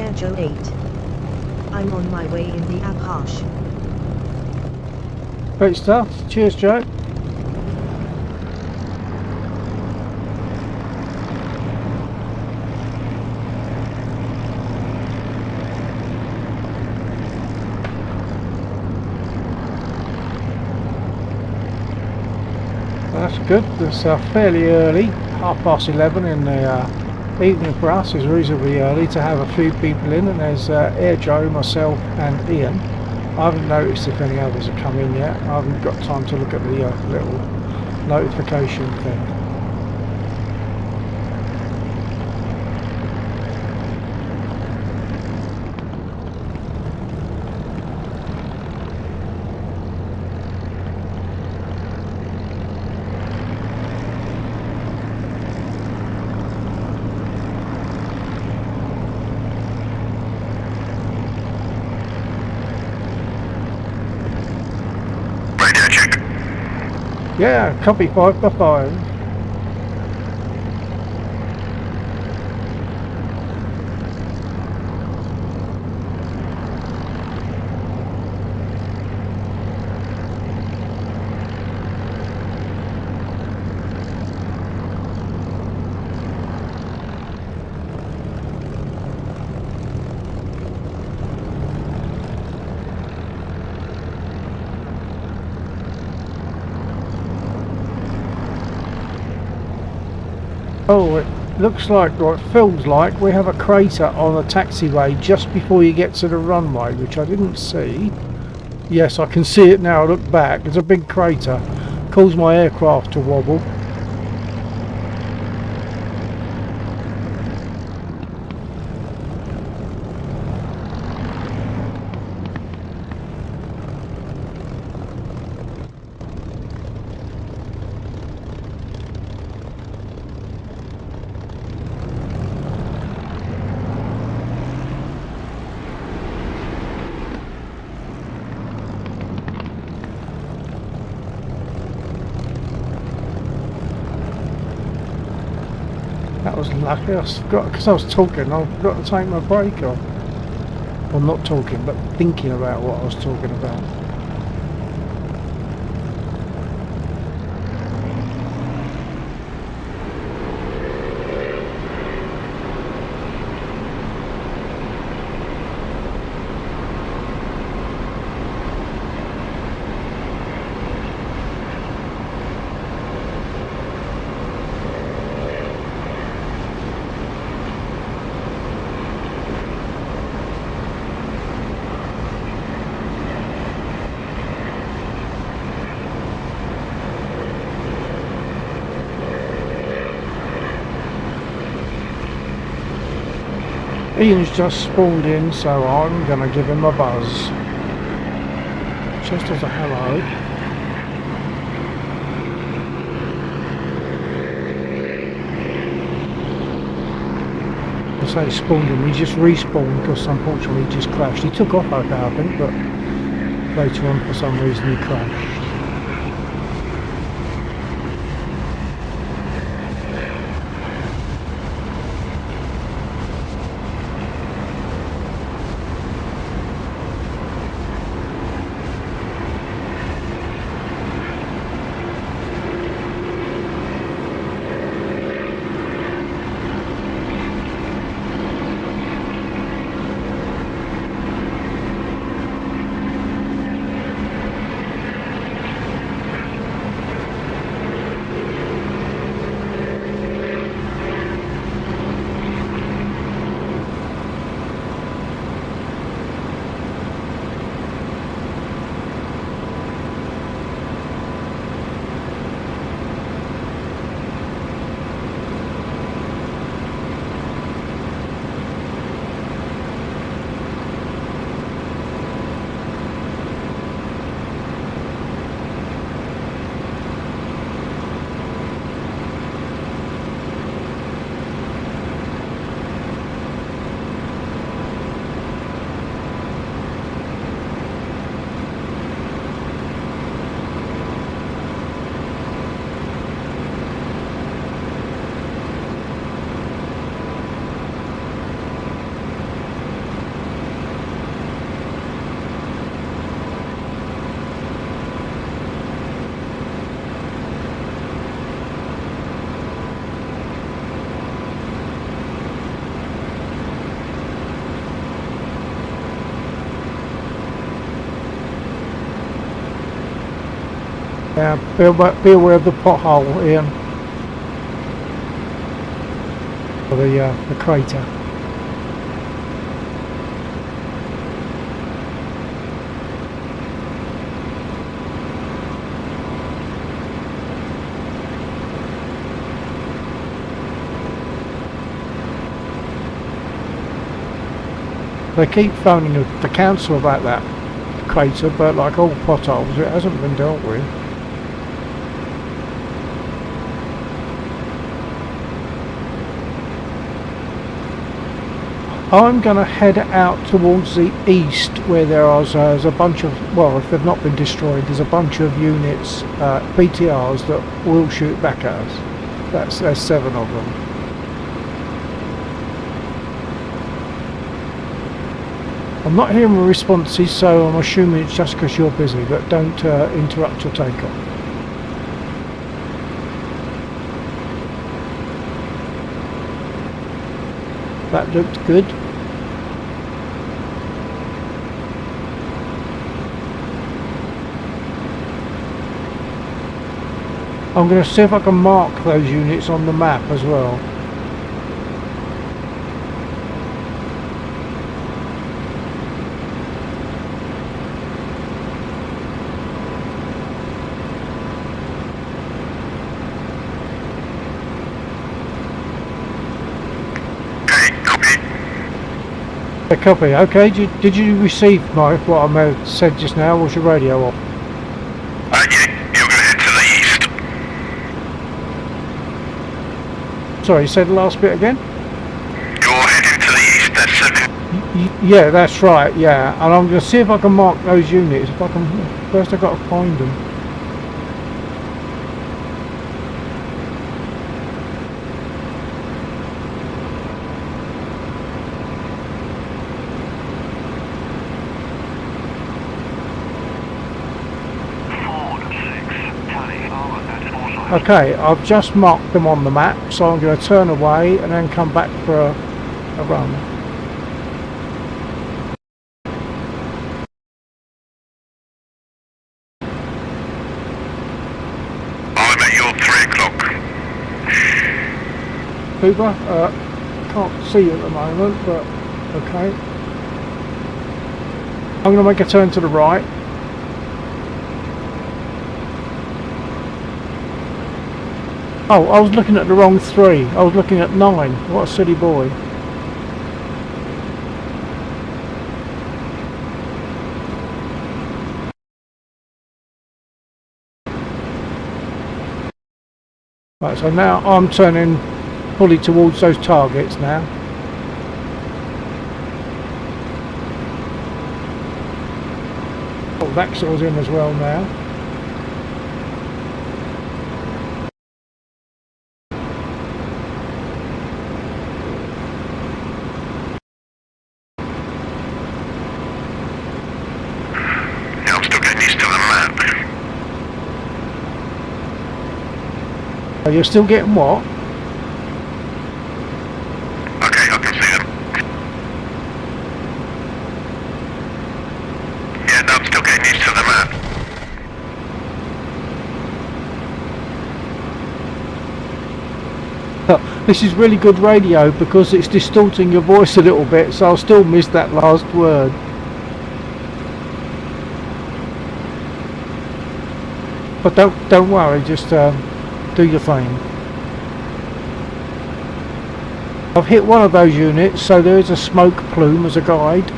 Air Joe 8. I'm on my way in the Apache. Great stuff. Cheers, Joe. That's good. It's fairly early, 11:30 in the evening for us. Is reasonably early to have a few people in, and there's Air Joe, myself and Ian. I haven't noticed if any others have come in yet. I haven't got time to look at the little notification thing. Yeah, copy 5 by 5. Oh, it looks like, or it feels like, we have a crater on the taxiway just before you get to the runway, which I didn't see. Yes, I can see it now. Look back. There's a big crater. Caused my aircraft to wobble. That was lucky. I forgot, because I was talking, I forgot to take my brake off. Well, not talking, but thinking about what I was talking about. Ian's just spawned in, so I'm going to give him a buzz. Just as a hello. I say spawned in, he just respawned because unfortunately he just crashed. He took off okay, I think, but later on for some reason he crashed. Yeah, be aware of the pothole, Ian. Or the crater. They keep phoning the council about that crater, but like all potholes, it hasn't been dealt with. I'm going to head out towards the east where there's a bunch of, well, if they've not been destroyed, there's a bunch of units, BTRs that will shoot back at us. There's 7 of them. I'm not hearing responses, so I'm assuming it's just because you're busy, but don't interrupt your takeoff. That looked good. I'm going to see if I can mark those units on the map as well. A copy. Okay, did you receive what I may have said just now? Was your radio off? Yeah, you're going to head to the east. Sorry, say the last bit again? You're heading to the east, that's 7. Yeah, that's right, yeah. And I'm going to see if I can mark those units. If I can, first I've got to find them. Okay, I've just marked them on the map, so I'm going to turn away and then come back for a run. I'm at your 3 o'clock. Cooper, can't see you at the moment, but okay. I'm going to make a turn to the right. Oh, I was looking at the wrong 3. I was looking at 9. What a silly boy. Right, so now I'm turning fully towards those targets now. Oh, Vaxel's in as well now. You're still getting what? Okay, I can see them. Yeah, no, I'm still getting used to the map. This is really good radio because it's distorting your voice a little bit, so I'll still miss that last word. But don't worry, just do your thing. I've hit one of those units, so there is a smoke plume as a guide.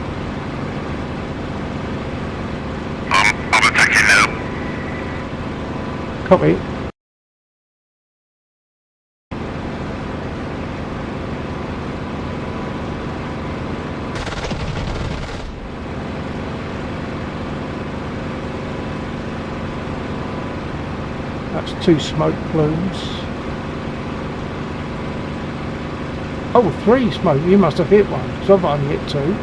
I'm attacking now. Copy. That's 2 smoke plumes. Oh, 3 smoke. You must have hit one, because I've only hit 2.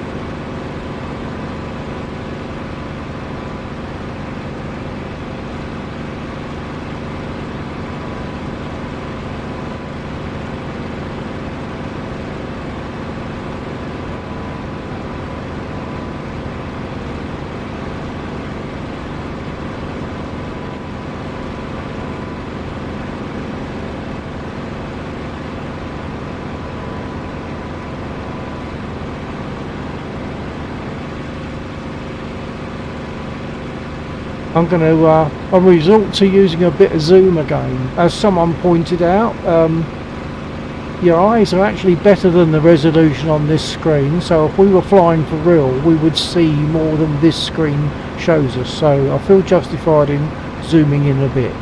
I'm going to I'll resort to using a bit of zoom again. As someone pointed out, your eyes are actually better than the resolution on this screen, so if we were flying for real we would see more than this screen shows us, so I feel justified in zooming in a bit.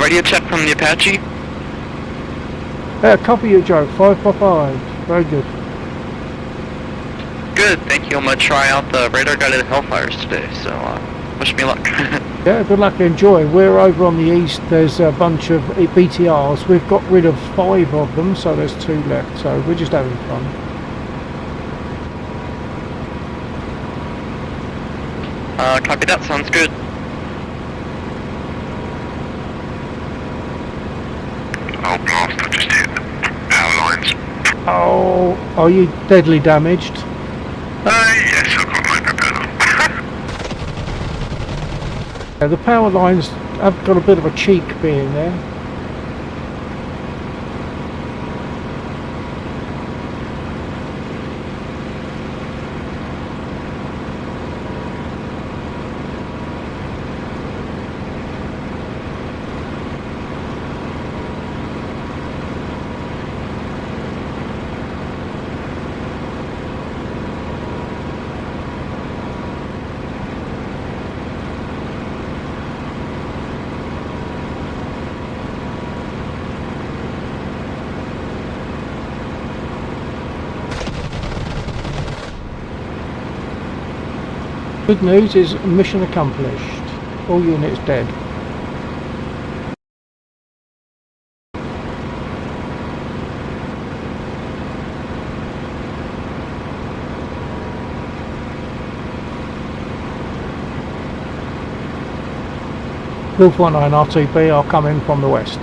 Radio check from the Apache. Yeah, copy you, Joe. 5x5. Very good. Good, thank you. I'm gonna try out the radar guided Hellfires today, so wish me luck. Yeah, good luck, enjoy. We're over on the east, there's a bunch of BTRs. We've got rid of 5 of them, so there's 2 left, so we're just having fun. Copy that, sounds good. Oh blast, I just hit the power lines. Oh, are you deadly damaged? Yes, I've got my propeller. Yeah, the power lines have got a bit of a cheek being there. Good news is mission accomplished. All units dead. Wolf 19 RTB, I'll come in from the west.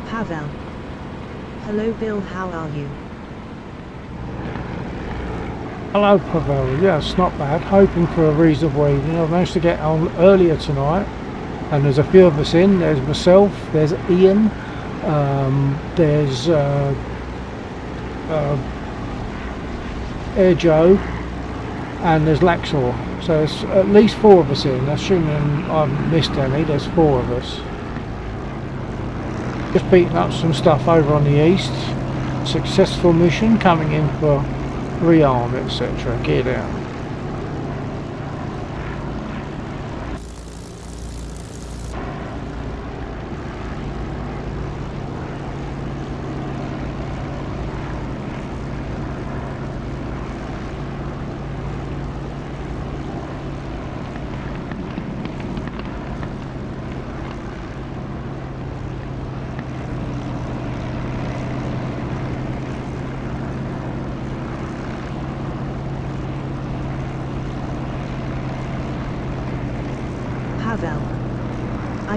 Pavel. Hello Bill, how are you? Hello Pavel, yes, not bad. Hoping for a reasonable evening. I've managed to get on earlier tonight, and there's a few of us in. There's myself, there's Ian, there's Air Joe, and there's Laxor. So there's at least 4 of us in. Assuming I've missed any, there's 4 of us. Just beating up some stuff over on the east. Successful mission coming in for rearm, etc. Gear down.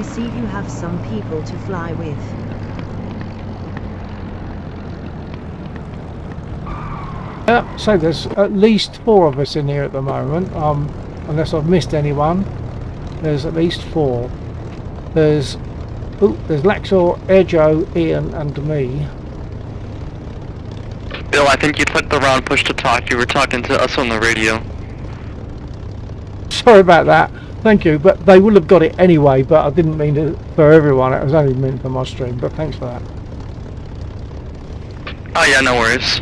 I see you have some people to fly with. Yeah, so there's at least 4 of us in here at the moment, unless I've missed anyone. There's at least 4. There's Laxor, Airjo, Ian and me. Bill, I think you clicked the wrong push to talk. You were talking to us on the radio. Sorry about that, thank you, but they will have got it anyway, but I didn't mean it for everyone, it was only meant for my stream, but thanks for that. Oh yeah, no worries.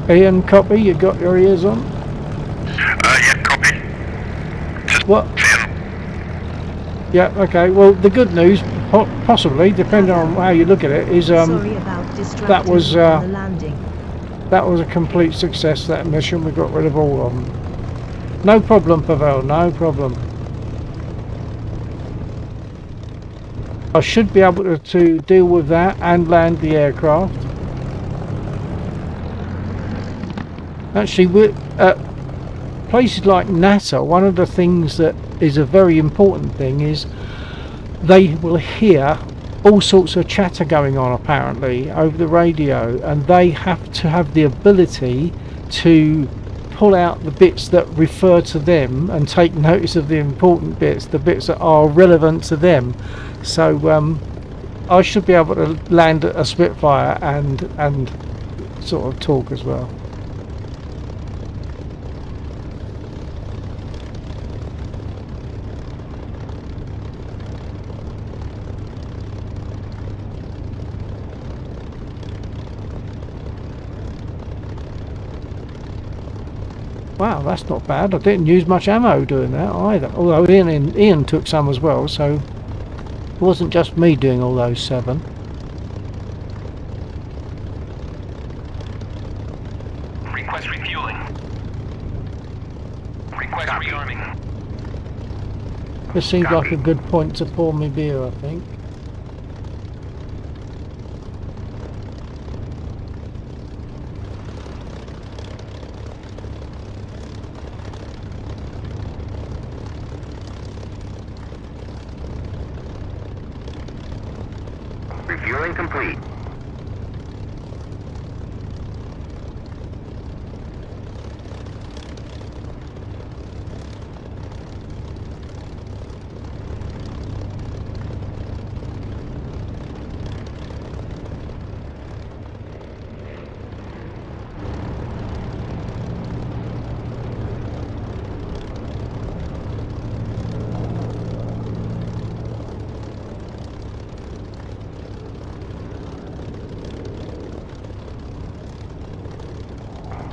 Ian, copy, you got your ears on? Yeah, copy. Just What? Yeah, okay, well the good news, possibly, depending on how you look at it, is Sorry about that was you on the landing. that was a complete success, that mission. We got rid of all of them. No problem, Pavel, no problem. I should be able to deal with that and land the aircraft. Actually, at places like NASA, one of the things that is a very important thing is they will hear all sorts of chatter going on apparently over the radio, and they have to have the ability to pull out the bits that refer to them and take notice of the important bits, the bits that are relevant to them. So I should be able to land a Spitfire and sort of talk as well. Wow, that's not bad. I didn't use much ammo doing that either. Although Ian took some as well, so it wasn't just me doing all those 7. Request refueling. Request rearming. This seems like a good point to pour me beer, I think. Refueling complete.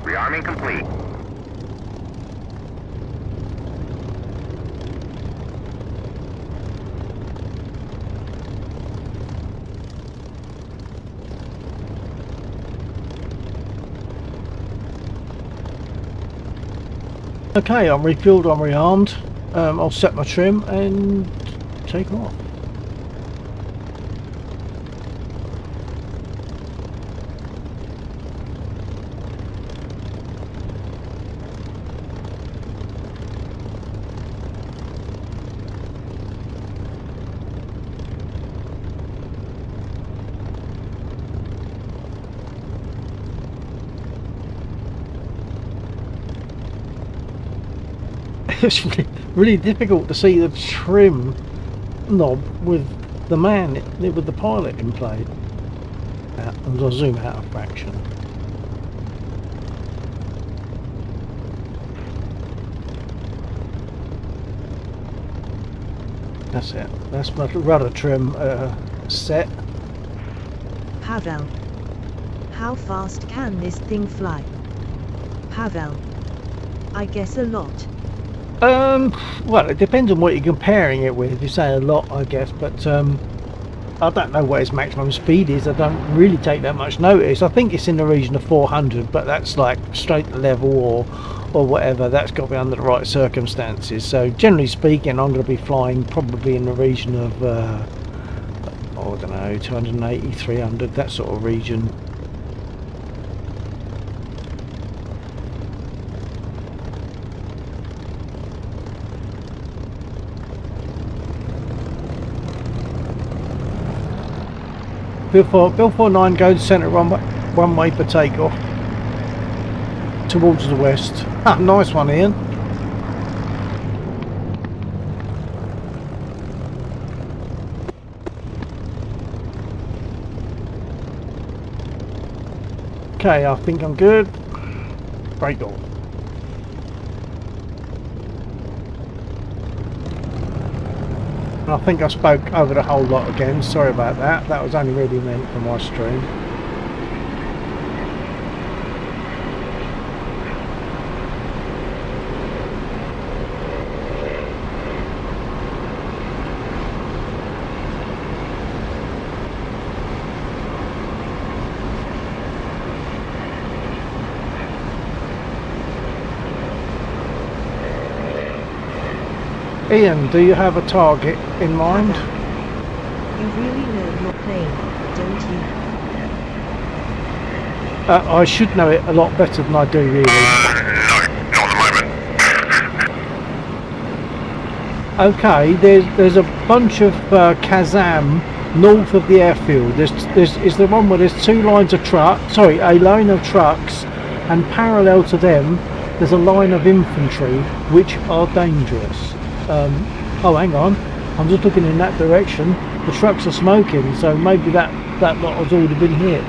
Rearming complete. Okay, I'm refueled, I'm rearmed. I'll set my trim and take off. It's really difficult to see the trim knob with the with the pilot in play. And I'll zoom out a fraction. That's it. That's my rudder trim set. Pavel. How fast can this thing fly? Pavel. I guess a lot. Well, it depends on what you're comparing it with. If you say a lot, I guess, but I don't know what its maximum speed is. I don't really take that much notice. I think it's in the region of 400, but that's like straight level or whatever. That's got to be under the right circumstances. So generally speaking, I'm going to be flying probably in the region of I don't know, 280, 300, that sort of region. Bill 49 goes centre runway for takeoff towards the west. Ah, nice one, Ian. Okay, I think I'm good. Break on. I think I spoke over the whole lot again, sorry about that. That was only really meant for my stream. Ian, do you have a target in mind? You really know your plane, don't you? I should know it a lot better than I do, really. No, not at the moment. Okay, there's a bunch of Kazam north of the airfield. Is the one where there's two lines of trucks, sorry, a line of trucks, and parallel to them there's a line of infantry which are dangerous. Oh, hang on, I'm just looking in that direction. The trucks are smoking, so maybe that lot has already been hit.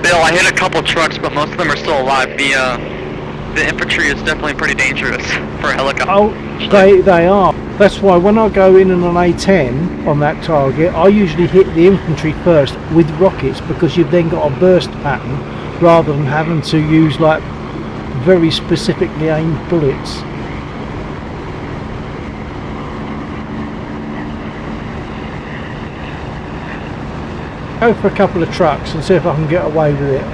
Bill, I hit a couple trucks, but most of them are still alive. The infantry is definitely pretty dangerous for a helicopter. Oh, they are. That's why when I go in on an A10 on that target, I usually hit the infantry first with rockets, because you've then got a burst pattern rather than having to use like very specifically aimed bullets. Go for a couple of trucks and see if I can get away with it.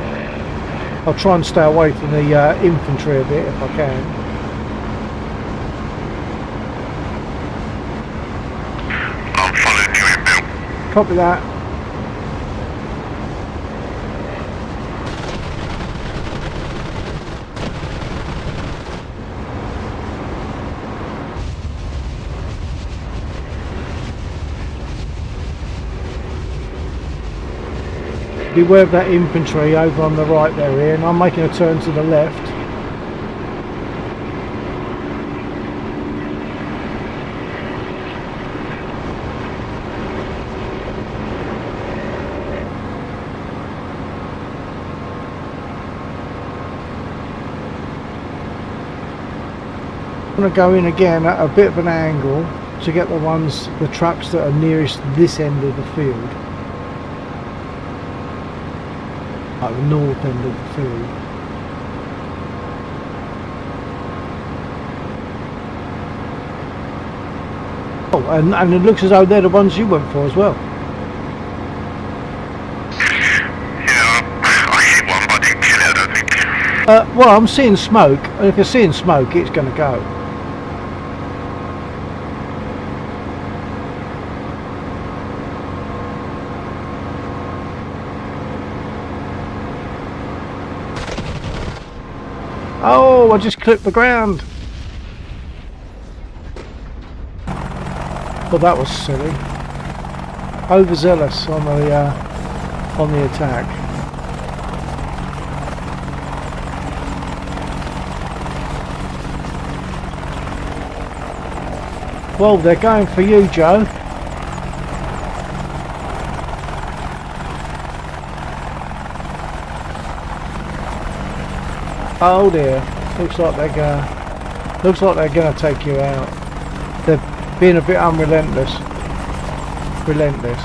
I'll try and stay away from the infantry a bit if I can. I'm following you in, Bill. Copy that. Beware of that infantry over on the right there, Ian. I'm making a turn to the left. I'm going to go in again at a bit of an angle to get the trucks that are nearest this end of the field. At the north end of the field. Oh, and it looks as though they're the ones you went for as well. Yeah, I hit one, but I didn't kill it, I don't think. Well, I'm seeing smoke, and if you're seeing smoke, it's going to go. Oh, I just clipped the ground. Well, that was silly. Overzealous on the attack. Well, they're going for you, Joe. Oh dear, looks like they're gonna take you out. They're being a bit unrelentless. Relentless.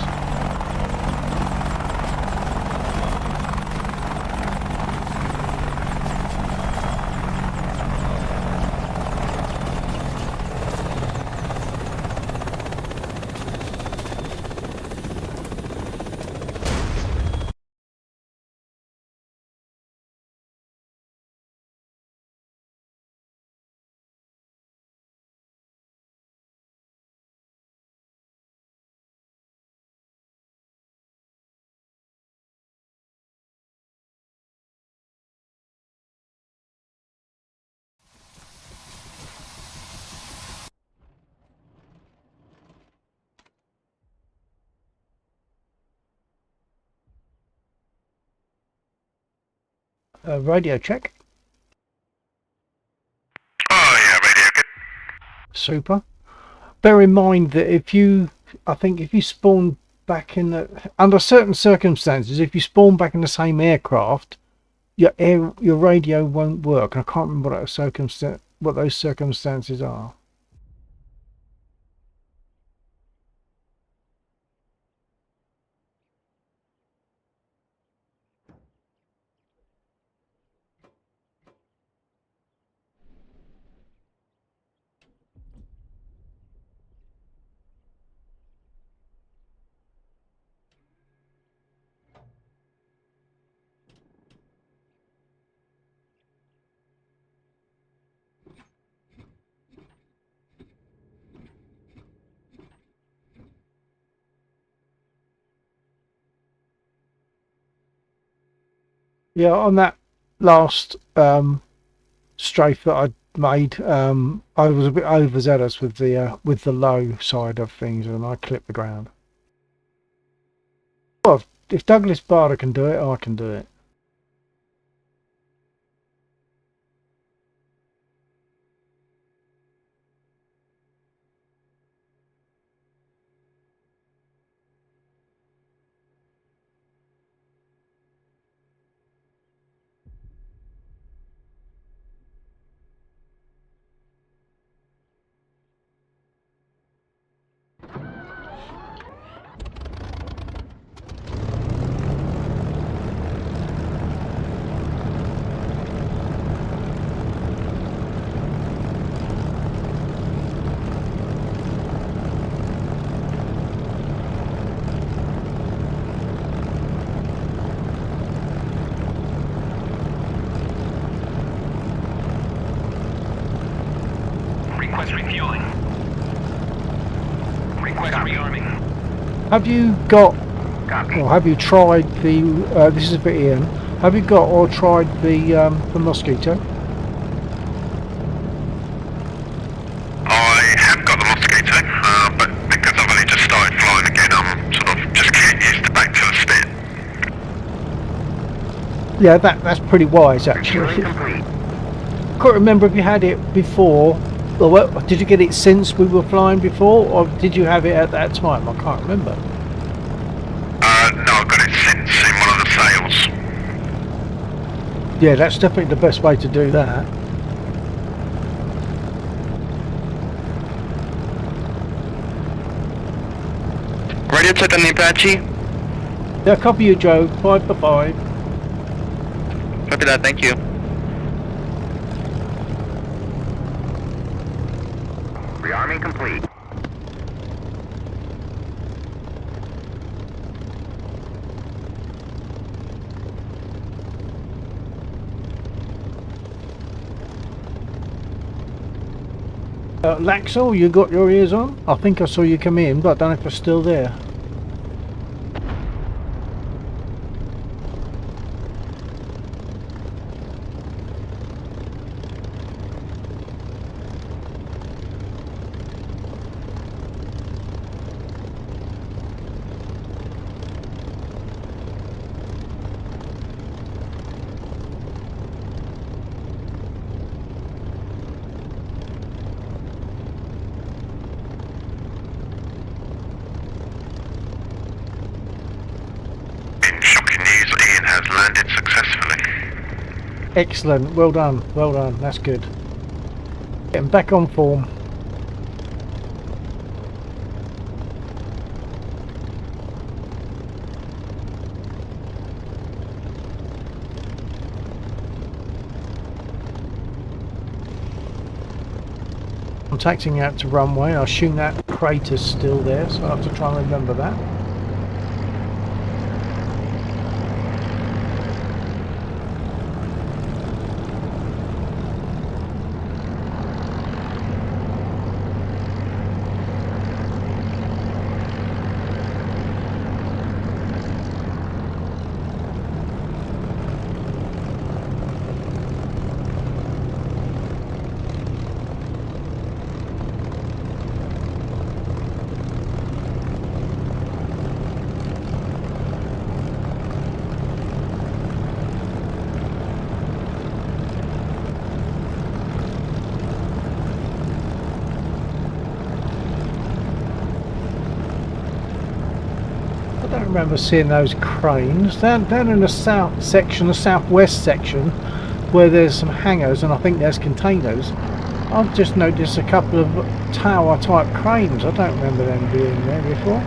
Radio check. Oh yeah, radio good. Super. Bear in mind that I think if you spawn back under certain circumstances, if you spawn back in the same aircraft, your radio won't work. And I can't remember what those circumstances are. Yeah, on that last strafe that I made, I was a bit overzealous with the low side of things, and I clipped the ground. Well, if Douglas Bader can do it, I can do it. Request refueling. Request rearming. Have you got, Copy. or have you tried the? This is for Ian. Have you got or tried the Mosquito? I have got the Mosquito, but because I've only just started flying again, I'm sort of just getting used to back to the spin. Yeah, that's pretty wise actually. Refueling complete. Can't remember if you had it before. Or did you get it since we were flying before, or did you have it at that time? I can't remember. No, I've got it since in one of the sails. Yeah, that's definitely the best way to do that. Radio check on the Apache. Yeah, copy you, Joe. 5/5. Copy that, thank you. Rearming complete. Laxel, you got your ears on? I think I saw you come in, but I don't know if you're still there. In shocking news, Ian has landed successfully. Excellent. Well done. Well done. That's good. Getting back on form. I'm taxiing out to runway. I assume that crater's still there, so I have to try and remember that. don't remember seeing those cranes. Down in the south section, the southwest section, where there's some hangars and I think there's containers, I've just noticed a couple of tower type cranes. I don't remember them being there before.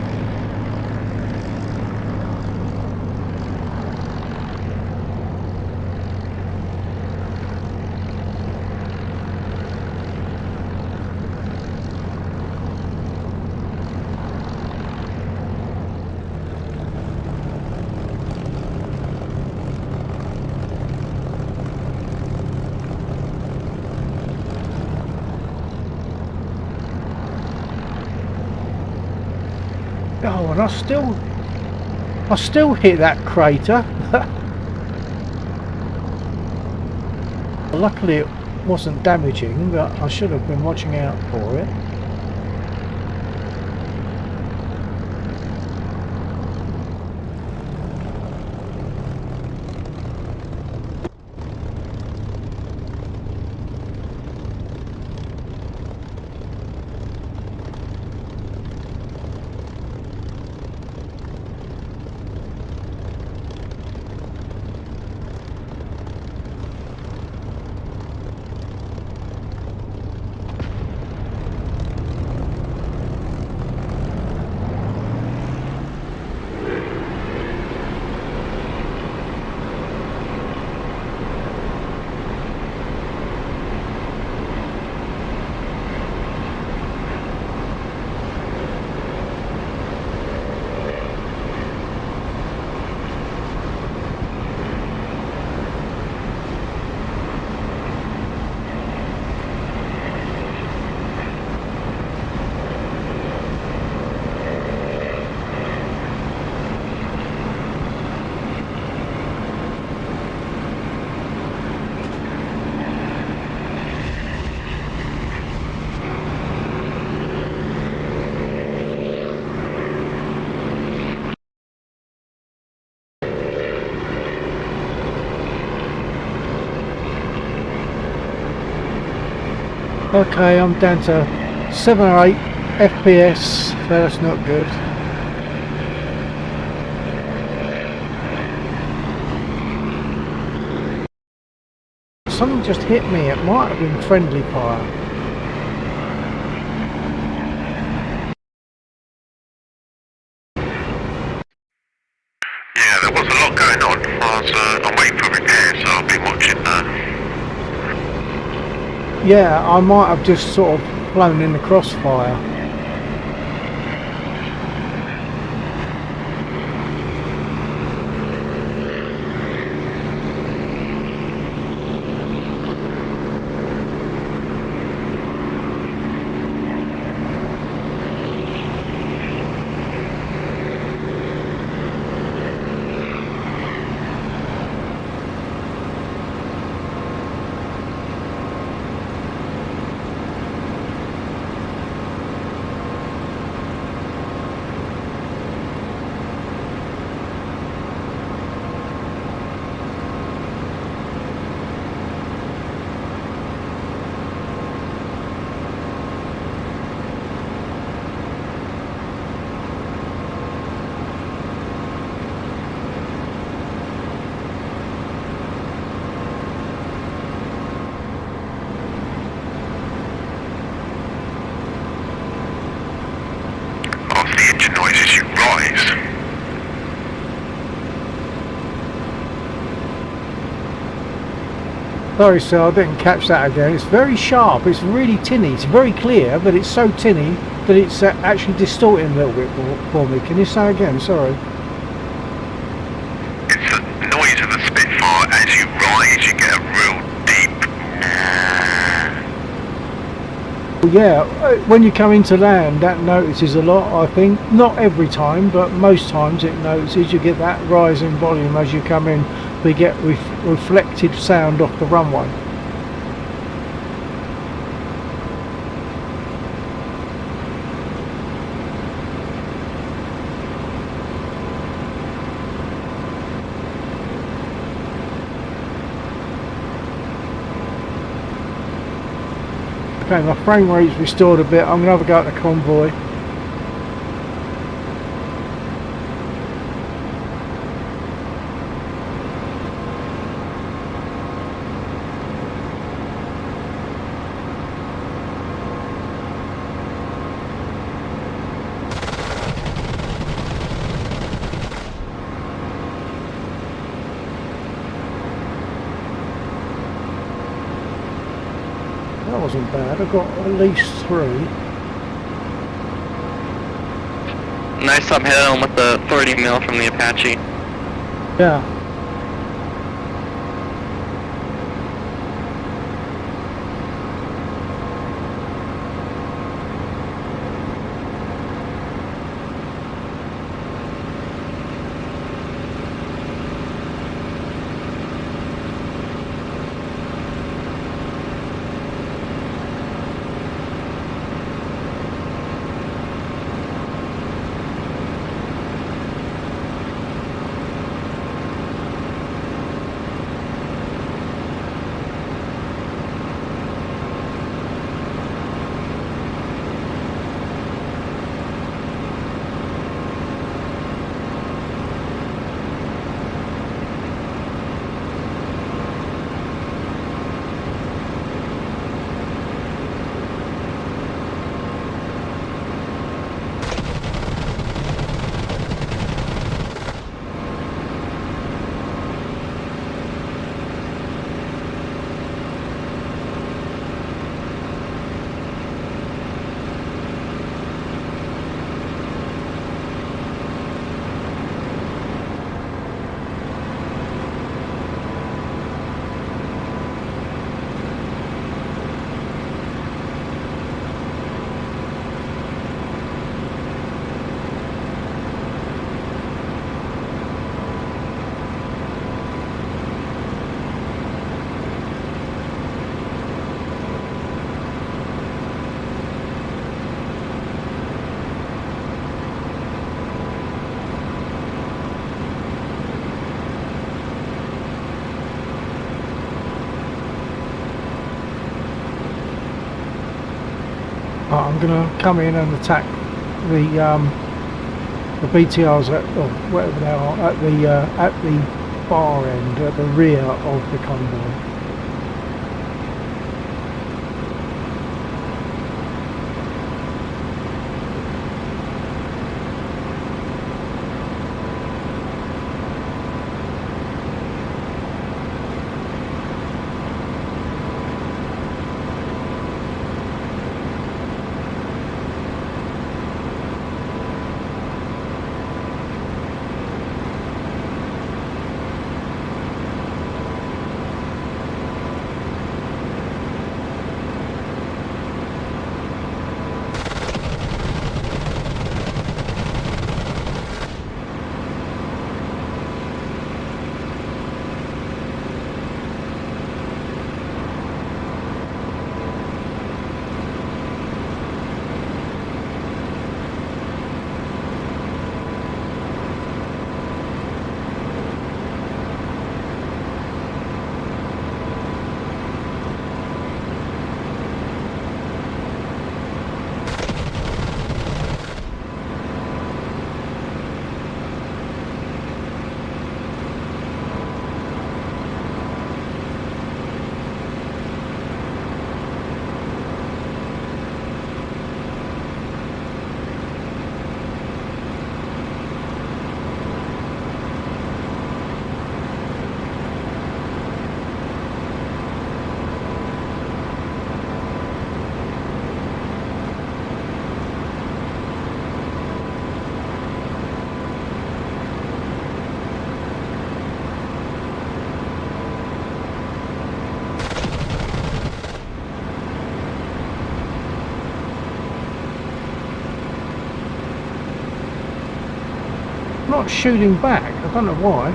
Oh, and I still hit that crater. Luckily it wasn't damaging, but I should have been watching out for it. Okay, I'm down to 7 or 8 FPS, so that's not good. Something just hit me, it might have been friendly fire. Yeah, there was a lot going on. I'm waiting for repairs, so I've been watching that. Yeah, I might have just sort of flown in the crossfire. After the engine noises, you rise. Sorry sir, I didn't catch that again. It's very sharp, it's really tinny, it's very clear, but it's so tinny that it's actually distorting a little bit for me. Can you say again? Sorry. It's the noise of the Spitfire. As you rise, you get a real deep. Yeah, when you come into land, that notices a lot, I think. Not every time, but most times it notices. You get that rise in volume as you come in. We get reflected sound off the runway. Okay, my frame rate's restored a bit. I'm going to have a go at the convoy. That wasn't bad. I got at least 3. Nice up hitting him with the 30 mil from the Apache. Yeah. Right, I'm going to come in and attack the BTRs at, or whatever they are, at the bar end, at the rear of the convoy. Not shooting back, I don't know why.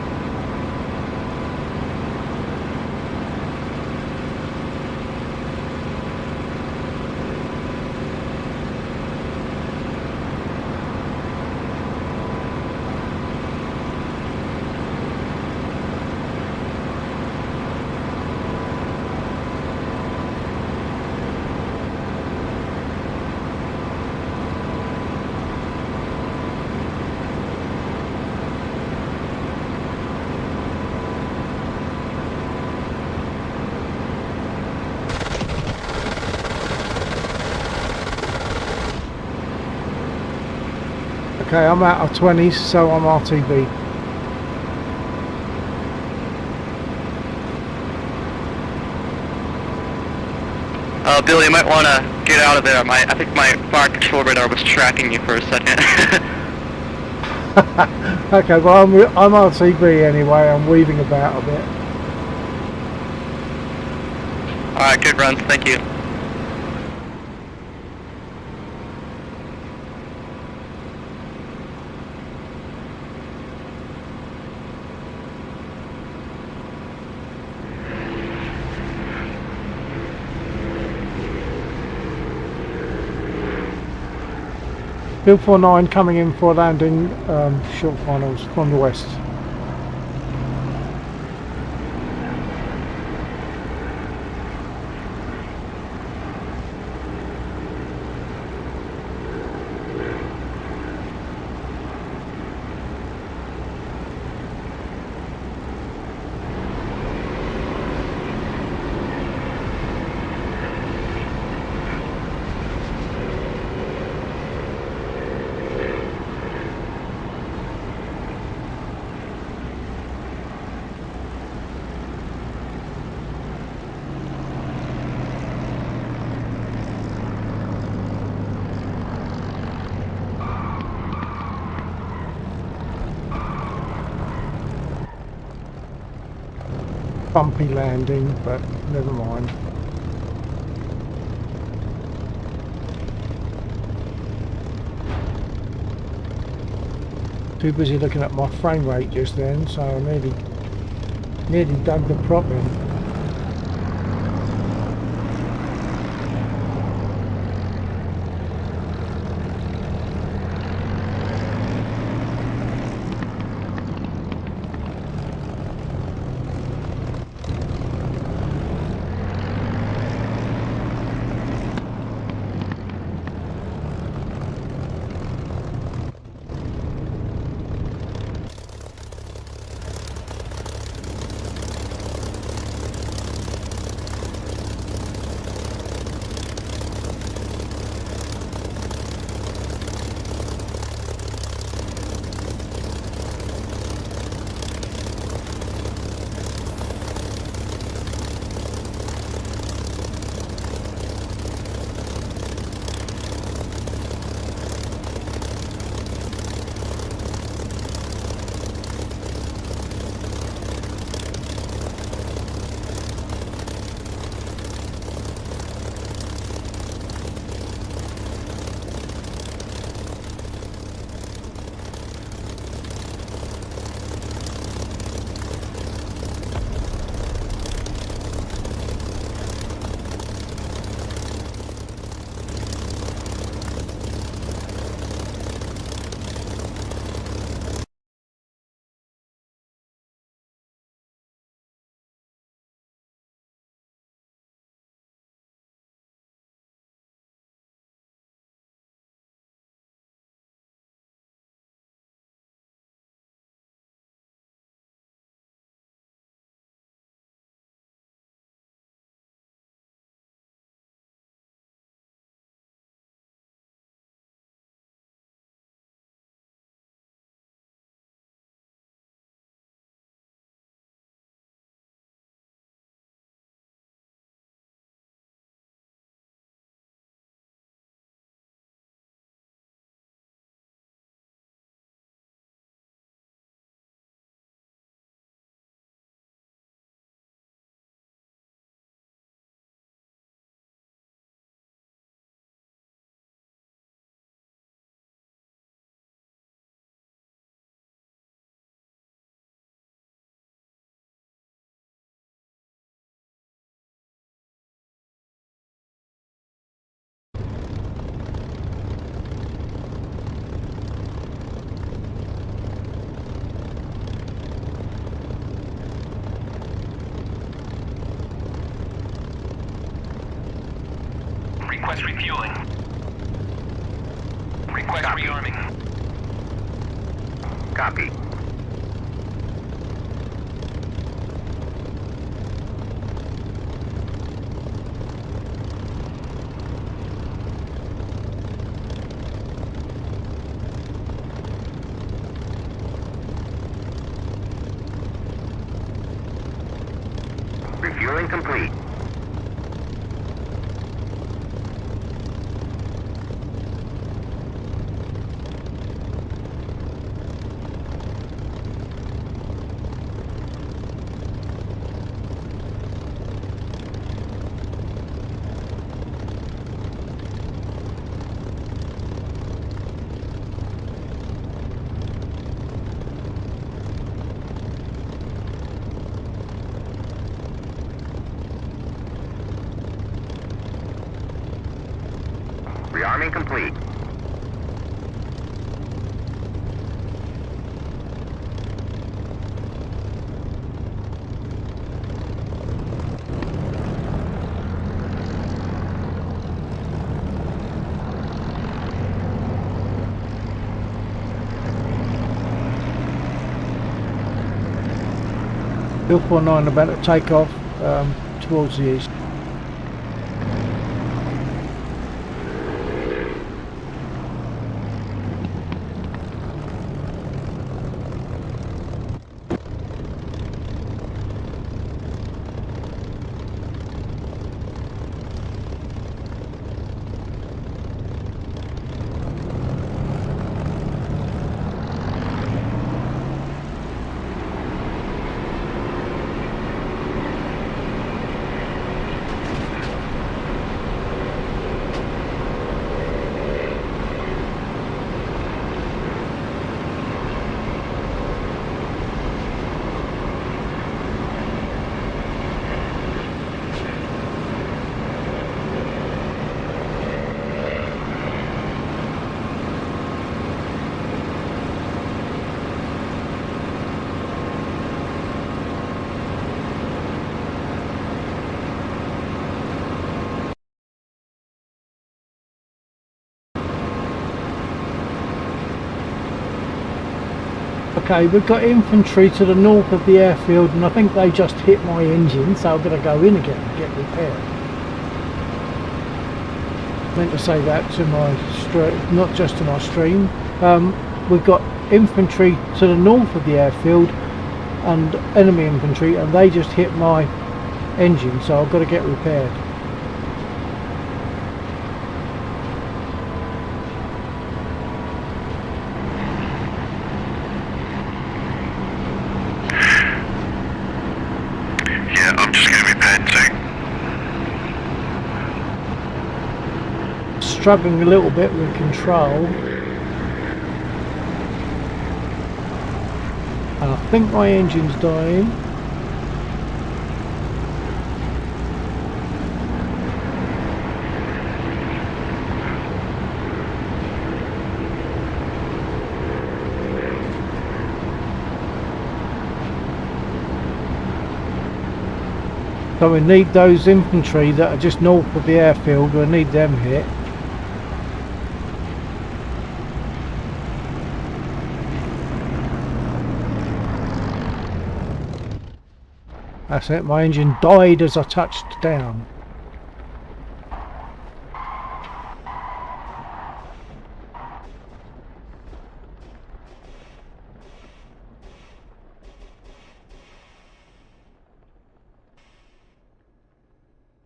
Okay, I'm out of 20s, so I'm RTB. Bill, you might want to get out of there. I think my fire control radar was tracking you for a second. Okay, well I'm RTB anyway. I'm weaving about a bit. Alright, good runs, thank you. Bill 49 coming in for landing short finals from the west. Bumpy landing, but never mind. Too busy looking at my frame rate just then, so I nearly dug the prop in. Request refueling. Request rearming. Copy. Refueling complete. Rearming complete. Bill 49 about to take off towards the east. Okay, we've got infantry to the north of the airfield, and I think they just hit my engine, so I'm going to go in again and get repaired. Meant to say that to my stream, not just to my stream. We've got infantry to the north of the airfield and enemy infantry, and they just hit my engine, so I've got to get repaired. Yeah, I'm just getting repaired too. Struggling a little bit with control, and I think my engine's dying. So we need those infantry that are just north of the airfield, we need them hit. That's it, my engine died as I touched down.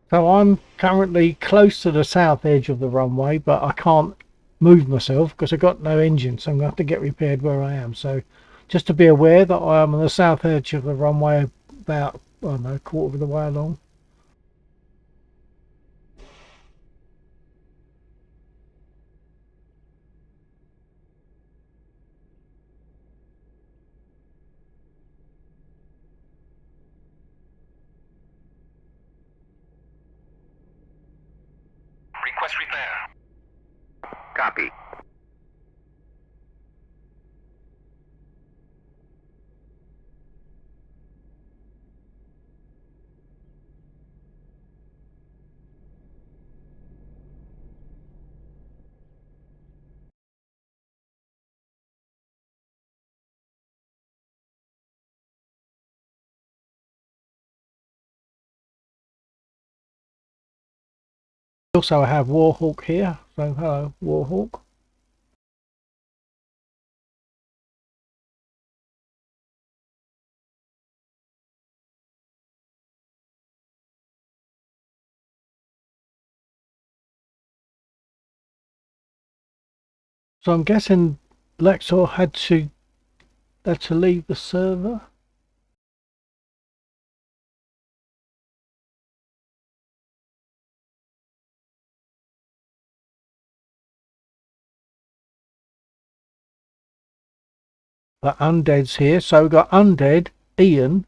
So I'm currently close to the south edge of the runway, but I can't move myself because I've got no engine, so I'm going to have to get repaired where I am. So just to be aware that I am on the south edge of the runway, about, I don't know, a quarter of the way along. Request repair. Copy. Also I have Warhawk here, so hello Warhawk. So I'm guessing Lexor had to leave the server. But Undead's here, so we've got Undead, Ian,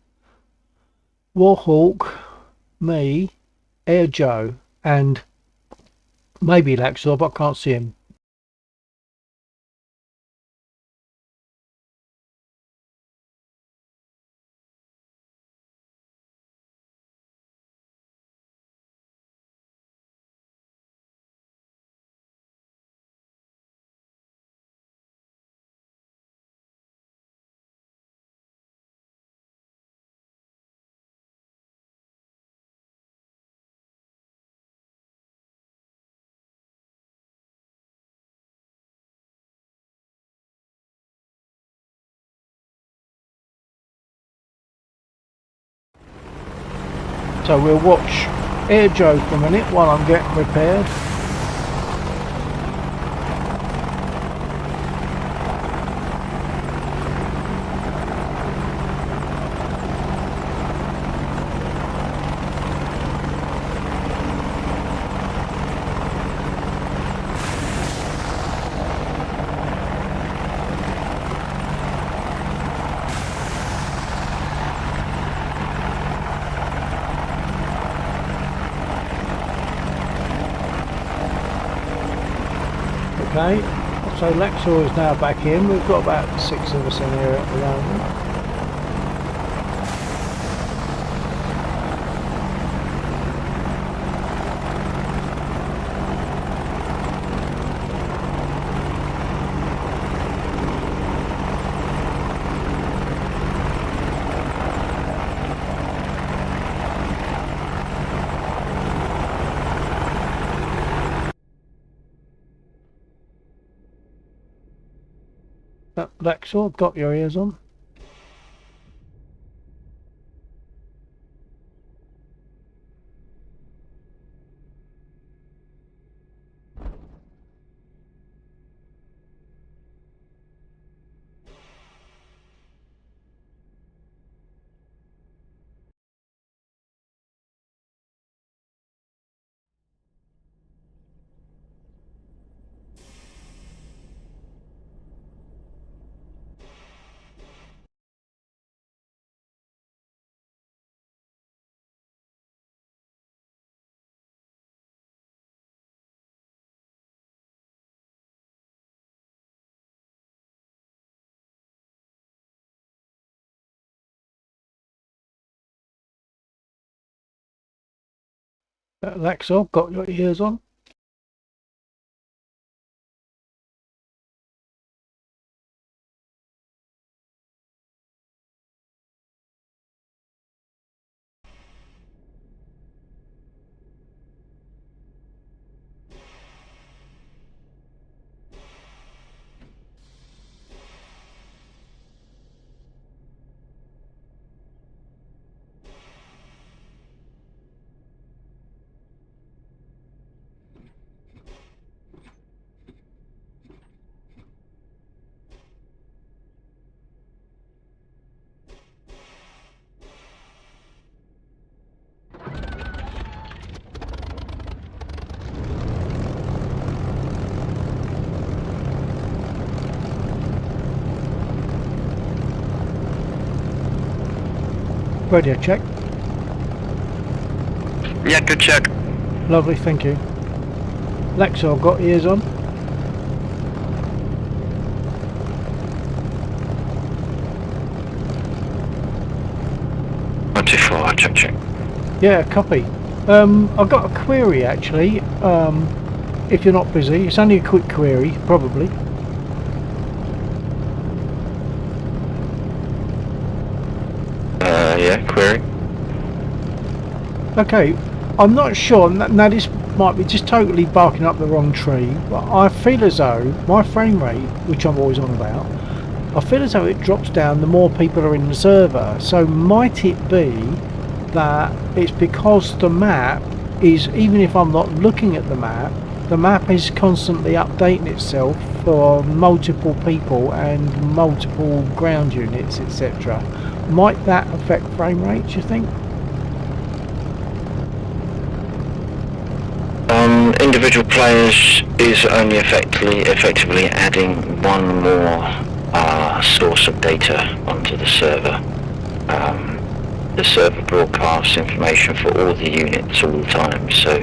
Warhawk, me, Air Joe, and Maybe Laxor, but I can't see him. So we'll watch Air Joe for a minute while I'm getting repaired. Okay, so Laxor is now back in. We've got about 6 of us in here at the moment. Laxor, got your ears on? Laxor, got your ears on? Radio check. Yeah, good check. Lovely, thank you. Laxor, got ears on? Check. Yeah, copy. I've got a query actually, if you're not busy. It's only a quick query, probably. Yeah, query. Okay, I'm not sure, now this might be just totally barking up the wrong tree, but I feel as though my frame rate, which I'm always on about, I feel as though it drops down the more people are in the server. So might it be that it's because the map is, even if I'm not looking at the map is constantly updating itself for multiple people and multiple ground units, etc. Might that affect frame rate, do you think? Individual players is only effectively adding one more source of data onto the server. The server broadcasts information for all the units all the time, so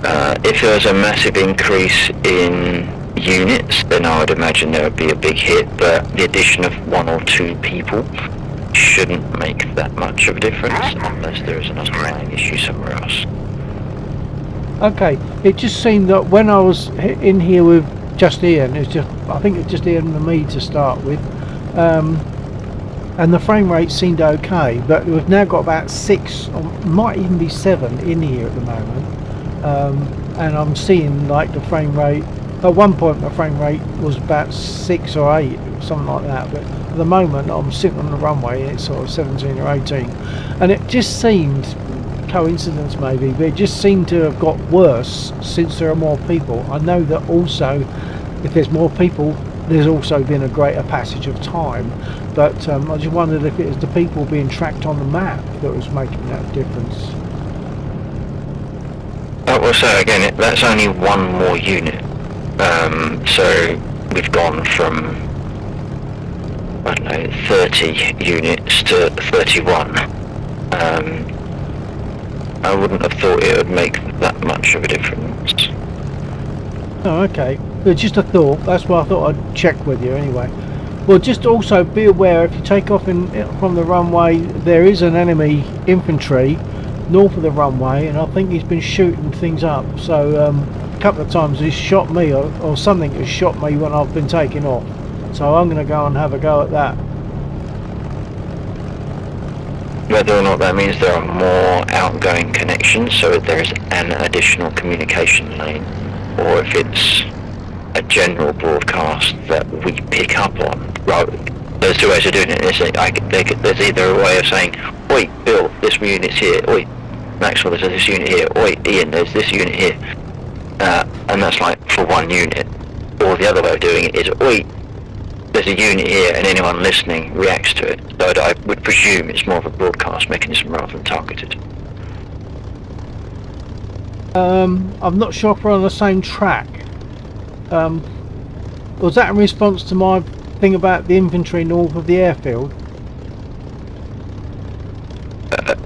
If there was a massive increase in units, then I would imagine there would be a big hit, but the addition of 1 or 2 people shouldn't make that much of a difference unless there is an underlying issue somewhere else. Okay, it just seemed that when I was in here with just Ian, it was just, I think it's just Ian and me to start with, and the frame rate seemed okay, but we've now got about 6, or might even be 7 in here at the moment, and I'm seeing like the frame rate, at one point the frame rate was about 6 or 8, something like that, but at the moment I'm sitting on the runway and it's sort of 17 or 18, and it just seemed, coincidence maybe, but it just seemed to have got worse since there are more people. I know that also if there's more people there's also been a greater passage of time, but I just wondered if it was the people being tracked on the map that was making that difference. Well, so again, that's only 1 more unit, so we've gone from, I don't know, 30 units to 31. I wouldn't have thought it would make that much of a difference. Oh, okay. Just a thought. That's why I thought I'd check with you anyway. Well, just also be aware if you take off from the runway, there is an enemy infantry north of the runway, and I think he's been shooting things up. So a couple of times he's shot me, or something has shot me when I've been taking off. So I'm going to go and have a go at that. Whether or not that means there are more outgoing connections, so there is an additional communication lane, or if it's a general broadcast that we pick up on. Right, there's 2 ways of doing it. There's either a way of saying, "Oi, Bill, this unit's here. Oi, Maxwell, there's this unit here. Oi, Ian, there's this unit here," and that's like for 1 unit. Or the other way of doing it is, "Oi, there's a unit here," and anyone listening reacts to it. So I would presume it's more of a broadcast mechanism rather than targeted. I'm not sure if we're on the same track. Was that in response to my thing about the infantry north of the airfield?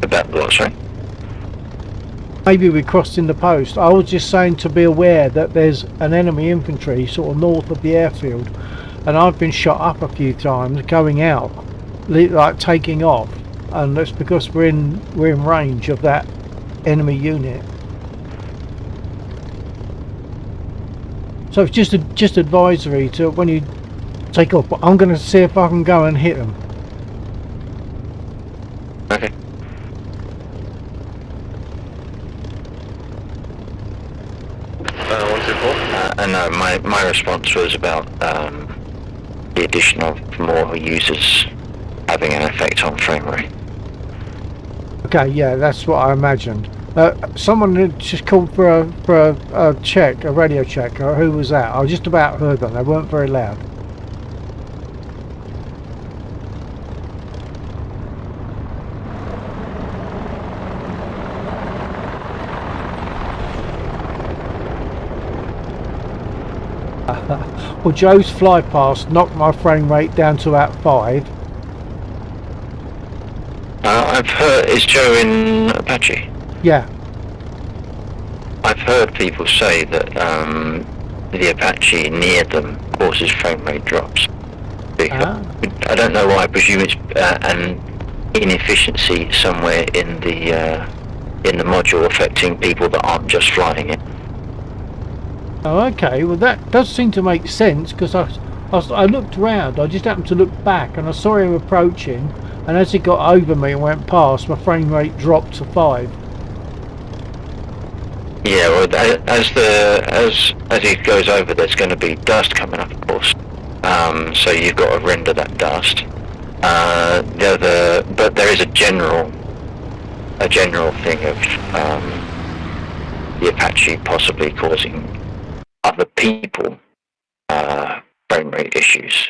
About what, sorry? Maybe we crossed in the post. I was just saying to be aware that there's an enemy infantry sort of north of the airfield, and I've been shot up a few times going out, like taking off, and that's because we're in range of that enemy unit. So it's just advisory to when you take off. But I'm going to see if I can go and hit them. Okay. What's it for? No, my response was about the addition of more users having an effect on frame rate. Okay, yeah, that's what I imagined. Someone had just called for a check, a radio check. Or who was that? I just about heard them. They weren't very loud. Well, Joe's fly past knocked my frame rate down to about 5. I've heard, is Joe in Apache? Yeah. I've heard people say that the Apache near them causes frame rate drops. I don't know why. I presume it's an inefficiency somewhere in the module affecting people that aren't just flying it. Oh, okay. Well, that does seem to make sense, because I looked round. I just happened to look back and I saw him approaching, and as he got over me and went past, my frame rate dropped to 5. Yeah, well, as he goes over, there's going to be dust coming up, of course. So you've got to render that dust. But there is a general thing of the Apache possibly causing other people frame rate issues.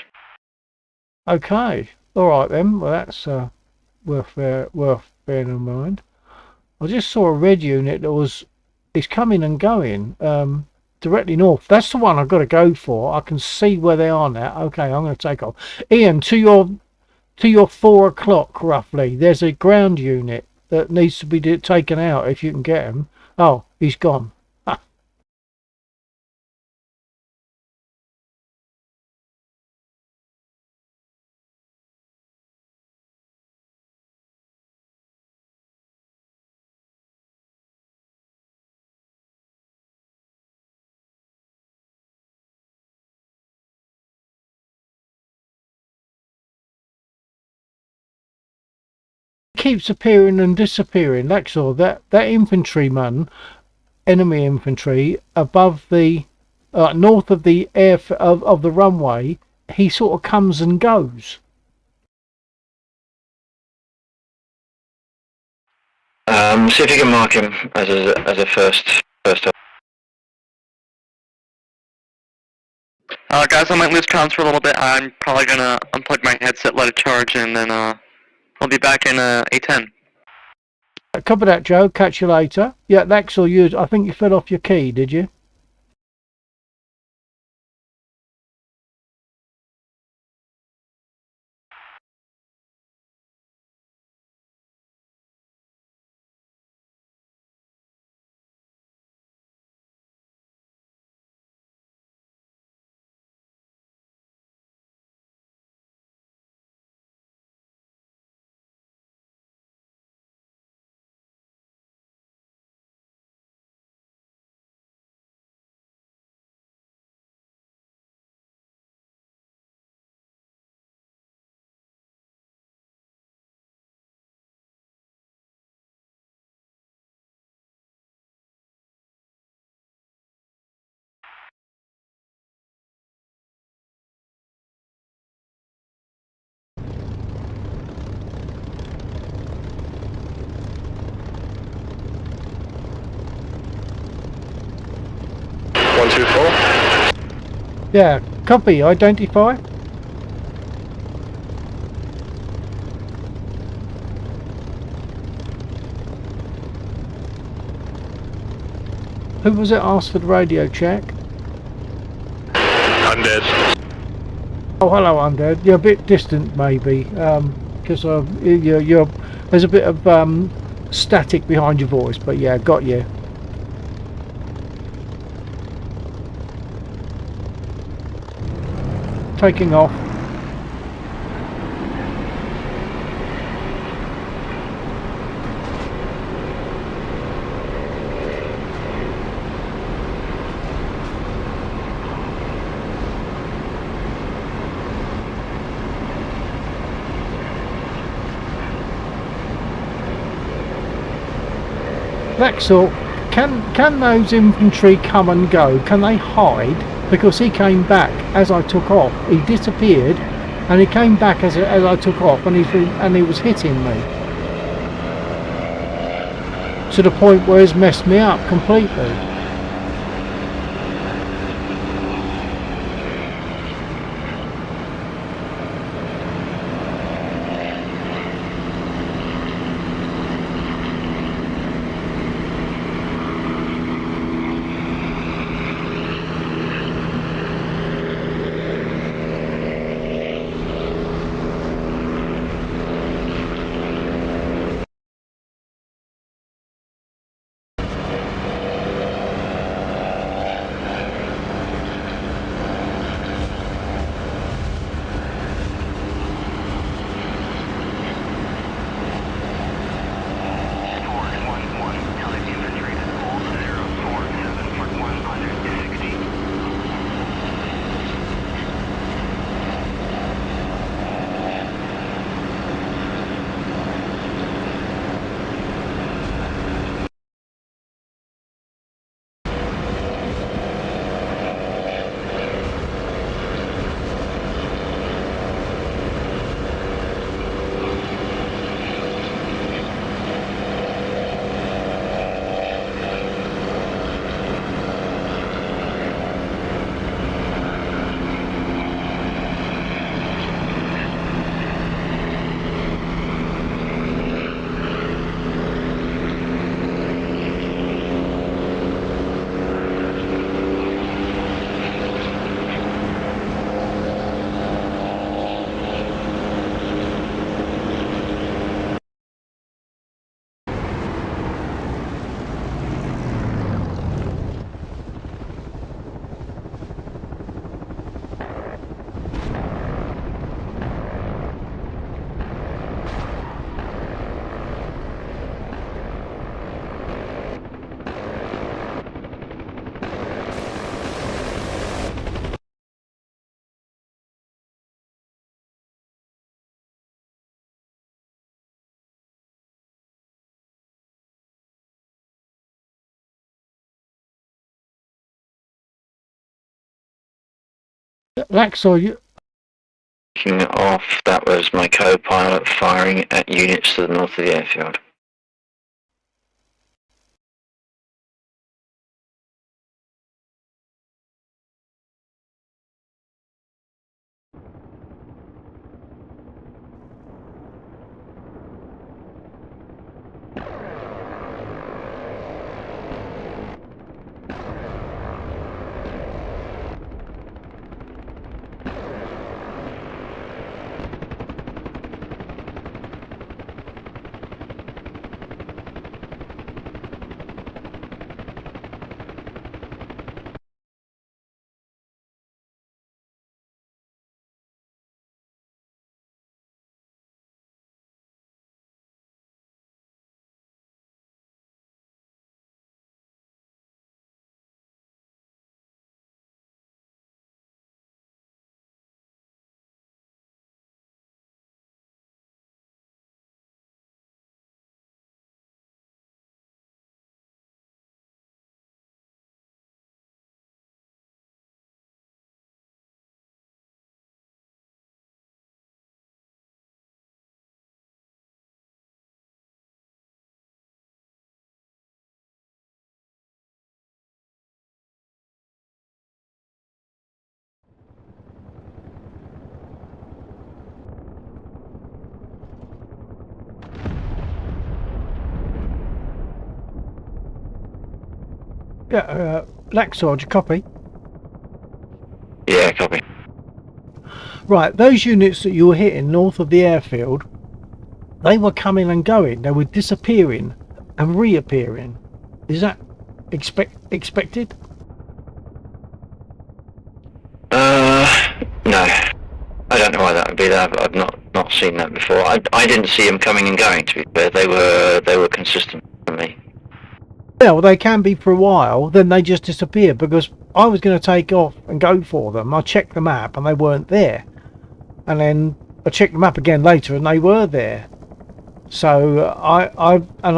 Okay. All right then. Well, that's worth bearing in mind. I just saw a red unit that it's coming and going directly north. That's the one I've got to go for. I can see where they are now. Okay, I'm going to take off. Ian, to your 4 o'clock roughly, there's a ground unit that needs to be taken out if you can get him. Oh, he's gone. keeps appearing and disappearing. Lexor, that infantryman, enemy infantry above the north of the of the runway, he sort of comes and goes. See if you can mark him as a first. Guys, I might lose comms for a little bit. I'm probably gonna unplug my headset, let it charge, and then I'll be back in A10. Copy that, Joe. Catch you later. Yeah, Lexor, I think you fell off your key, did you? Yeah, copy. Identify. Who was it asked for the radio check? Undead. Oh, hello, Undead. You're a bit distant, maybe, because you're there's a bit of static behind your voice, but yeah, got you. Taking off. Lexor, can those infantry come and go? Can they hide? Because he came back as I took off. He disappeared, and he came back as I took off, and he was hitting me to the point where he's messed me up completely. Laxor, you, Kicking off, that was my co-pilot firing at units to the north of the airfield. yeah, Laxor, you copy? Yeah, copy. Right, those units that you were hitting north of the airfield, they were coming and going. They were disappearing and reappearing. Is that expected? No. I don't know why that would be there. I've not seen that before. I didn't see them coming and going, to be fair. They were consistent for me. Yeah, well, they can be for a while, then they just disappear, because I was going to take off and go for them. I checked the map and they weren't there. And then I checked the map again later and they were there. So I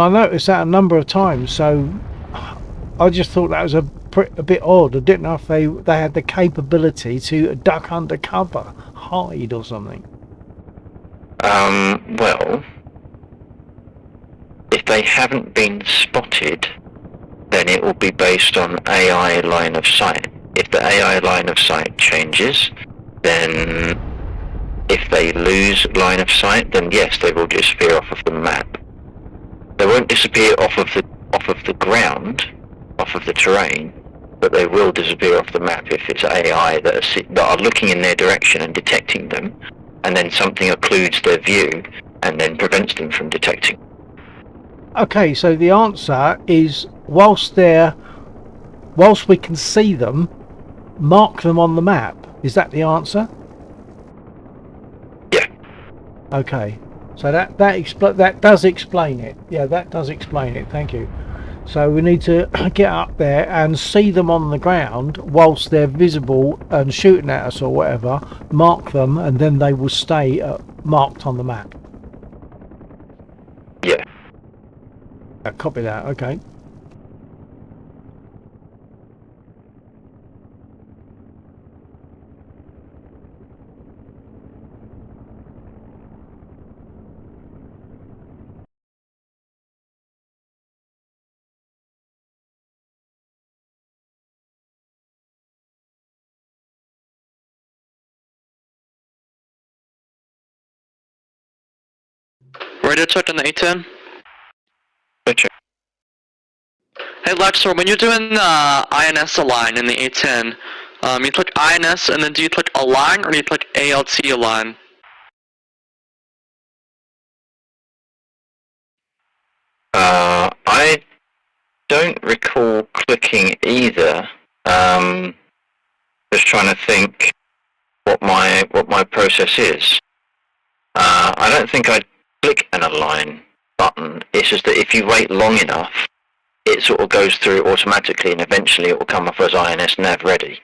noticed that a number of times, so I just thought that was a bit odd. I didn't know if they had the capability to duck under cover, hide or something. Well, if they haven't been spotted, then it will be based on AI line of sight. If the AI line of sight changes, then if they lose line of sight, then yes, they will disappear off of the map. They won't disappear off of the ground, off of the terrain, but they will disappear off the map if it's AI that are looking in their direction and detecting them, and then something occludes their view and then prevents them from detecting. Okay, so the answer is whilst we can see them, mark them on the map. Is that the answer? Yeah. Okay, so that does explain it. Yeah, that does explain it. Thank you. So we need to get up there and see them on the ground whilst they're visible and shooting at us or whatever. Mark them, and then they will stay marked on the map. Yeah. Copy that. Okay. Radio check on the A10. Gotcha. Hey Laxor, when you're doing the INS align in the A10, you click INS and then do you click align or do you click ALT align? I don't recall clicking either. Just trying to think what my process is. I don't think I'd click an align button. It's just that if you wait long enough, it sort of goes through automatically, and eventually it will come up as INS nav ready.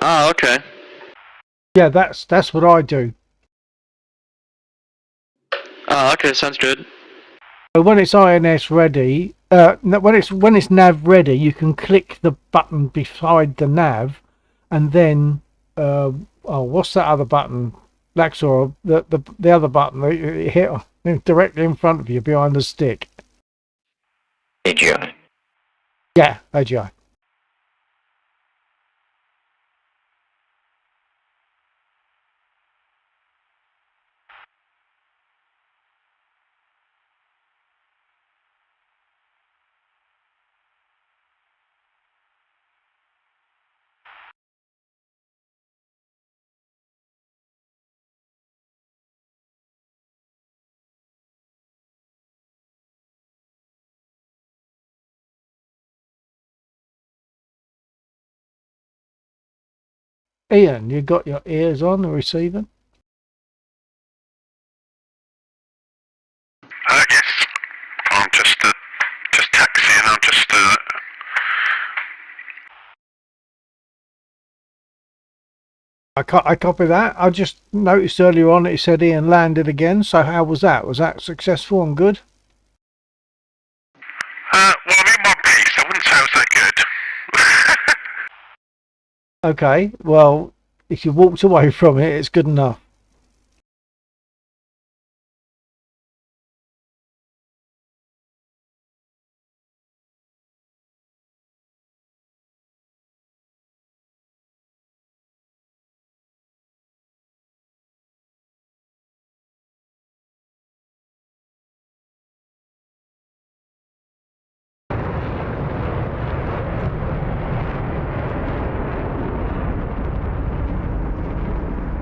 Oh, okay. Yeah, that's what I do. Oh, okay, sounds good. So when it's INS ready, when it's nav ready, you can click the button beside the nav, and then oh, what's that other button, Laxor? The other button that you hit directly in front of you behind the stick. AGI. Yeah, AGI. Ian, you got your ears on the receiving? Yes. I'm just taxiing. I'm just, I copy that. I just noticed earlier on it said Ian landed again. So how was that? Was that successful and good? well, I'm in one piece. I wouldn't say I was that good. Okay, well, if you walked away from it, it's good enough.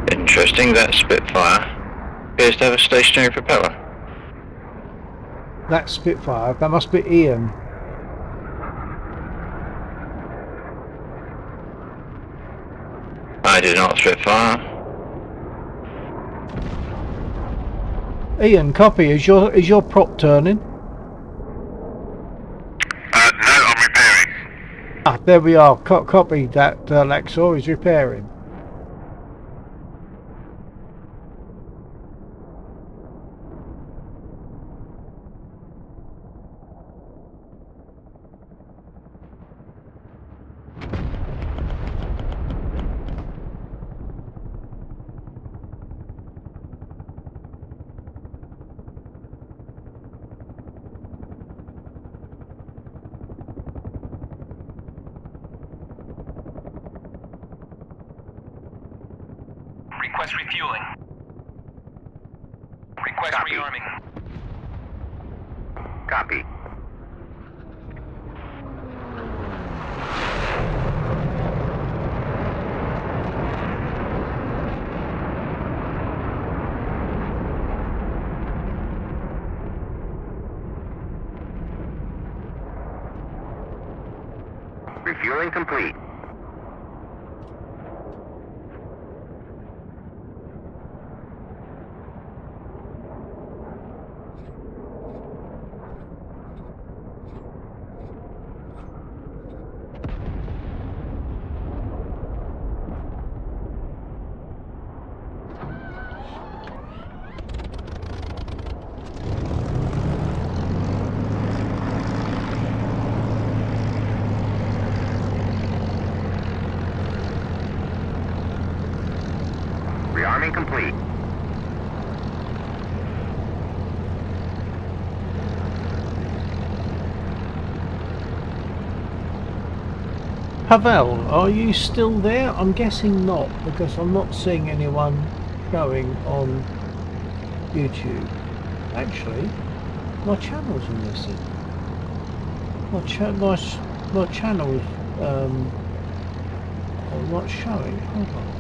Interesting, that Spitfire appears to have a stationary propeller. That Spitfire, that must be Ian. I did not Spitfire. Ian, copy. Is your prop turning? No, I'm repairing. Ah, there we are. Copy that. Laxor is repairing. Request refueling. Request rearming. Copy. Refueling complete. Rearming complete. Pavel, are you still there? I'm guessing not, because I'm not seeing anyone going on YouTube. Actually, my channels are missing. My channels are not showing. Hold on.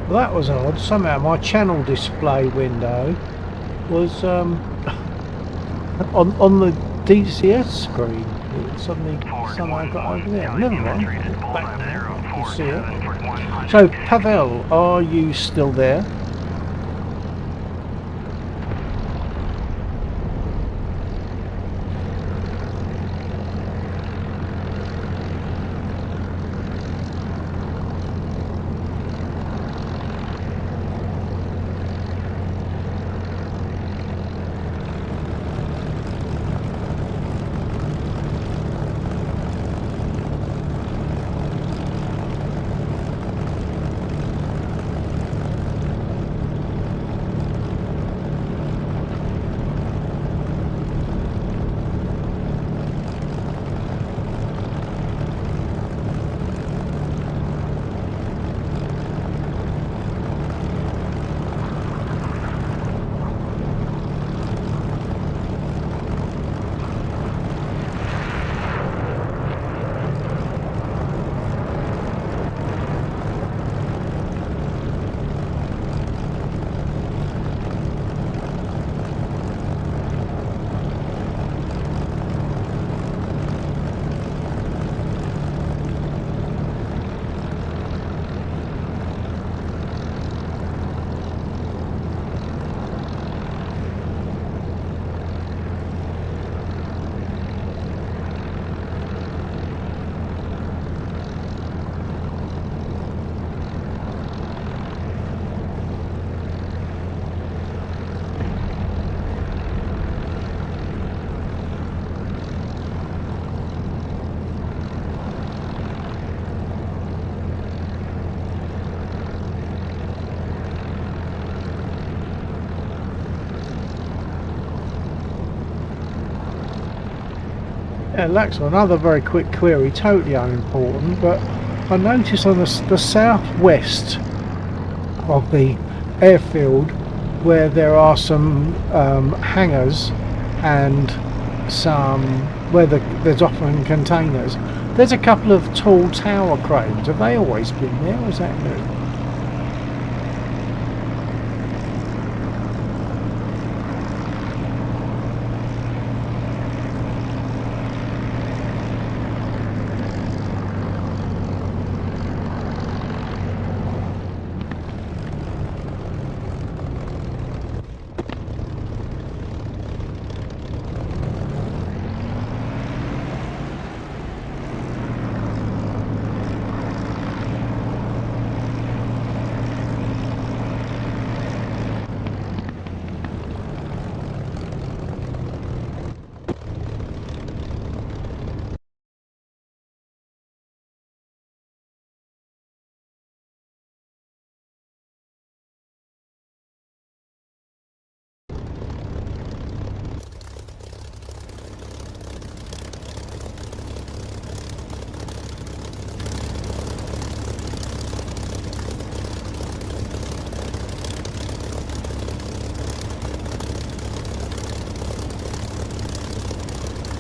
Well, that was odd. Somehow my channel display window was on the DCS screen. It suddenly somehow got over there. Never mind. Back now. I can see it. So, Pavel, are you still there? Yeah, Lax, another very quick query, totally unimportant, but I noticed on the southwest of the airfield where there are some hangars and some where there's often containers, there's a couple of tall tower cranes. Have they always been there, or is that new?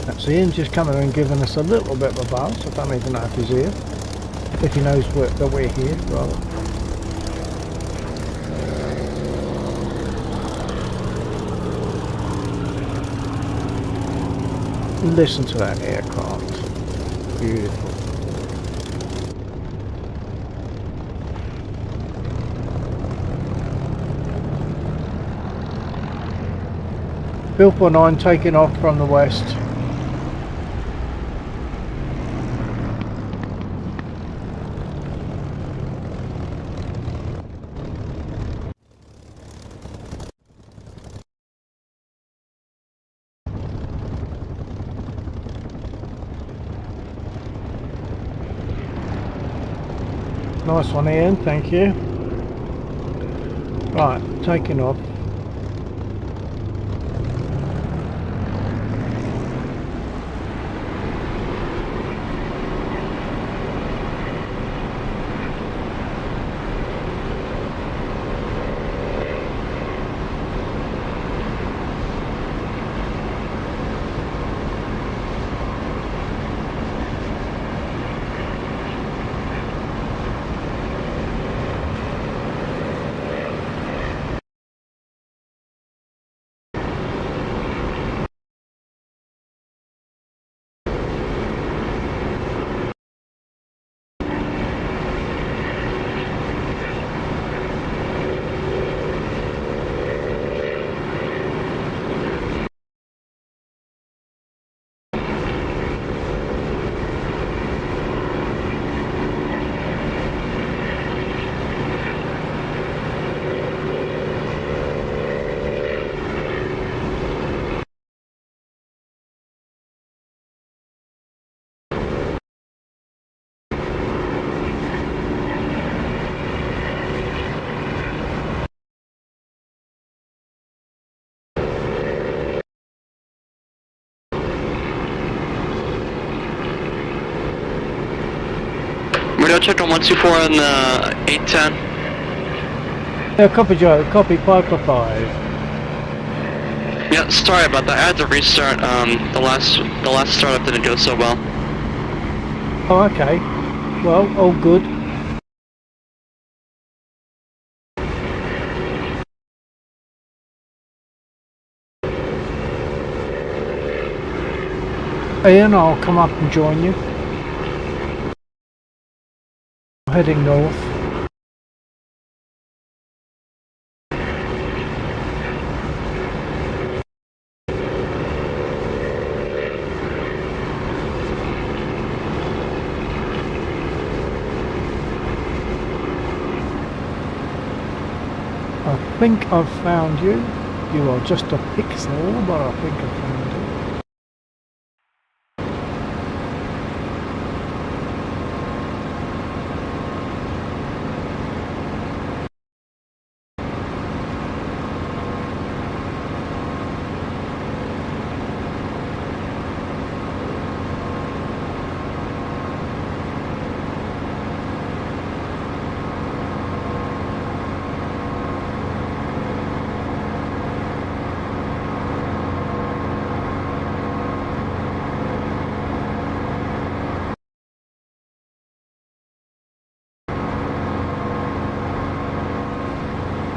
That's Ian just coming and giving us a little bit of a buzz. I don't even know if he's here. If he knows that we're here, rather. Listen to that aircraft. Beautiful. Bill 49 taking off from the west. Nice one, Ian, thank you. Right, taking off. Radio check on 124 on the 810. Yeah, copy Joe, copy 555. Yeah, sorry about that. I had to restart. The last startup didn't go so well. Oh, okay. Well, all good. Ian, I'll come up and join you. I'm heading north. I think I've found you. You are just a pixel, but I think I've found you.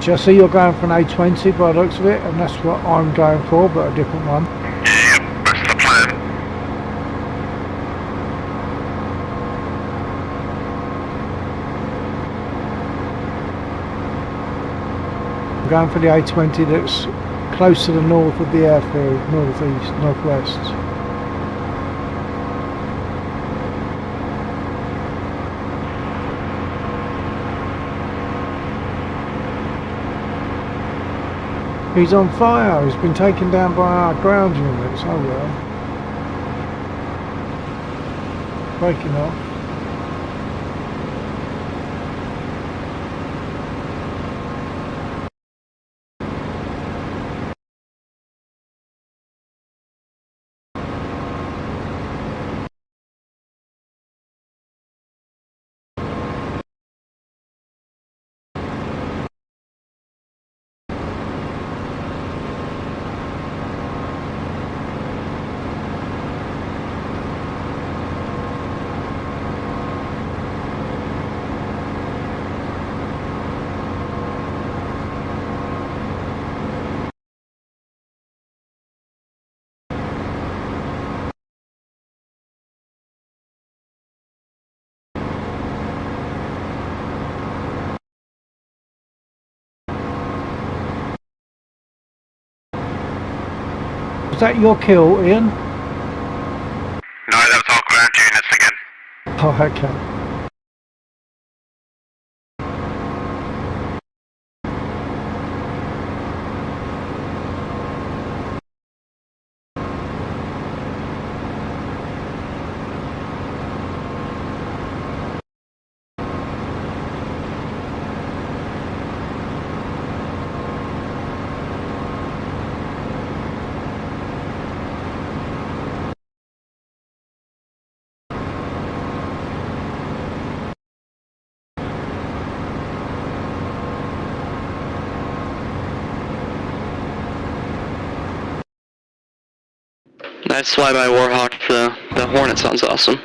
I see you're going for an A20 by the looks of it, and that's what I'm going for, but a different one. Yep, that's the plan. I'm going for the A20 that's close to the north of the airfield, northeast, northwest. He's on fire, he's been taken down by our ground units, oh well. Breaking off. Was that your kill, Ian? No, that was our ground units again. Oh, okay. Nice flyby, Warhawk. The Hornet sounds awesome.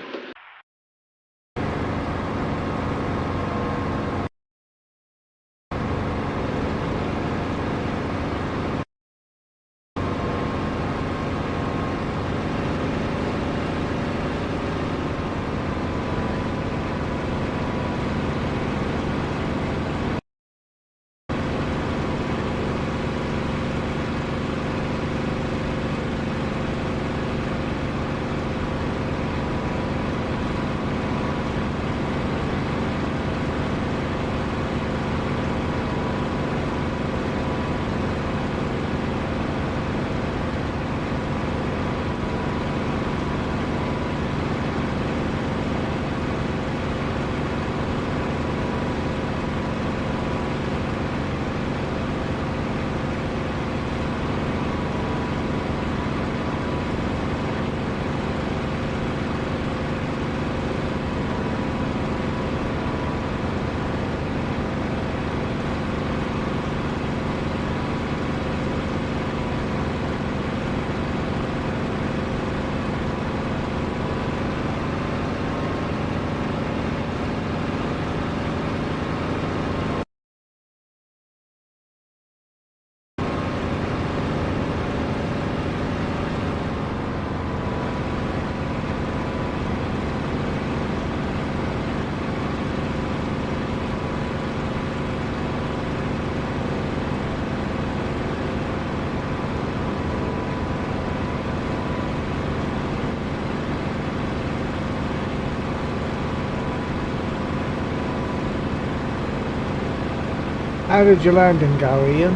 How did your landing go, Ian?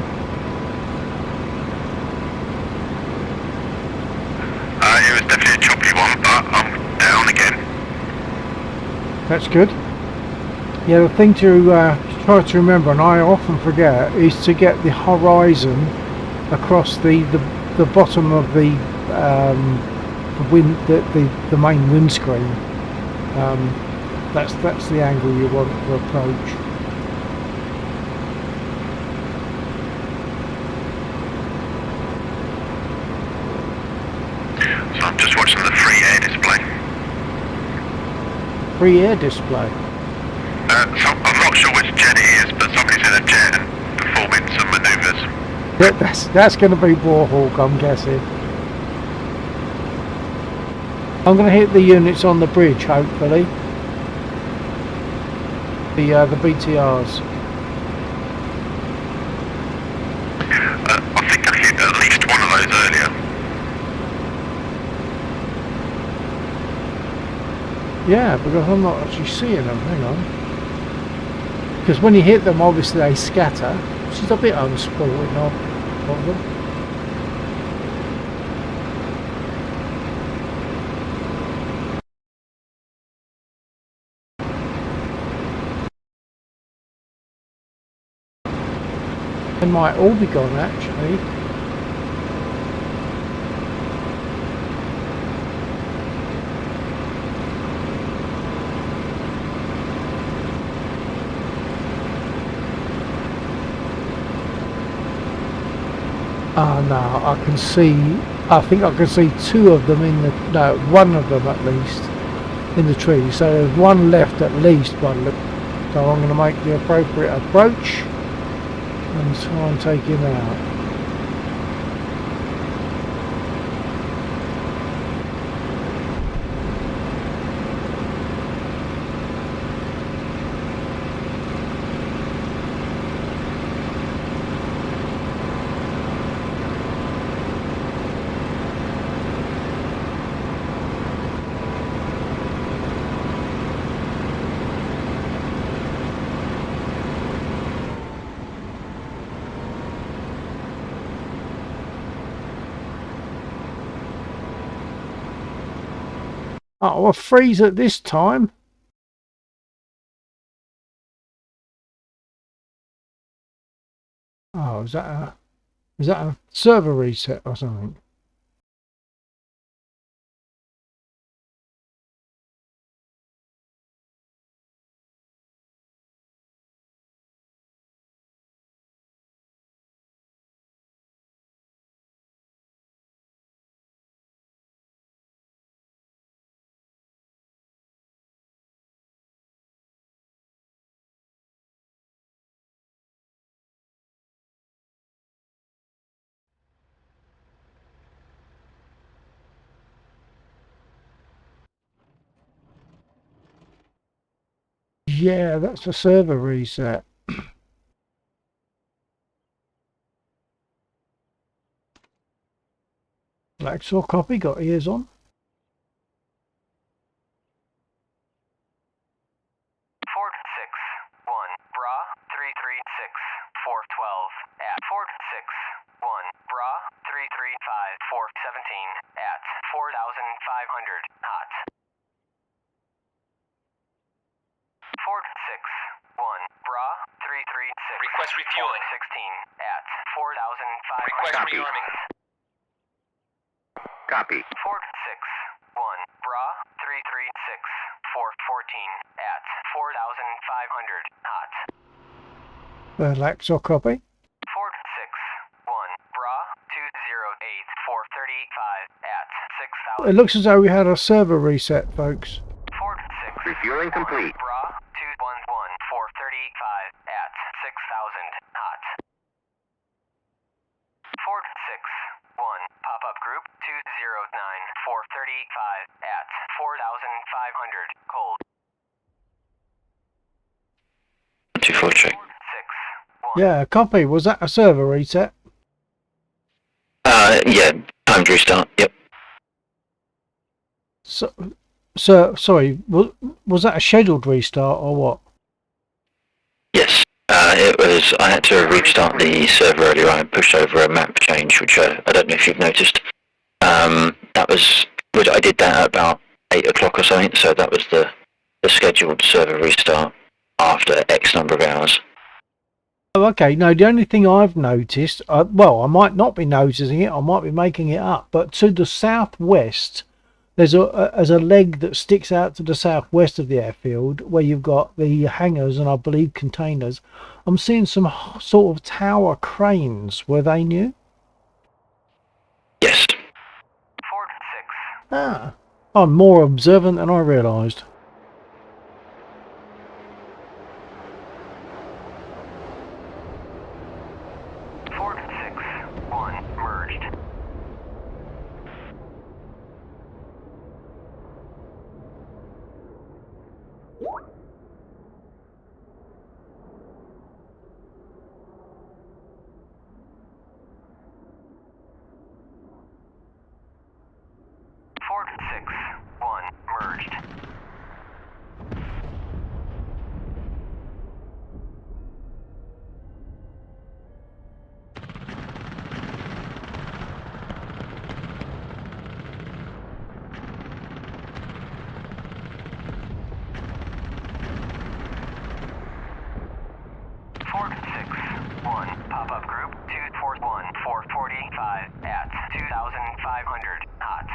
It was definitely a choppy one, but I'm down again. That's good. Yeah, the thing to try to remember, and I often forget, is to get the horizon across the bottom of the the main windscreen. That's the angle you want to approach. So I'm just watching the free air display. Free air display. So I'm not sure which jet it is, but somebody's in a jet and performing some manoeuvres. That's going to be Warhawk, I'm guessing. I'm going to hit the units on the bridge, hopefully. The BTRs. I think I hit at least one of those earlier. Yeah, because I'm not actually seeing them. Hang on. Because when you hit them, obviously they scatter, which is a bit unsporting of them. They might all be gone actually. Oh no, I can see, I think I can see two of them in the, no, one of them at least in the tree. So there's one left at least by the look. So I'm going to make the appropriate approach and try and take him out. Oh, a freeze at this time. Oh, is that a server reset or something? Yeah, that's a server reset. Blacksaw copy, got ears on. Ford 6-1, Bra 336, 412 at Ford 6-1, Bra 335, 417 at 4,500 hot. Ford 6-1, Bra 336. Request refueling. 16 at 4,500. Request rearming. Copy. Ford 6-1, Bra 336, 414 at 4,500 hot. Blacksaw copy. Ford 6-1, Bra 208, 435 at 6,000. It looks as though we had a server reset, folks. Ford 6. Refueling complete. Bra 211, 435 at 6,000 hot. Ford 6-1, pop-up group 209, 435 at 4,500 cold. 2-4 check. Ford 6-1. Yeah, copy. Was that a server reset? Yeah, timed restart, yep. So sorry, was that a scheduled restart or what? Yes. It was, I had to restart the server earlier. I pushed over a map change, which I don't know if you've noticed. That was, I did that at about 8 o'clock or something, so that was the scheduled server restart after X number of hours. Oh, okay. No, the only thing I've noticed, well, I might not be noticing it, I might be making it up, but to the southwest, there's a leg that sticks out to the southwest of the airfield where you've got the hangars and I believe containers. I'm seeing some sort of tower cranes. Were they new? Yes. Ford 6. Ah, I'm more observant than I realised. Ford 6. 1. Merged. Ford 6. 1. Merged. Ford 6. 1. Pop-up group 241 445 at 2,500 hot.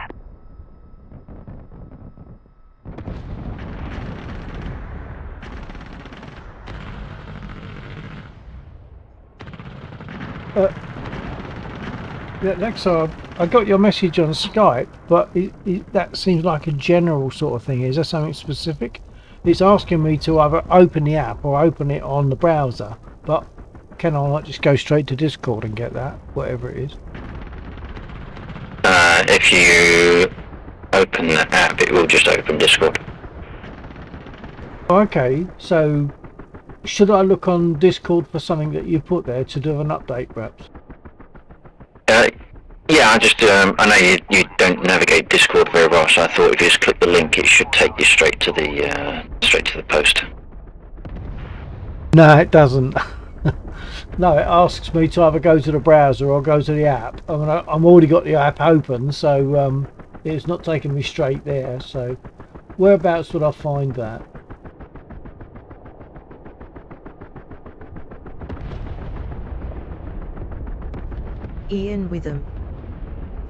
Yeah, Lexa, I got your message on Skype, but that seems like a general sort of thing. Is there something specific? It's asking me to either open the app or open it on the browser, but can I not just go straight to Discord and get that, whatever it is? If you open the app, it will just open Discord. Okay, so should I look on Discord for something that you put there to do an update, perhaps? Yeah, I know you don't navigate Discord very well, so I thought if you just click the link, it should take you straight to the post. No, it doesn't. No, it asks me to either go to the browser or go to the app. I mean, I've already got the app open, so it's not taking me straight there. So whereabouts would I find that? Ian Witham.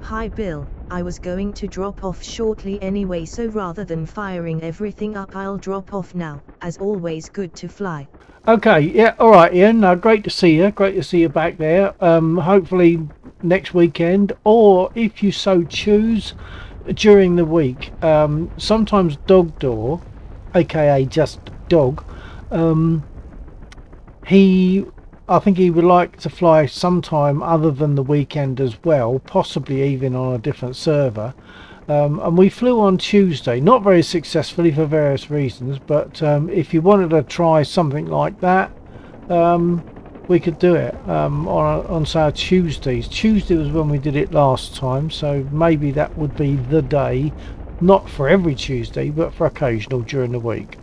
Hi Bill, I was going to drop off shortly anyway, so rather than firing everything up I'll drop off now. As always, good to fly. Okay, yeah, alright Ian, great to see you. Great to see you back there. Hopefully next weekend, or if you so choose, during the week. Sometimes Dog Door, aka just Dog, I think he would like to fly sometime other than the weekend as well, possibly even on a different server. And we flew on Tuesday, not very successfully for various reasons, but if you wanted to try something like that, we could do it on say Tuesdays. Tuesday was when we did it last time, so maybe that would be the day, not for every Tuesday, but for occasional during the week.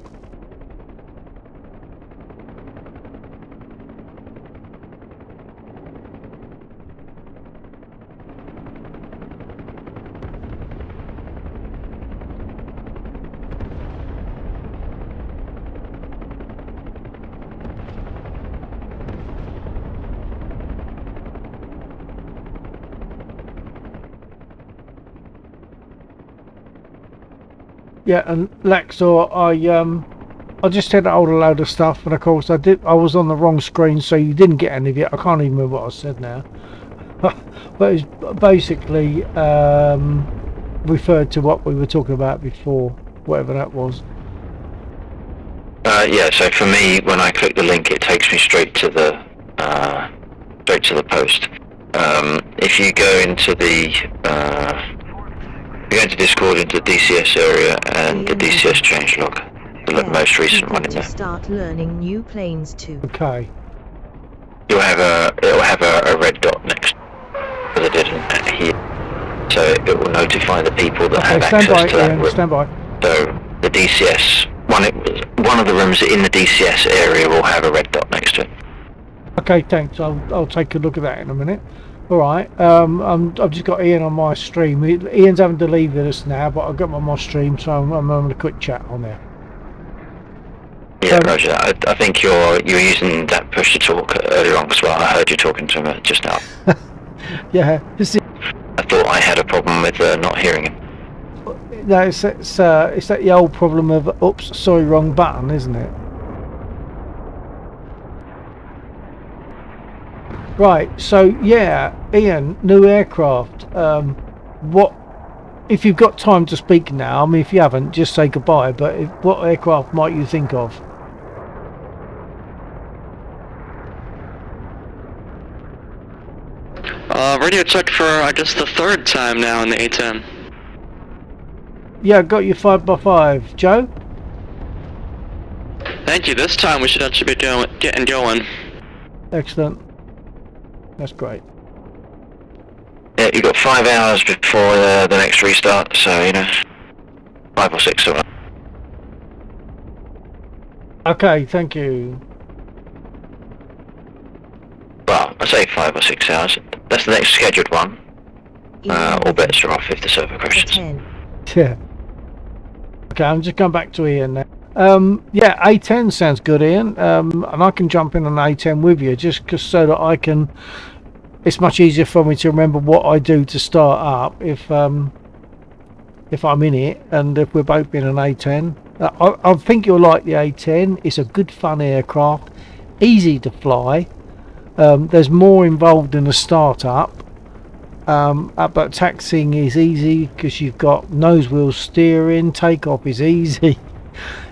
Yeah, and Laxor, I just said a load of stuff, and of course I was on the wrong screen, so you didn't get any of it. I can't even remember what I said now. But it's basically referred to what we were talking about before, whatever that was. Yeah, so for me, when I click the link, it takes me straight to the post. If you go into Discord, into the DCS area and the DCS changelog, the most recent one in there. Start learning new planes too. Okay. It'll have a red dot next, as I didn't here, so it will notify the people that have access to that room. Stand by. So the DCS one of the rooms in the DCS area will have a red dot next to it. Okay, thanks. I'll take a look at that in a minute. All right. I've just got Ian on my stream. Ian's having to leave with us now, but I've got him on my stream, so I'm having a quick chat on there. Yeah, Roger. I think you're using that push to talk earlier on as well. I heard you talking to him just now. Yeah. I thought I had a problem with not hearing him. No, it's that the old problem of oops, sorry, wrong button, isn't it? Right. So yeah, Ian, new aircraft. What? If you've got time to speak now, I mean, if you haven't, just say goodbye. But what aircraft might you think of? Radio check for, I guess, the third time now in the A10. Yeah, got your 5x5, Joe. Thank you. This time we should actually be getting going. Excellent. That's great. Yeah, you've got 5 hours before the next restart, so, you know, 5 or 6 or Okay, thank you. well, I say 5 or 6 hours. That's the next scheduled one. All bets are off if the server crashes. 10. Yeah. Okay, I'm just going back to Ian now. Yeah, A10 sounds good, Ian. And I can jump in on A10 with you, just so that I can. It's much easier for me to remember what I do to start up if I'm in it, and if we're both in an A10. I think you'll like the A10. It's a good, fun aircraft, easy to fly. There's more involved in the startup, but taxiing is easy because you've got nose wheel steering. Takeoff is easy.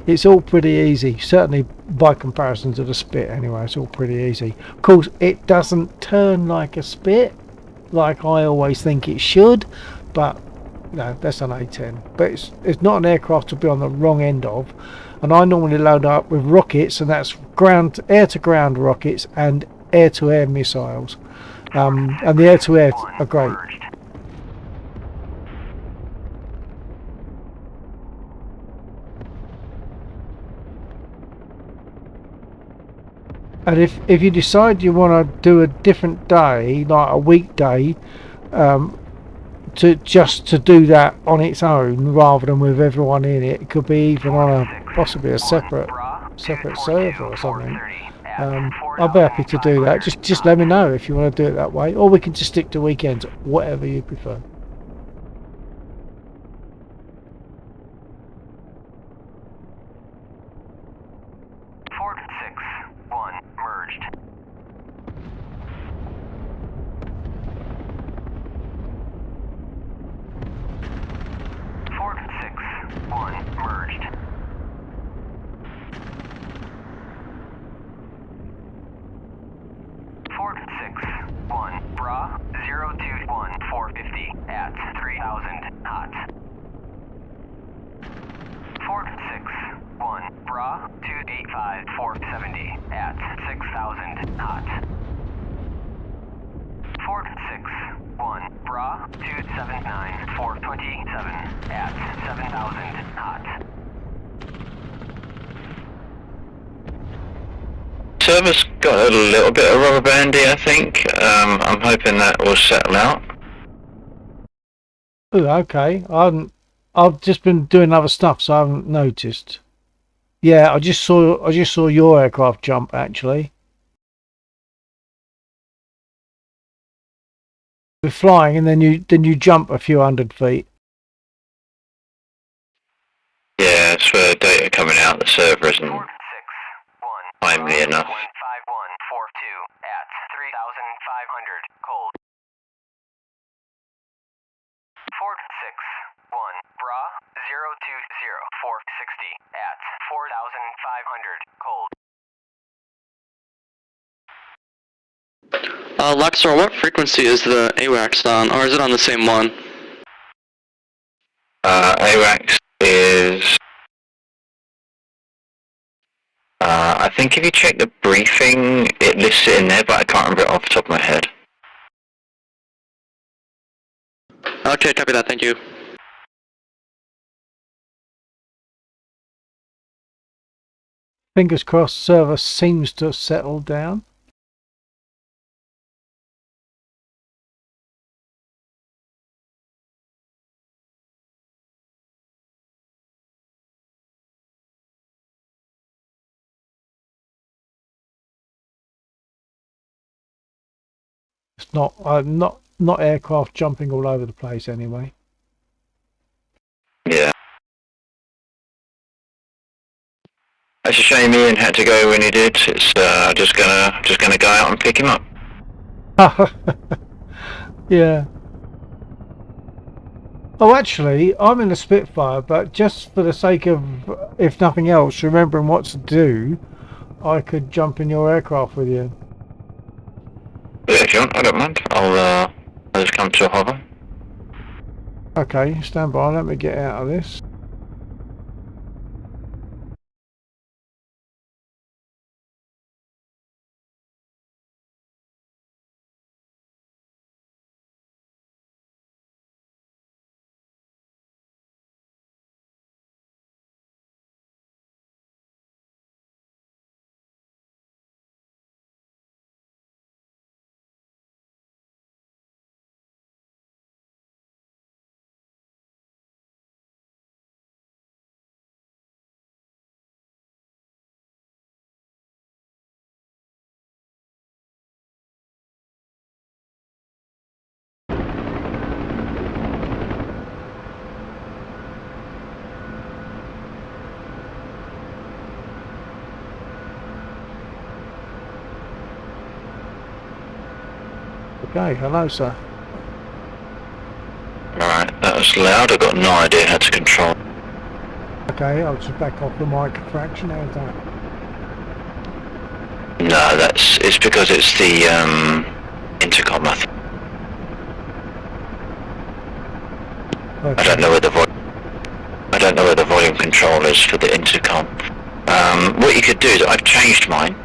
It's all pretty easy, certainly by comparison to the Spit anyway. It's all pretty easy. Of course, it doesn't turn like a Spit like I always think it should, but no, that's an A10. But it's not an aircraft to be on the wrong end of, and I normally load up with rockets, and that's air to ground rockets and air to air missiles, and the air to air are great. And if you decide you want to do a different day, like a weekday, to do that on its own rather than with everyone in it, it could be even on possibly a separate server or something. I'll be happy to do that. Just let me know if you want to do it that way, or we can just stick to weekends, whatever you prefer. Server's got a little bit of rubber bandy, I think. I'm hoping that will settle out. Oh, okay. I've just been doing other stuff, so I haven't noticed. Yeah, I just saw your aircraft jump actually. We're flying, and then you jump a few hundred feet. Yeah, it's for data coming out. The server isn't timely enough. Luxor, what frequency is the AWACS on, or is it on the same one? AWACS is... I think if you check the briefing, it lists it in there, but I can't remember it off the top of my head. Okay, copy that, thank you. Fingers crossed, server seems to have settled down. It's not aircraft jumping all over the place anyway. Yeah. It's a shame Ian had to go when he did. It's just gonna go out and pick him up. Yeah. Oh, actually, I'm in a Spitfire, but just for the sake of, if nothing else, remembering what to do, I could jump in your aircraft with you. Yeah, if you want, I don't mind. I'll just come to a hover. Okay, stand by. Let me get out of this. Okay, hello, sir. Alright, that was loud. I've got no idea how to control. Okay, I'll just back off the mic a fraction. How's that? No, it's because it's the intercom. I don't know where the volume control is for the intercom. What you could do is, I've changed mine.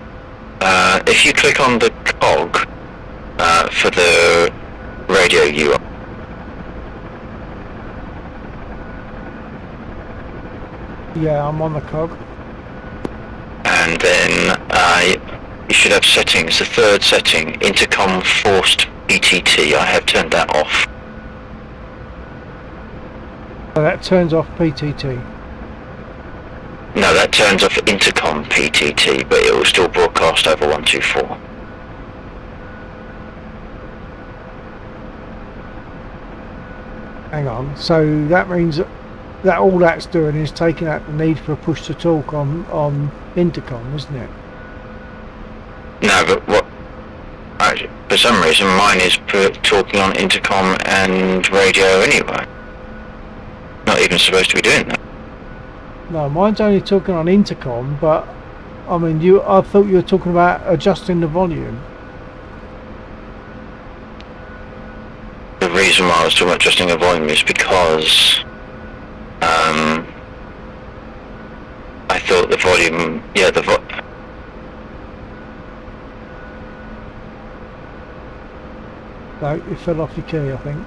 If you click on the cog for the radio UI. Yeah, I'm on the cog. And then you should have settings. The third setting, intercom forced PTT. I have turned that off. So that turns off PTT. No, that turns off intercom PTT, but it will still broadcast over 124. Hang on. So that means that all that's doing is taking out the need for a push to talk on intercom, isn't it? No, but for some reason mine is talking on intercom and radio anyway. Not even supposed to be doing that. No, mine's only talking on intercom, but I mean, I thought you were talking about adjusting the volume. The reason why I was talking about adjusting the volume is because I thought the volume, No, it fell off your key, I think.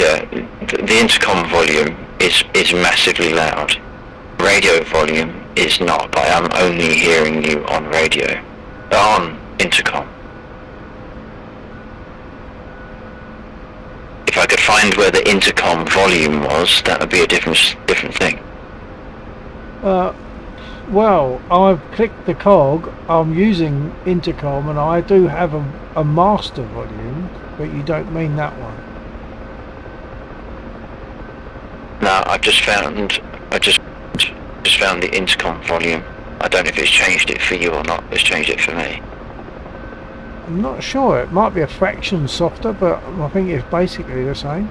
the intercom volume is massively loud. Radio volume is not, but I'm only hearing you on radio, on intercom. If I could find where the intercom volume was, that would be a different thing. Well, I've clicked the cog, I'm using intercom, and I do have a master volume, but you don't mean that one. No, I just found the intercom volume. I don't know if it's changed it for you or not. It's changed it for me. I'm not sure, it might be a fraction softer, but I think it's basically the same.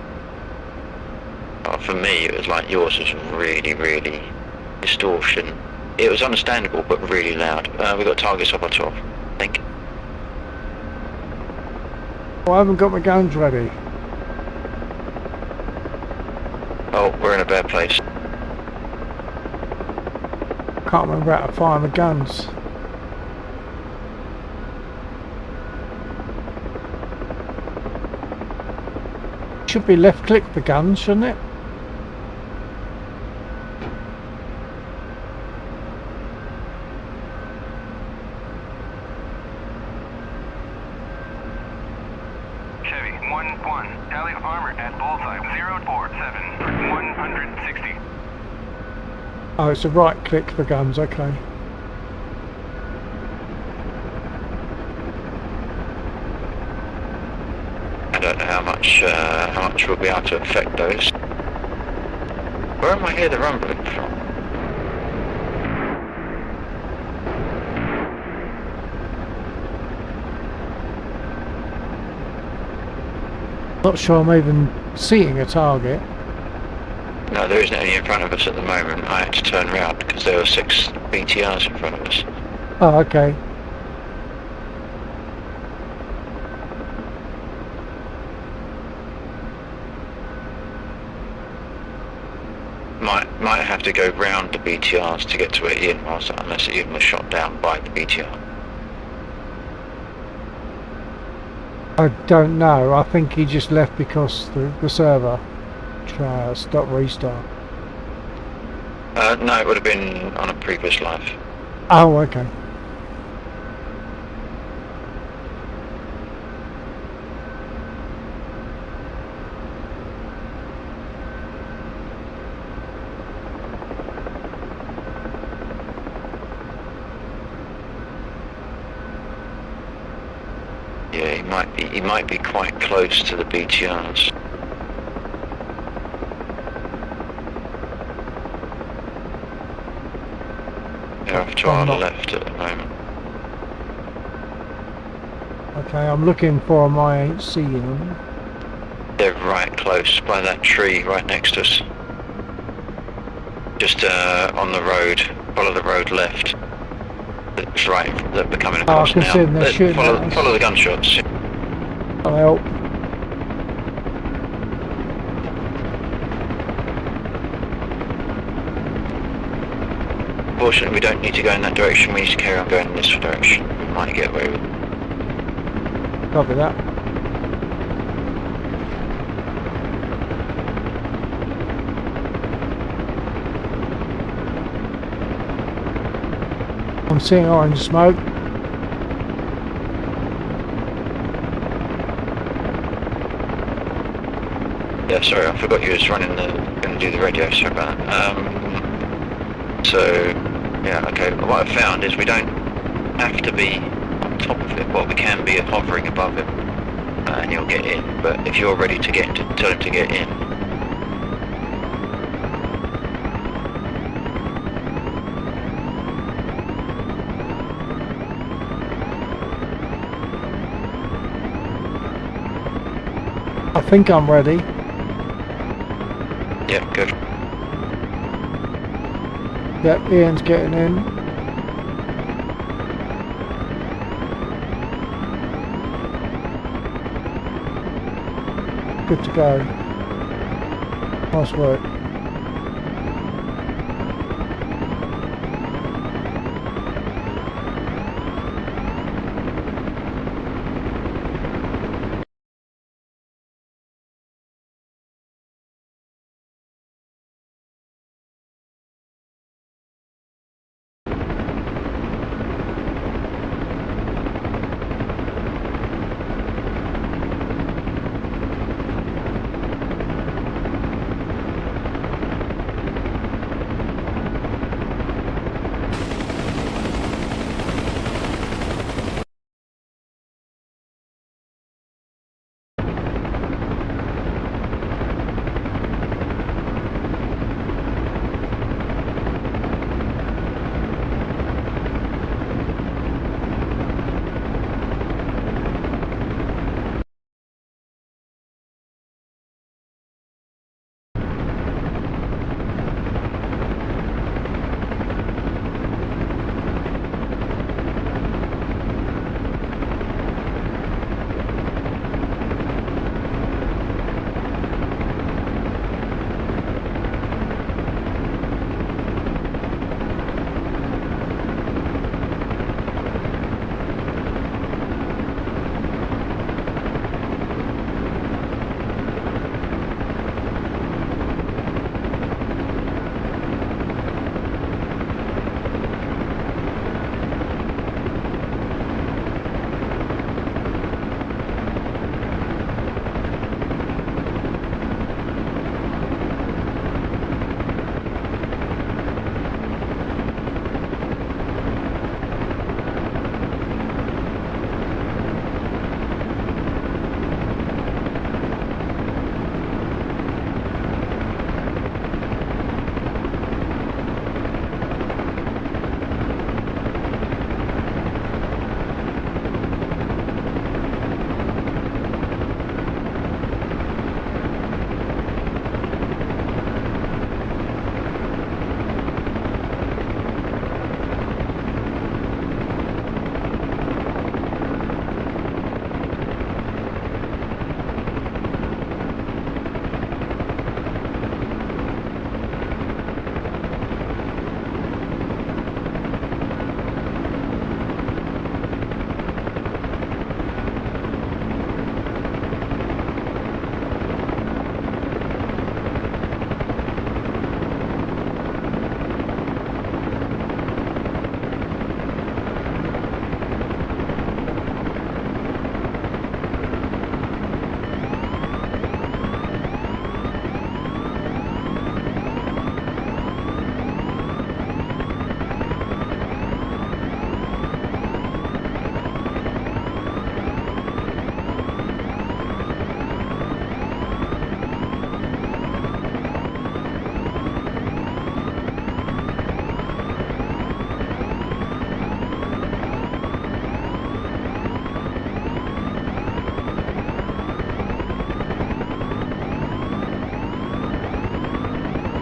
For me, it was like yours was really, really distortion. It was understandable, but really loud. We've got targets up on 12, I think. I haven't got my guns ready. Oh, we're in a bad place. Can't remember how to fire my guns. Should be left click for guns, shouldn't it? Chevy 1-1, Tally Armor at bullseye 047, 160. Oh, it's a right click for guns, okay. how much we'll be able to affect those. Where am I hear the rumbling from? Not sure I'm even seeing a target. No, there isn't any in front of us at the moment. I had to turn around because there were 6 BTRs in front of us. Oh, okay. Might have to go round the BTRs to get to where Ian was, unless Ian was shot down by the BTR. I don't know. I think he just left because the server stop restart. No, it would have been on a previous live. Oh, okay. Yeah, he might be quite close to the BTRs. They're off to our left at the moment. Okay, I'm looking for them. I ain't seeing them. They're right close by that tree right next to us. Just on the road. Follow the road left. That's right. They're coming across I can now. see them. They're shooting at us. Follow the gunshots. I'll help. Fortunately, we don't need to go in that direction. We need to carry on going in this direction. We might get away with it. Copy that. I'm seeing orange smoke. Yeah, sorry, I forgot you was going to do the radio. Sorry about that. So, yeah, okay. What I've found is we don't have to be on top of it. What we can be hovering above it, and you'll get in. But if you're ready to get in, tell him to get in. I think I'm ready. Yeah, good. Yep, Ian's getting in. Good to go. Nice work.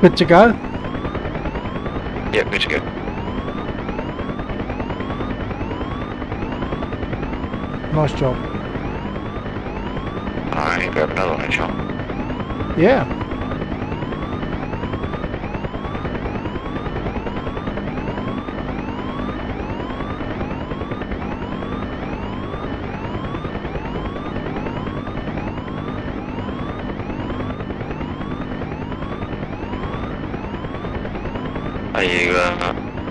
Good to go? Yep, good to go. Nice job. I grab another one, shot. Yeah.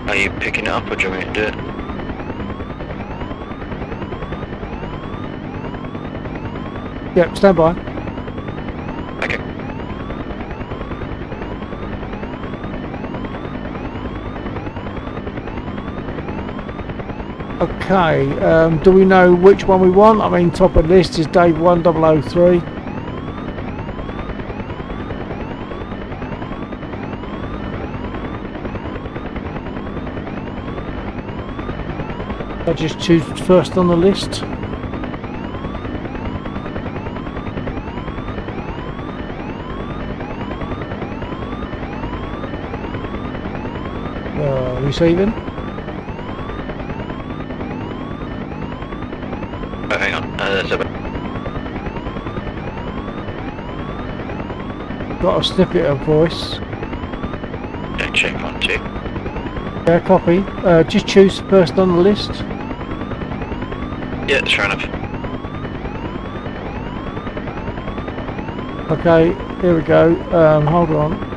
Are you picking it up or do you want me to do it? Yep, stand by. Okay. Okay, do we know which one we want? I mean, top of the list is Dave 1003. I just choose first on the list. Receiving. Oh, hang on. There's a... Got a snippet of voice. Yeah, check on two. Yeah, copy. Just choose first on the list. Yeah, sure enough. Okay, here we go. Hold on.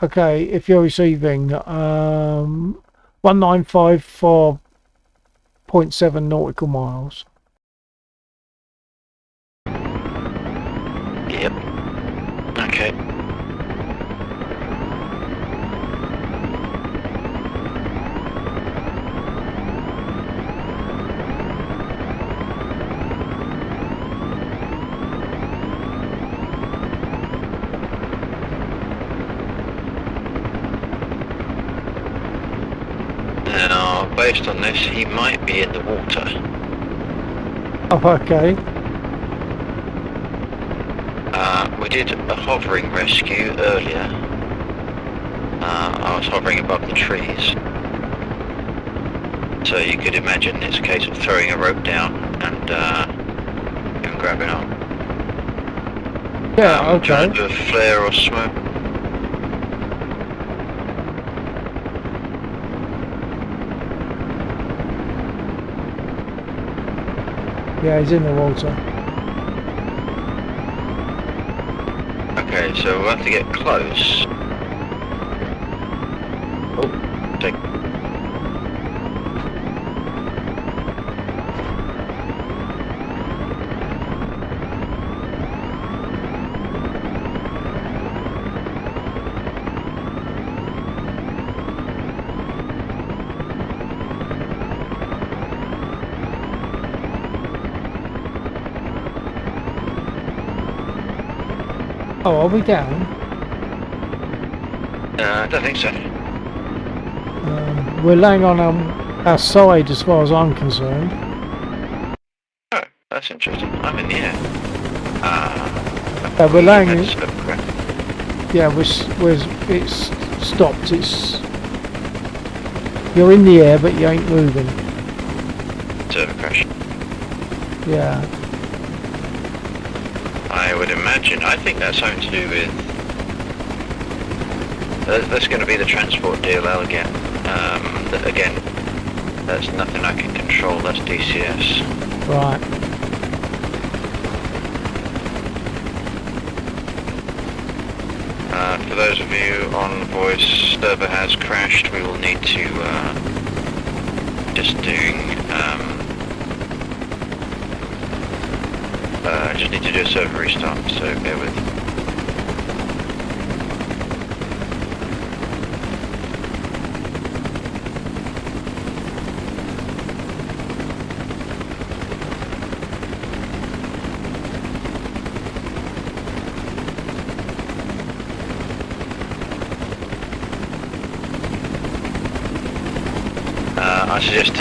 Okay, if you're receiving 1954.7 nautical miles. Yep. Okay. Now, based on this, he might be in the water. Oh, okay. We did a hovering rescue earlier. I was hovering above the trees. So you could imagine it's a case of throwing a rope down and grabbing on. Yeah, Do you want okay. to do a flare or smoke? Yeah, he's in the water. Okay, so we'll have to get close. Oh, take. Oh, are we down? I don't think so. We're laying on our side as far as I'm concerned. Oh, that's interesting. I'm in the air. We're laying in. Correct. Yeah, it's stopped. You're in the air, but you ain't moving. Server crash. Yeah. I would imagine. I think that's something to do with. That's going to be the transport DLL again. Again, that's nothing I can control. That's DCS. Right. For those of you on voice, server has crashed. We will need to just need to do a server restart. So bear with. I suggest,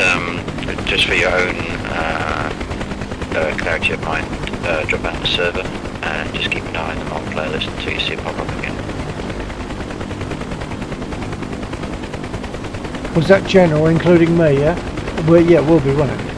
just for your own clarity of mind, drop out the server and just keep an eye on the mod playlist until you see it pop up again. Was that general, including me, yeah? Well, yeah, it will be, won't it?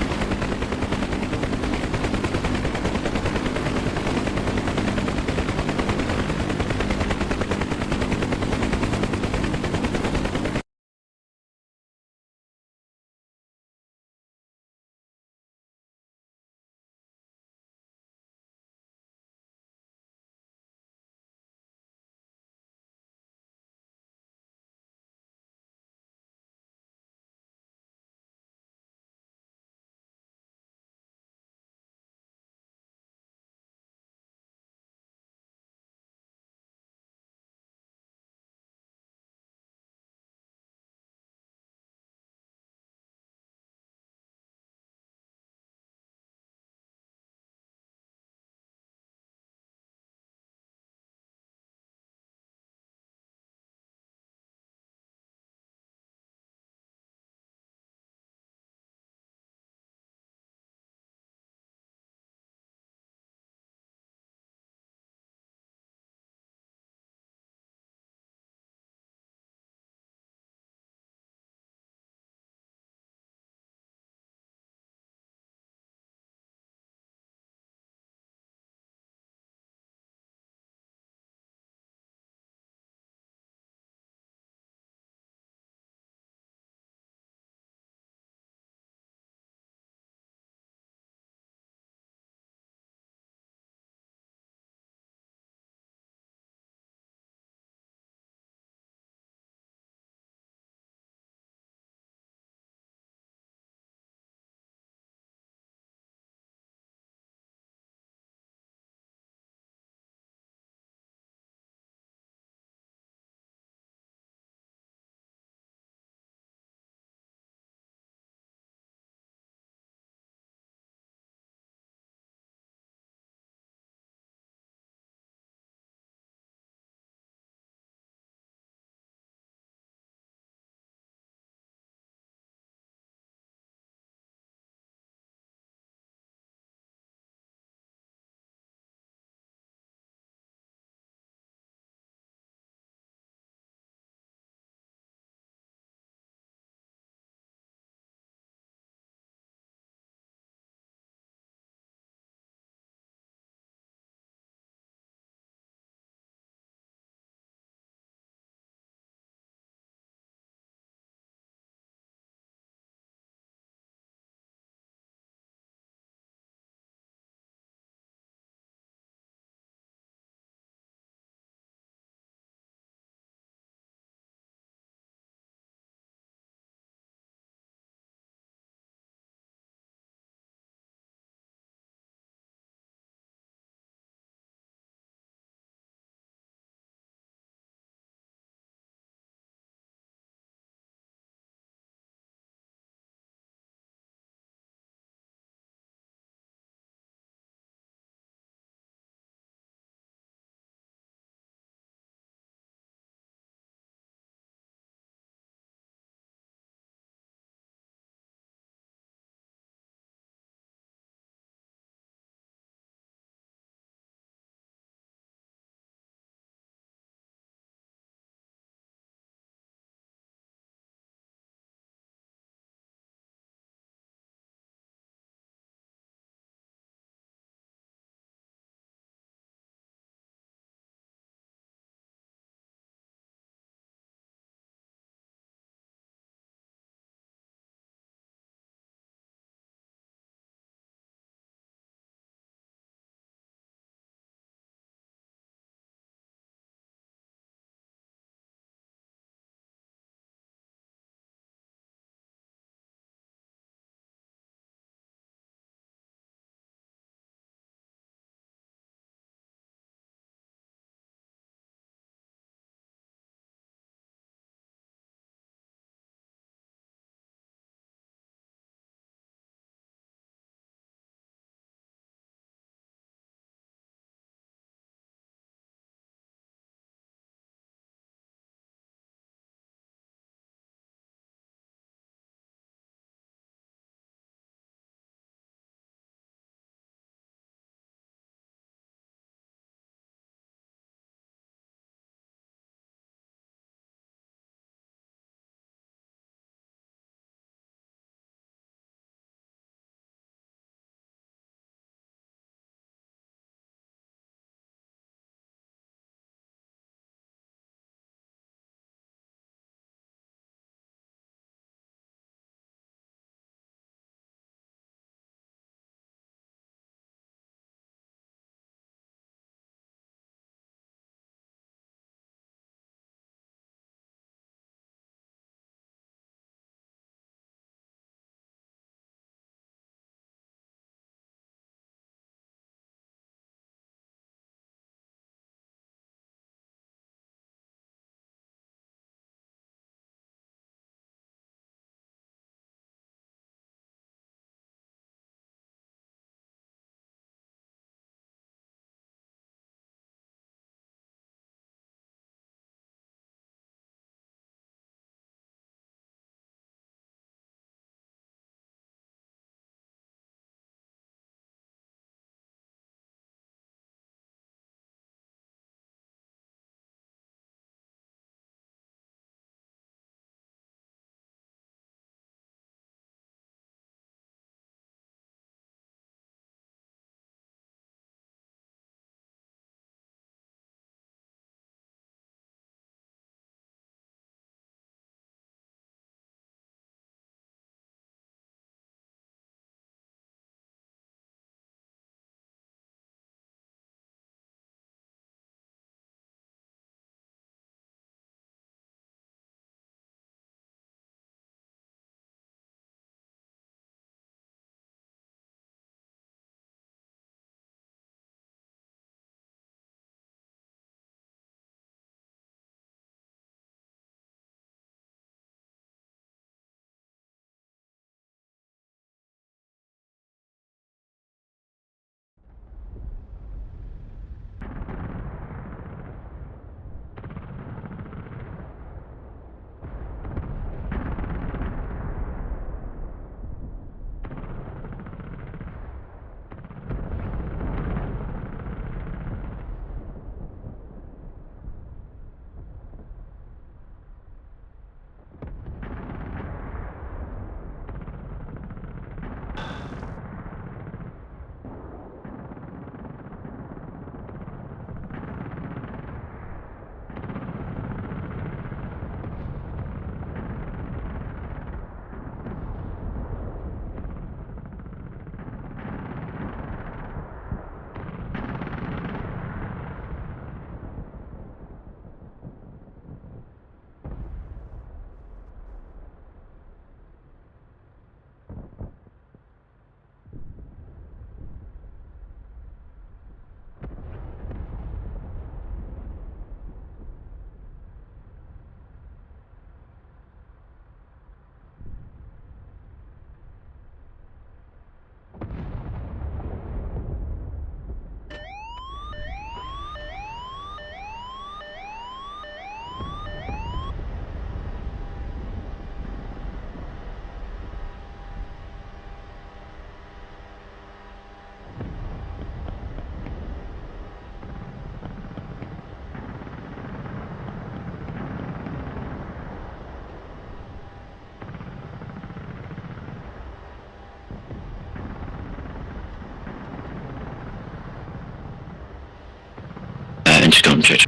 intercom check.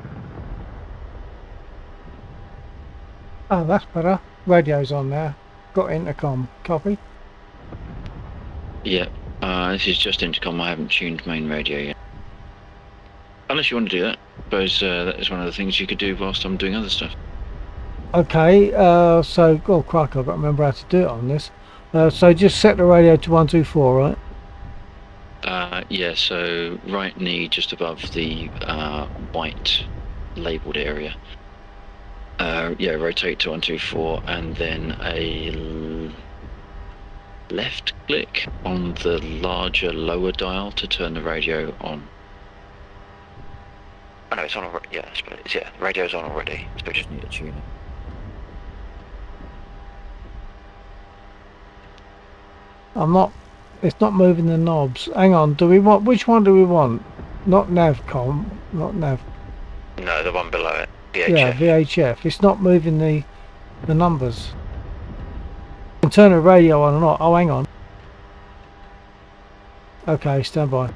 Oh, that's better. Radio's on there. Got intercom. Copy. Yeah, this is just intercom. I haven't tuned main radio yet. Unless you want to do that. I suppose that is one of the things you could do whilst I'm doing other stuff. Okay, so, oh crikey, I've got to remember how to do it on this. So just set the radio to 124, right? Yeah, so right knee just above the white labelled area. Yeah, rotate to 124 and then a left click on the larger lower dial to turn the radio on. Oh no, it's on already. Yeah, the radio's on already. So we just need to tune it. It's not moving the knobs. Hang on, which one do we want? Not Navcom, not Nav. No, the one below it. VHF. Yeah, VHF. It's not moving the numbers. I can turn the radio on or not. Oh, hang on. Okay, stand by.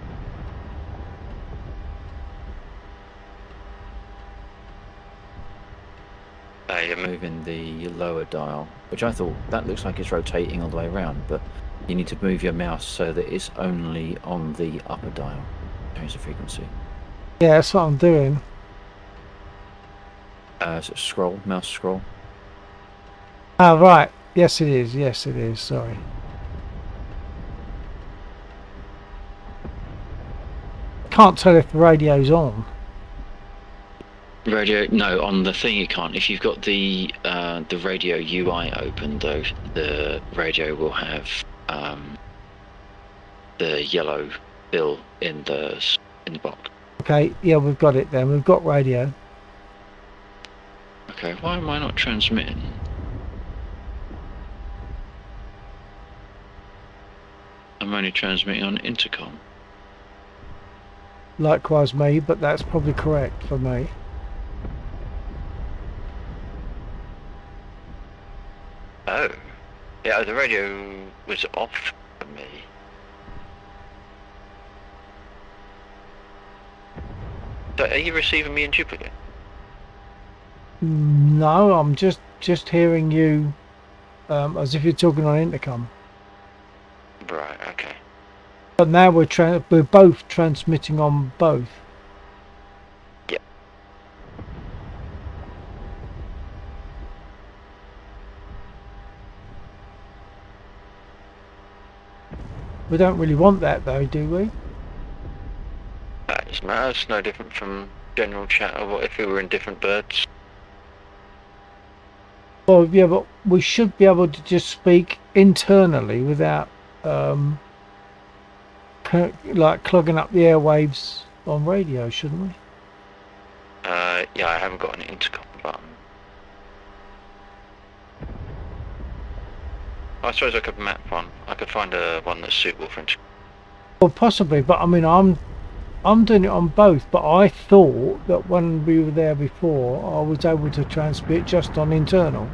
You're moving the lower dial, which I thought that looks like it's rotating all the way around, but you need to move your mouse so that it's only on the upper dial. Change the frequency. Yeah, that's what I'm doing. So mouse scroll. Oh, right. Yes, it is. Yes, it is. Sorry. Can't tell if the radio's on. Radio, no, on the thing you can't. If you've got the radio UI open, though, the radio will have the yellow bill in the box. Okay, yeah, we've got it then. We've got radio. Okay, why am I not transmitting? I'm only transmitting on intercom. Likewise me, but that's probably correct for me. Oh. Yeah, the radio was off for me. So are you receiving me in duplicate? No, I'm just hearing you as if you're talking on intercom. Right, okay. But now we're both transmitting on both. Yep. We don't really want that though, do we? It's no different from general chat or what if we were in different birds. Well, yeah, but we should be able to just speak internally without like clogging up the airwaves on radio, shouldn't we? Yeah, I haven't got an intercom button. I suppose I could map one. I could find one that's suitable for intercom. Well, possibly, but I mean, I'm doing it on both. But I thought that when we were there before, I was able to transmit just on internal.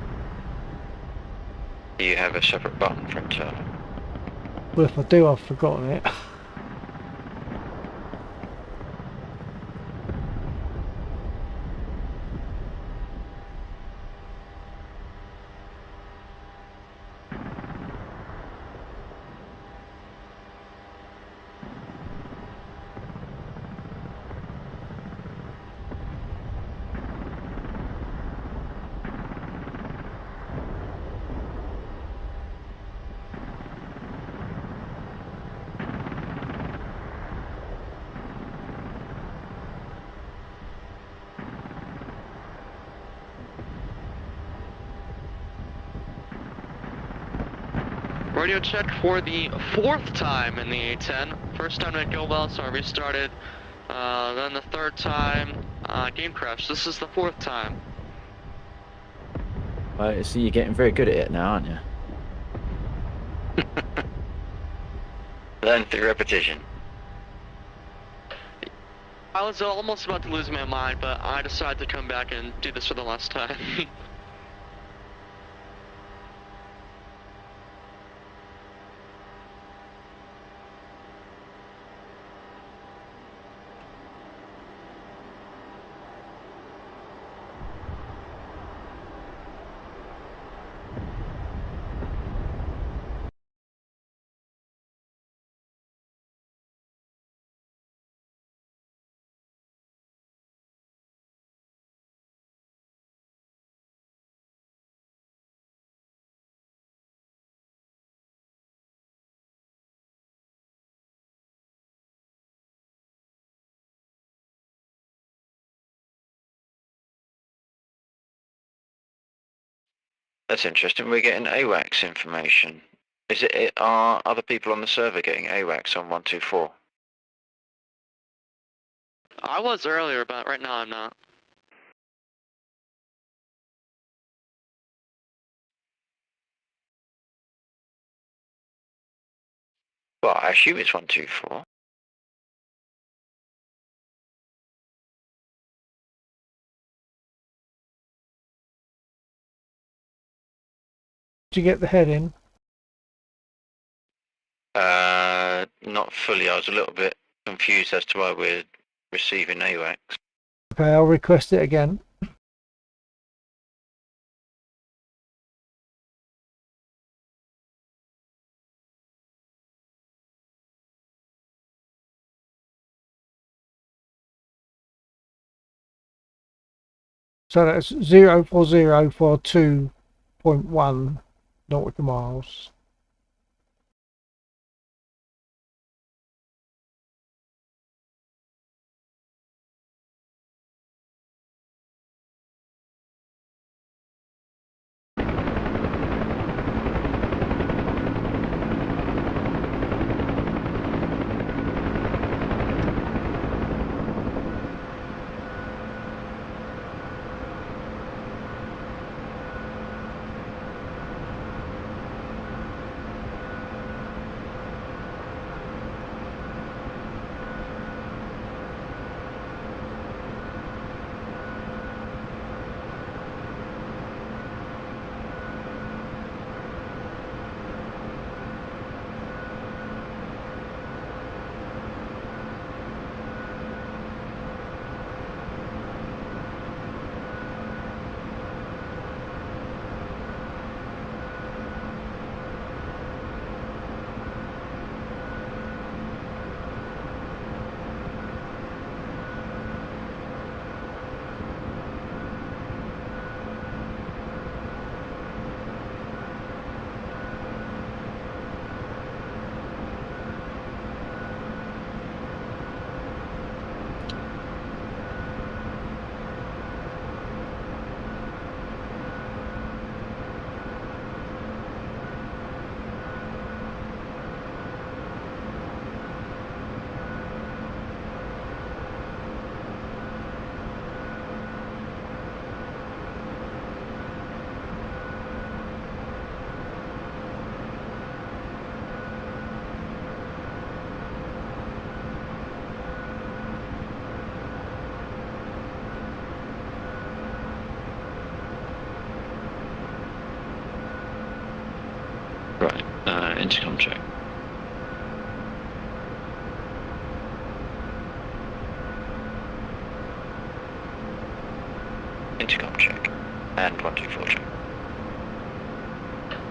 Do you have a separate button for internal? Well, if I do, I've forgotten it. Radio check for the 4th time in the A10. First time didn't go well, so I restarted. Then the 3rd time, game crash. This is the 4th time. I see you're getting very good at it now, aren't you? Learn through repetition. I was almost about to lose my mind, but I decided to come back and do this for the last time. That's interesting. We're getting AWACS information. Are other people on the server getting AWACS on 124? I was earlier, but right now I'm not. Well, I assume it's 124. Did you get the heading? Not fully. I was a little bit confused as to why we're receiving AWACS. Okay, I'll request it again. So that's 04042.1 nautical miles. Right. Intercom check. Intercom check. And 124 check.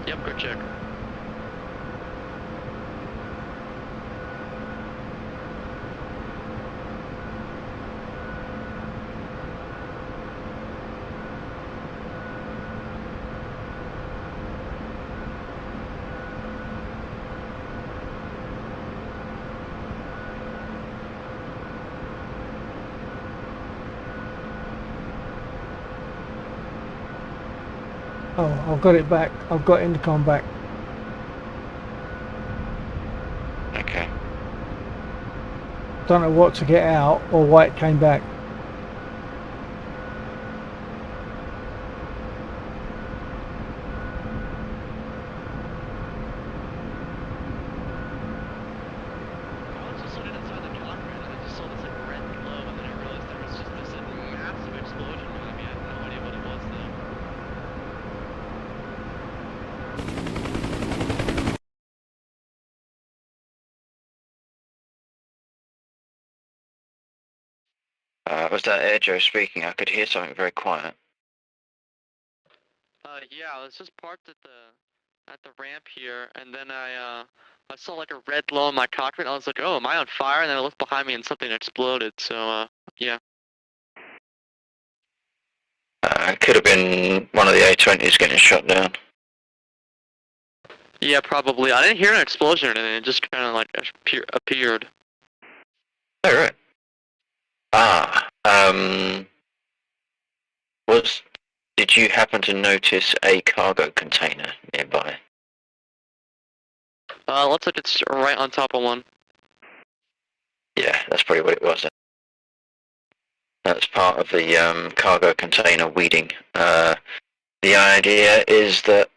Yep, good check. Oh, I've got it back. I've got intercom back. Okay. Don't know what to get out or why it came back. I was just sitting inside the cockpit and I just saw this like red glow and then I realized there was just this massive explosion behind me. I had no idea what it was though. Was that Air Joe speaking? I could hear something very quiet. Yeah, I was just parked at the ramp here, and then I saw like a red glow in my cockpit. And I was like, oh, am I on fire? And then I looked behind me and something exploded. So yeah. It could have been one of the A-20s getting shot down. Yeah, probably. I didn't hear an explosion or anything. It just kind of like appeared. Oh, right. Ah, did did you happen to notice a cargo container nearby? Looks like it's right on top of one. Yeah, that's probably what it was. That's part of the cargo container weeding. The idea is that,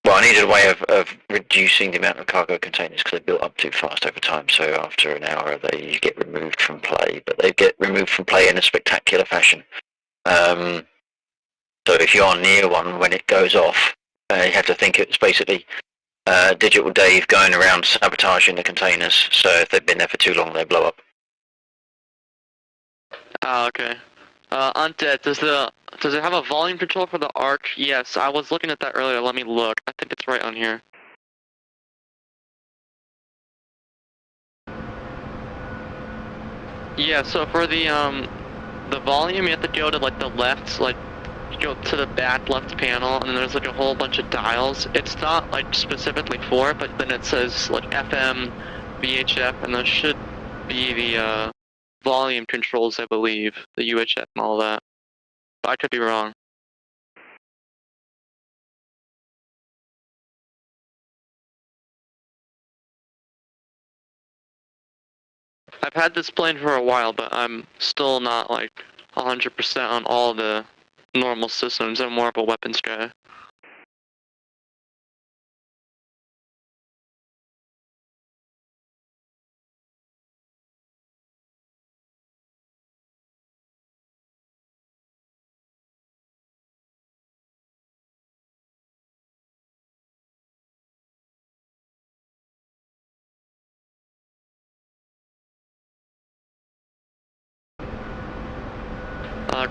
well, I needed a way of reducing the amount of cargo containers because they built up too fast over time. So after an hour, they get removed from play, but they get removed from play in a spectacular fashion. So if you're near one when it goes off, you have to think it's basically Digital Dave going around sabotaging the containers. So if they've been there for too long, they blow up. Ah, okay. Undead, does it have a volume control for the arc? Yes, I was looking at that earlier. Let me look. I think it's right on here. Yeah, so for the volume, you have to go to like the left, like go to the back left panel, and then there's like a whole bunch of dials. It's not like specifically for it, but then it says like FM, VHF, and those should be the volume controls, I believe, the UHF and all that. I could be wrong. I've had this plane for a while, but I'm still not like 100% on all the normal systems. I'm more of a weapons guy.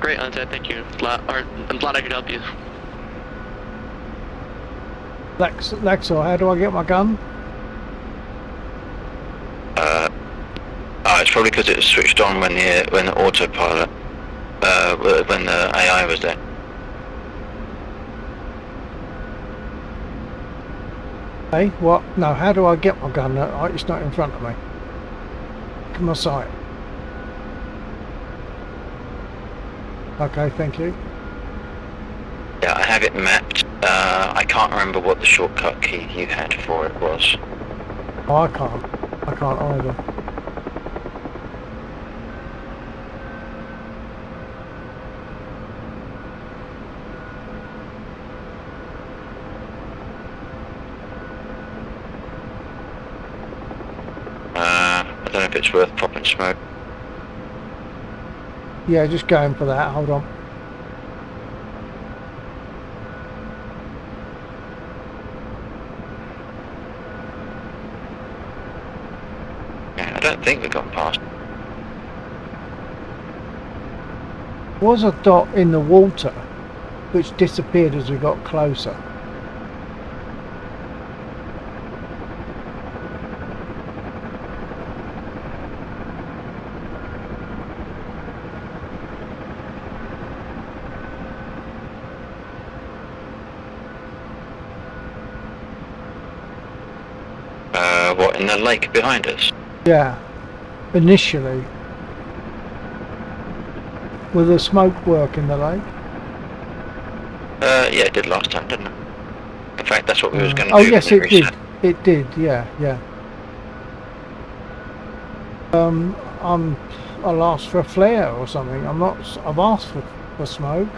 Great, Undead, thank you. I'm glad I could help you. Lexor, how do I get my gun? It's probably because it was switched on when the autopilot, when the AI was there. Hey, what? No, how do I get my gun? It's not in front of me. Look at my sight. Okay, thank you. Yeah, I have it mapped. I can't remember what the shortcut key you had for it was. Oh, I can't either. I don't know if it's worth popping smoke. Yeah, just going for that. Hold on. Yeah, I don't think we've gone past. Was a dot in the water which disappeared as we got closer. What, in the lake behind us? Yeah, initially. Will the smoke work in the lake? Yeah, it did last time, didn't it? In fact, that's what we was going to do. Oh yes, it did. It did. Yeah, yeah. I'll ask for a flare or something. I've asked for smoke.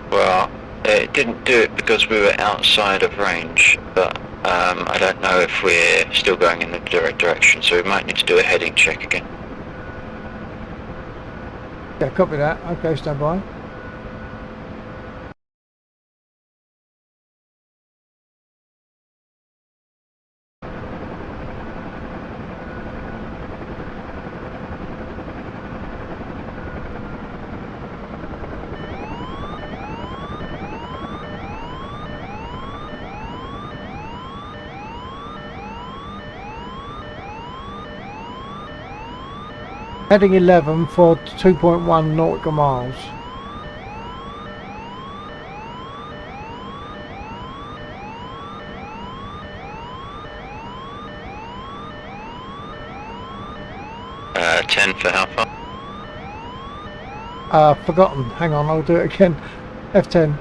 Well, it didn't do it because we were outside of range, but I don't know if we're still going in the direct direction, so we might need to do a heading check again. Yeah, copy that. Okay, stand by. Heading 11 for 2.1 nautical miles. 10 for how far? Forgotten. Hang on, I'll do it again. F10.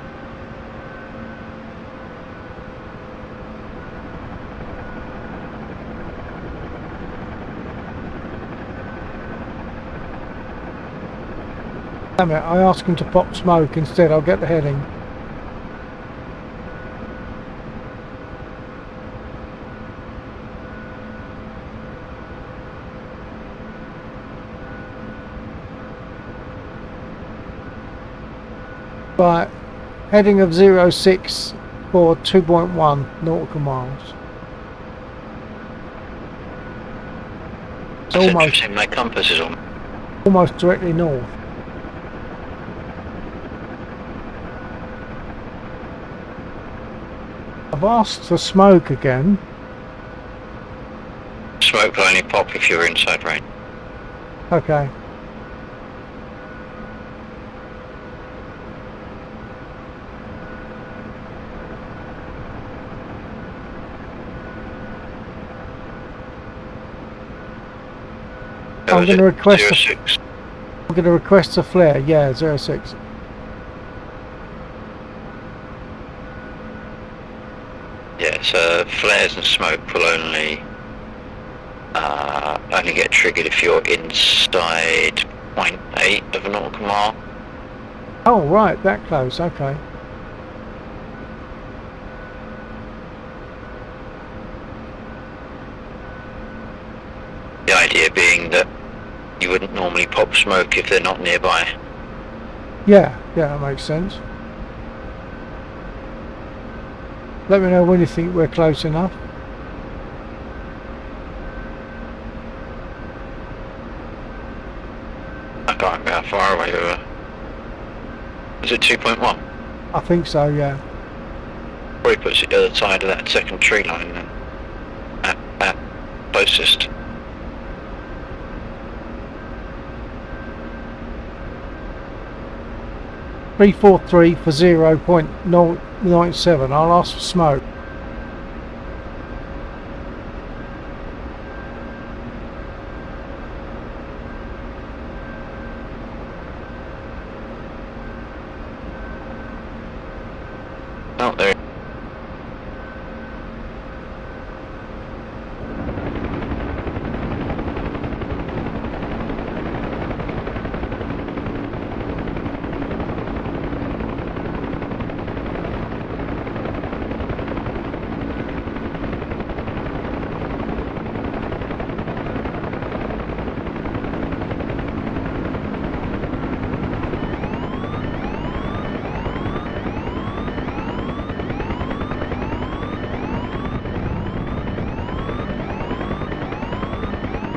Damn it, I asked him to pop smoke instead. I'll get the heading. Right, heading of 06 for 2.1 nautical miles. It's That's almost, interesting, my compass is on. almost directly north. I've asked for smoke again. Smoke will only pop if you're inside range. Okay. I'm going to request. 06. I'm going to request a flare. Yeah, 06. Yeah, so flares and smoke will only get triggered if you're inside 0.8 of a nautical mile. Oh right, that close. Okay. The idea being that you wouldn't normally pop smoke if they're not nearby. Yeah, that makes sense. Let me know when you think we're close enough. I can't remember how far away we were. Was it 2.1? I think so, yeah. Probably puts it the other side of that second tree line then. At closest. .343 for 0.097. I'll ask for smoke. Oh, there.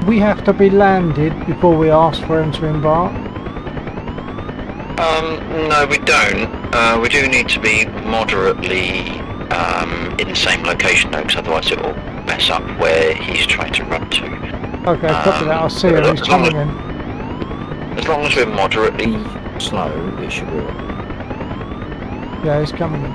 We have to be landed before we ask for him to embark. No, we don't. We do need to be moderately in the same location though, because otherwise it will mess up where he's trying to run to. Okay, copy that. I'll see him. He's coming in. As long as we're moderately Slow, it should be. Yeah, he's coming in.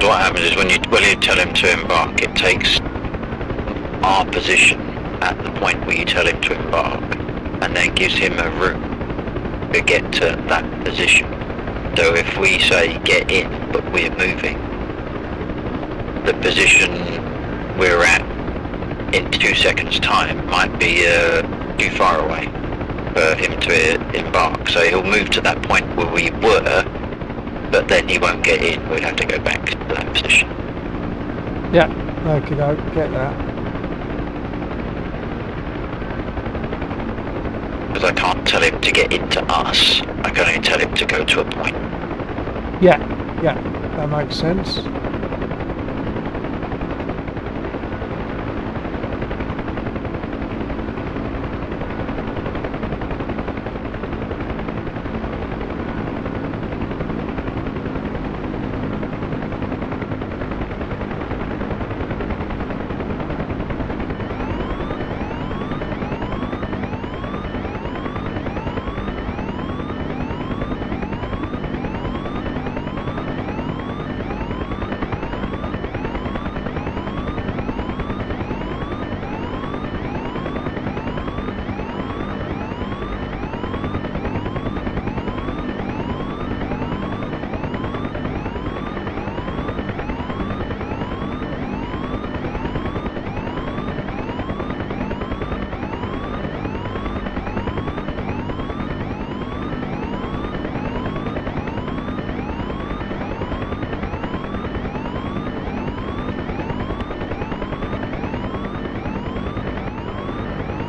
what happens is when you tell him to embark, it takes our position at the point where you tell him to embark, and then gives him a route to get to that position. So if we say get in, but we're moving, the position we're at in 2 seconds time might be too far away for him to embark. So he'll move to that point where we were, but then he won't get in. We'll have to go back to that position. Yeah, okay, get that. Because I can't tell him to get into us. I can only tell him to go to a point. Yeah, that makes sense.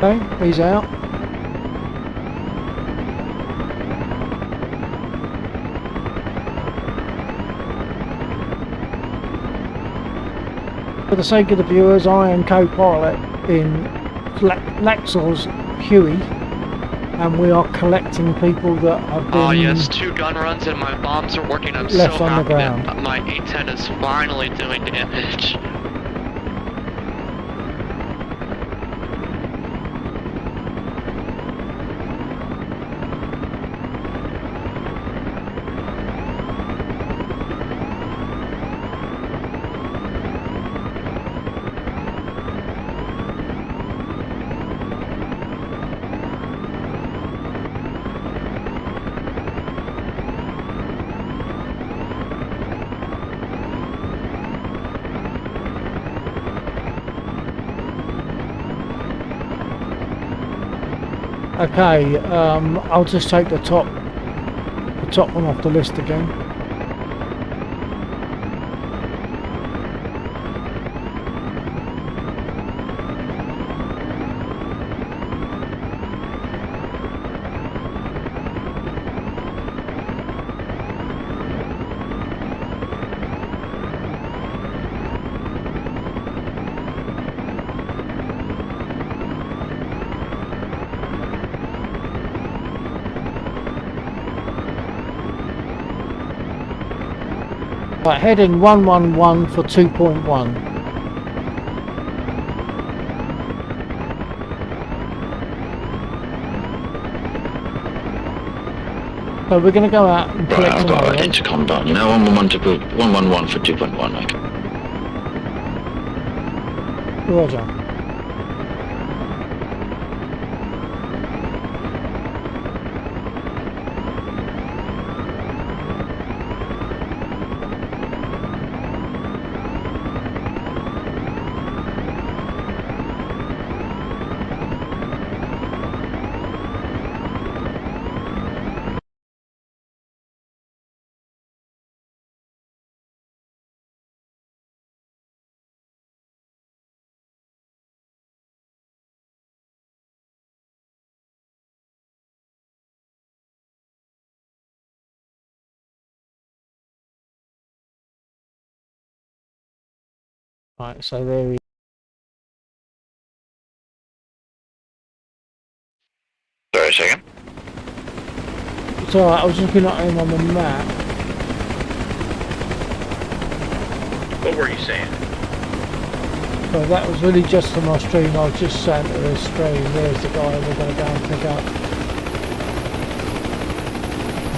Okay, he's out. For the sake of the viewers, I am co-pilot in Laxor's Huey, and we are collecting people that have been Oh yes, 2 gun runs and my bombs are working. I'm left so on the happy ground. that my A10 is finally doing damage. Okay, I'll just take the top one off the list again. Right, heading 111 for 2.1. So we're going to go out and Right, collect I've some got other an intercom down. Now 111 for 2.1. Okay. Roger. Right, so there we Sorry a second. So I was looking at him on the map. What were you saying? So that was really just for my stream. I was just saying to the stream, there's the guy we're going to go and pick up.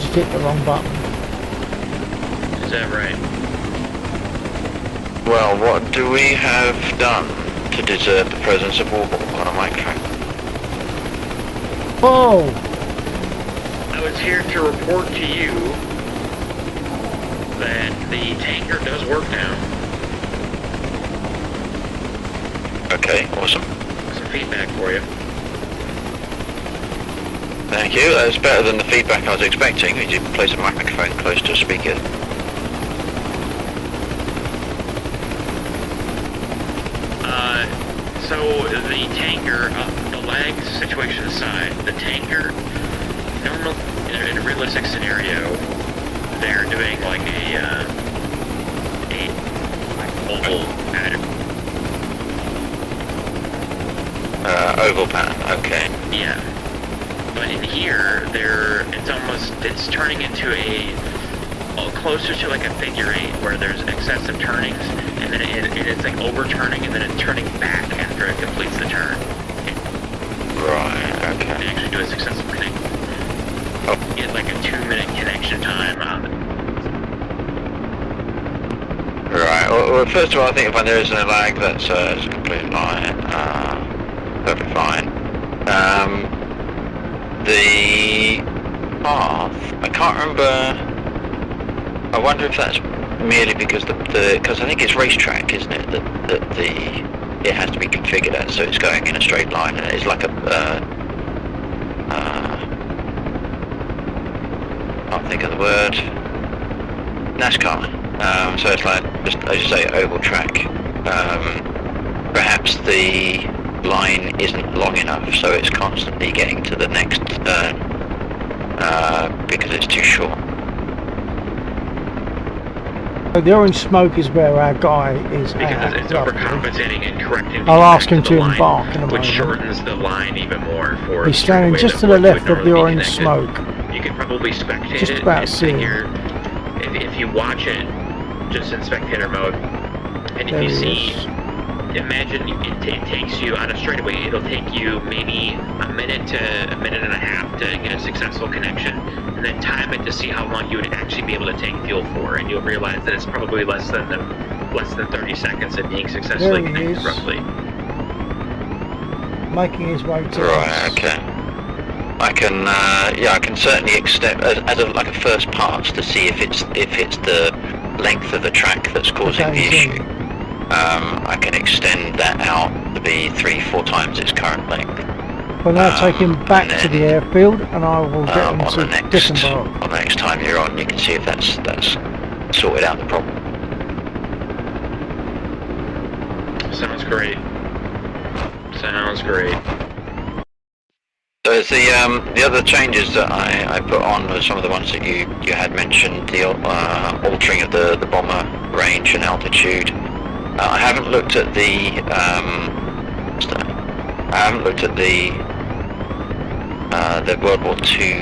Just hit the wrong button. Is that right? Well, what do we have done to deserve the presence of Warble on a microphone? Oh! I was here to report to you that the tanker does work now. Okay, awesome. Some feedback for you. Thank you. That's better than the feedback I was expecting. You did place a microphone close to a speaker. So the tanker, the lag situation aside, the tanker, in a realistic scenario, they're doing like a oval pattern. Oval pattern, okay. Yeah. But in here, it's turning into closer to like a figure 8 where there's excessive turnings, and then it's like overturning and then it's turning back after it completes the turn. Right, okay. They actually do a successful connect. Oh. You get like a 2-minute connection time on it. Right, well, first of all, I think if there is no lag, that's a complete lie. Perfectly fine. The path, I can't remember. I wonder if that's merely because because I think it's racetrack, isn't it? That it has to be configured as, so it's going in a straight line, and it's like a can't think of the word. NASCAR. So it's like just as you say, oval track. Perhaps the line isn't long enough, so it's constantly getting to the next turn because it's too short. So the orange smoke is where our guy is Because at. it's overcompensating and correcting. I'll ask him the to line, embark in a which moment. shortens the line even more for. He's standing the just to straightaway the that left would of the normally be orange connected. smoke. You can probably spectate Just it about and seeing. figure if you watch it just in spectator mode, and There if you he see, is. imagine it takes you on a straightaway. It'll take you maybe a minute to a minute and a half to get a successful connection, and then time it to see how long you would actually be able to take fuel for, and you'll realize that it's probably less than 30 seconds of being successfully There he connected, is. roughly. Making his way to Right, us. okay. I can, yeah, I can certainly extend as like a first pass to see if it's the length of the track that's causing the Okay, issue. I can extend that out to be 3-4 times its current length. We'll now take him back and to the then, airfield, and I will get him on the to next disembark. on the next time you're on, you can see if that's sorted out the problem. Sounds great. Sounds great. So it's the other changes that I put on were some of the ones that you had mentioned, the altering of the bomber range and altitude. I haven't looked at the World War II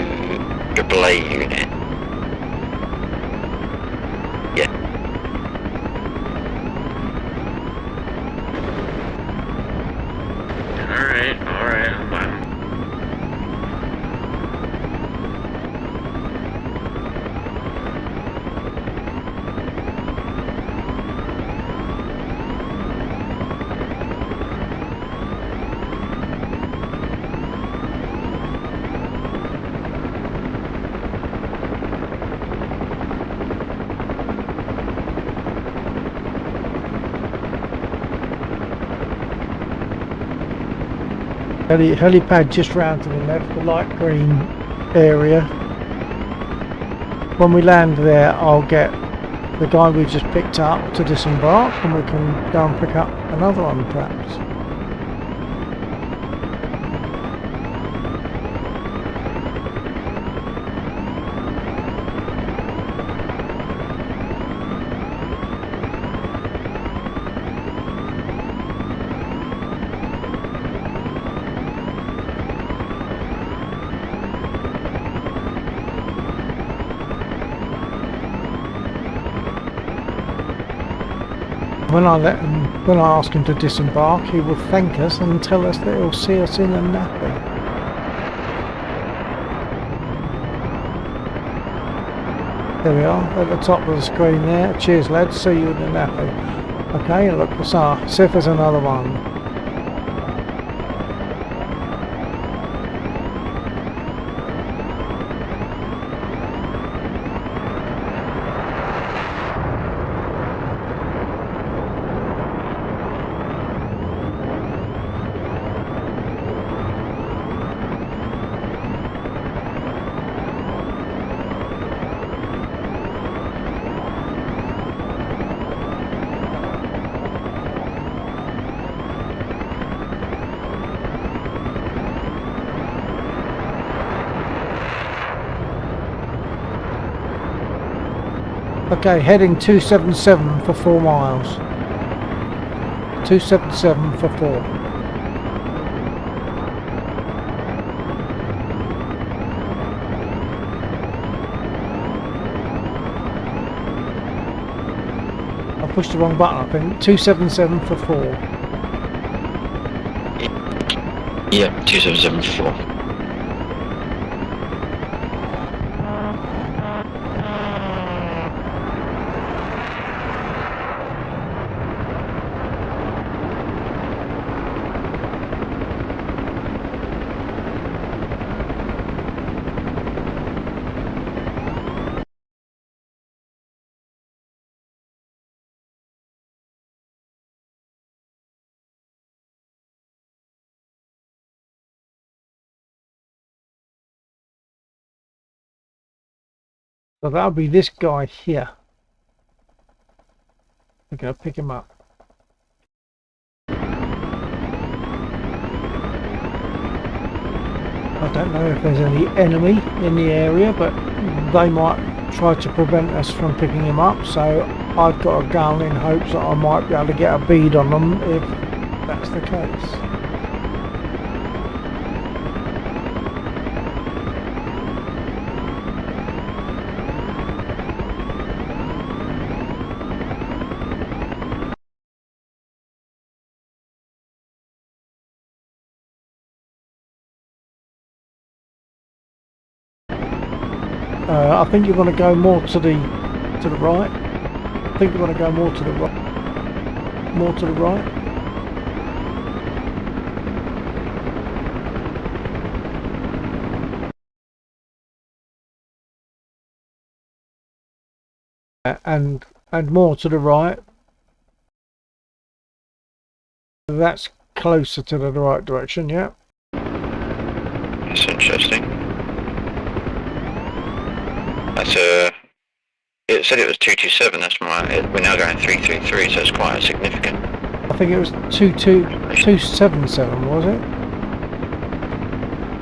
AAA unit. Yeah. Alright, I'm Helipad just round to the left, the light green area. When we land there, I'll get the guy we just picked up to disembark, and we can go and pick up another one perhaps. When I ask him to disembark, he will thank us and tell us that he'll see us in a nappy. There we are, at the top of the screen there. Cheers lads, see you in the nappy. Okay, look, see if there's another one. Okay, heading 277 for 4 miles. 277 for 4. I pushed the wrong button, I think. 277 for 4. Yeah, 277 for 4. So that'll be this guy here. We're going to pick him up. I don't know if there's any enemy in the area, but they might try to prevent us from picking him up, so I've got a gun in hopes that I might be able to get a bead on them if that's the case. I think you want to go more to the right. I think you want to go more to the right. More to the right. And more to the right. That's closer to the right direction, yeah. That's interesting. That's it said it was 227, that's we're now going 333, so it's quite significant. I think it was 277, was it?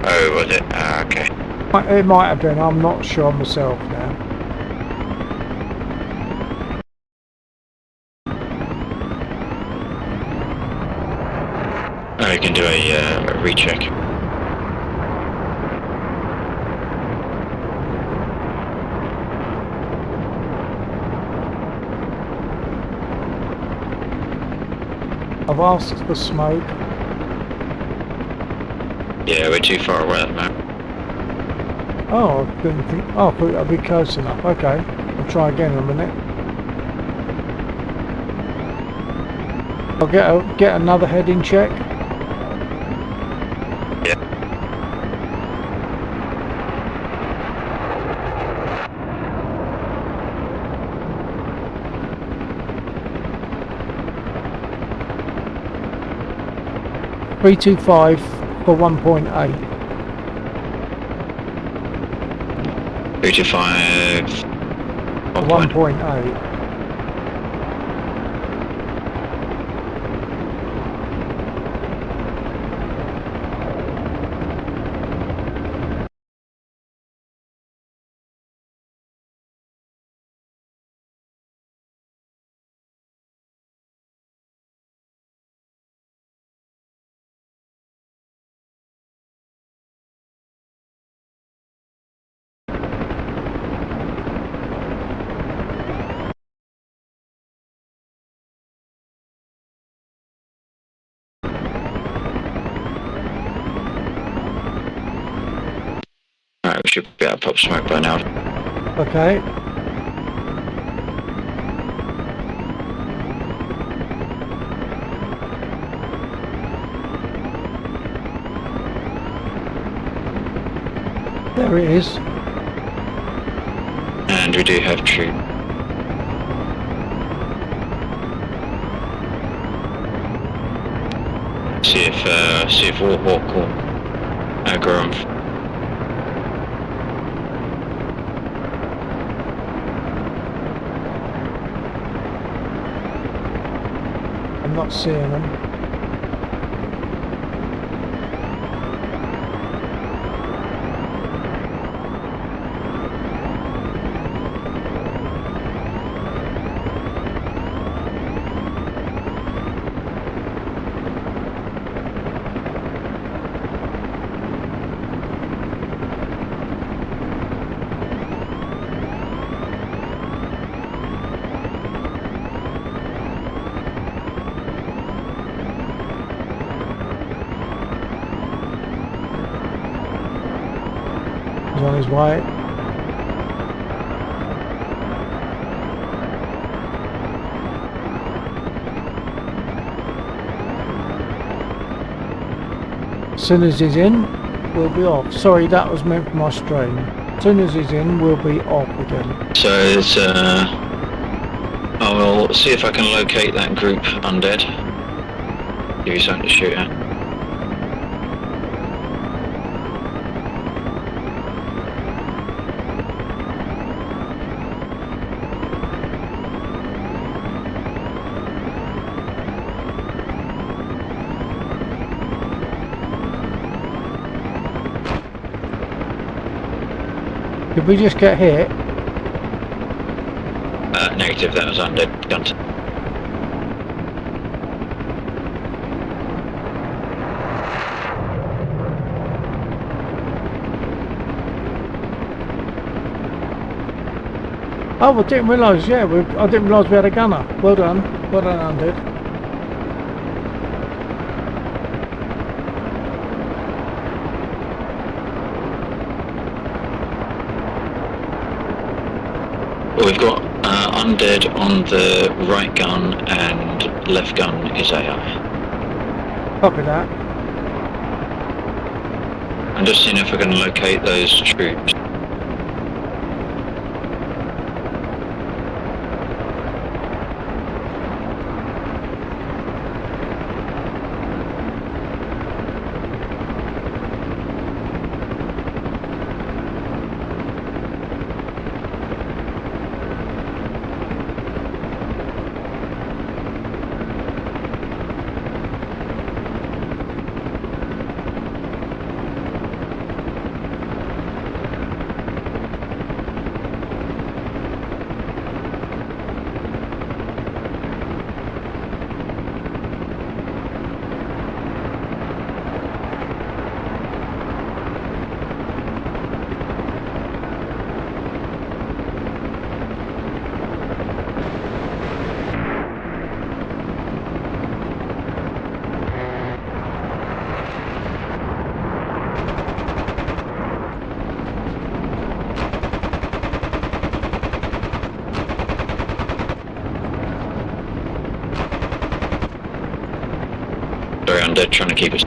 Oh, was it? Ah, okay. It might have been, I'm not sure myself now. Oh, you can do a recheck. I've asked for smoke. Yeah, we're too far away at the moment. Oh, I didn't think. Oh, I thought I'd be close enough. Okay, I'll try again in a minute. I'll get another heading check. Yeah. .325 for 1.8. 325. 1.8. Alright, we should be able to pop smoke by now. Okay. There it is. And we do have troop. See if Warhawk will aggro him. I'm not seeing them. He's on his way. As soon as he's in, we'll be off. Sorry, that was meant for my stream. As soon as he's in, we'll be off again. So it's I will see if I can locate that group undead. Give you something to shoot at. Did we just get hit? Negative, that was undead gunter. Oh, I didn't realise, yeah, I didn't realise we had a gunner. Well done, undead. Well, we've got undead on the right gun and left gun is AI. Copy that. I'm just seeing if I can locate those troops. Sorry, undead trying to keep us.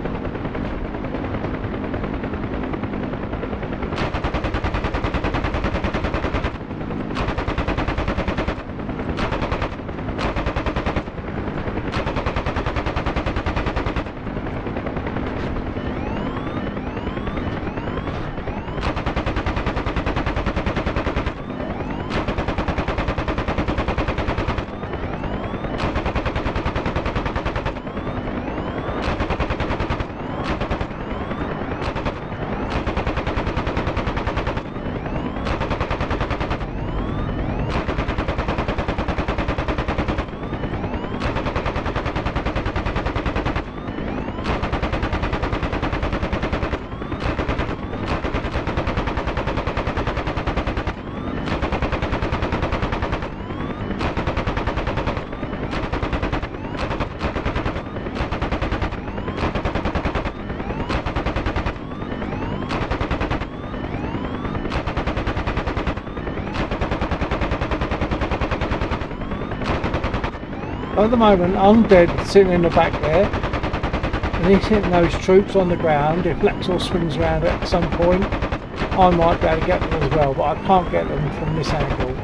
At the moment, undead sitting in the back there, and he's hitting those troops on the ground. If Lexor swings around at some point, I might be able to get them as well, but I can't get them from this angle.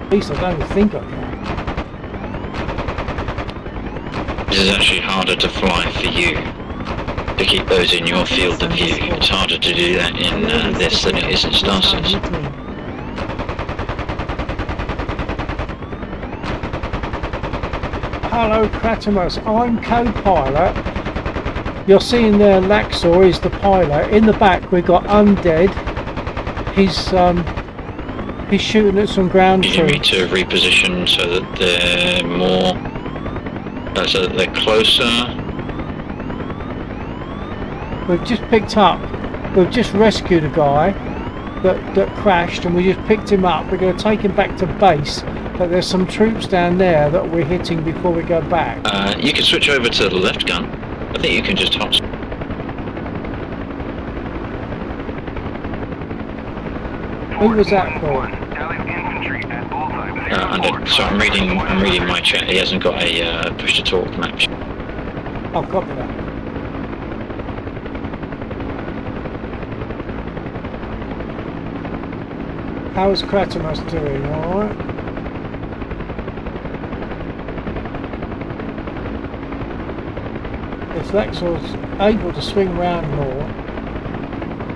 At least I don't think I can. This is actually harder to fly for you, to keep those in your field of view. It's harder to do that in this than it is in Star Citizen. Hello Cratimus, I'm co-pilot. You're seeing there Laxor is the pilot. In the back we've got undead. He's shooting at some ground troops. You need to reposition so that they're more, so that they're closer. We've just rescued a guy that crashed, and we just picked him up. We're going to take him back to base, but there's some troops down there that we're hitting before we go back. You can switch over to the left gun. I think you can just hot. Who was that for? So I'm reading my chat. He hasn't got a push to talk map. I'll copy that. How's Cratimus doing? Alright? If Lexor's able to swing round more,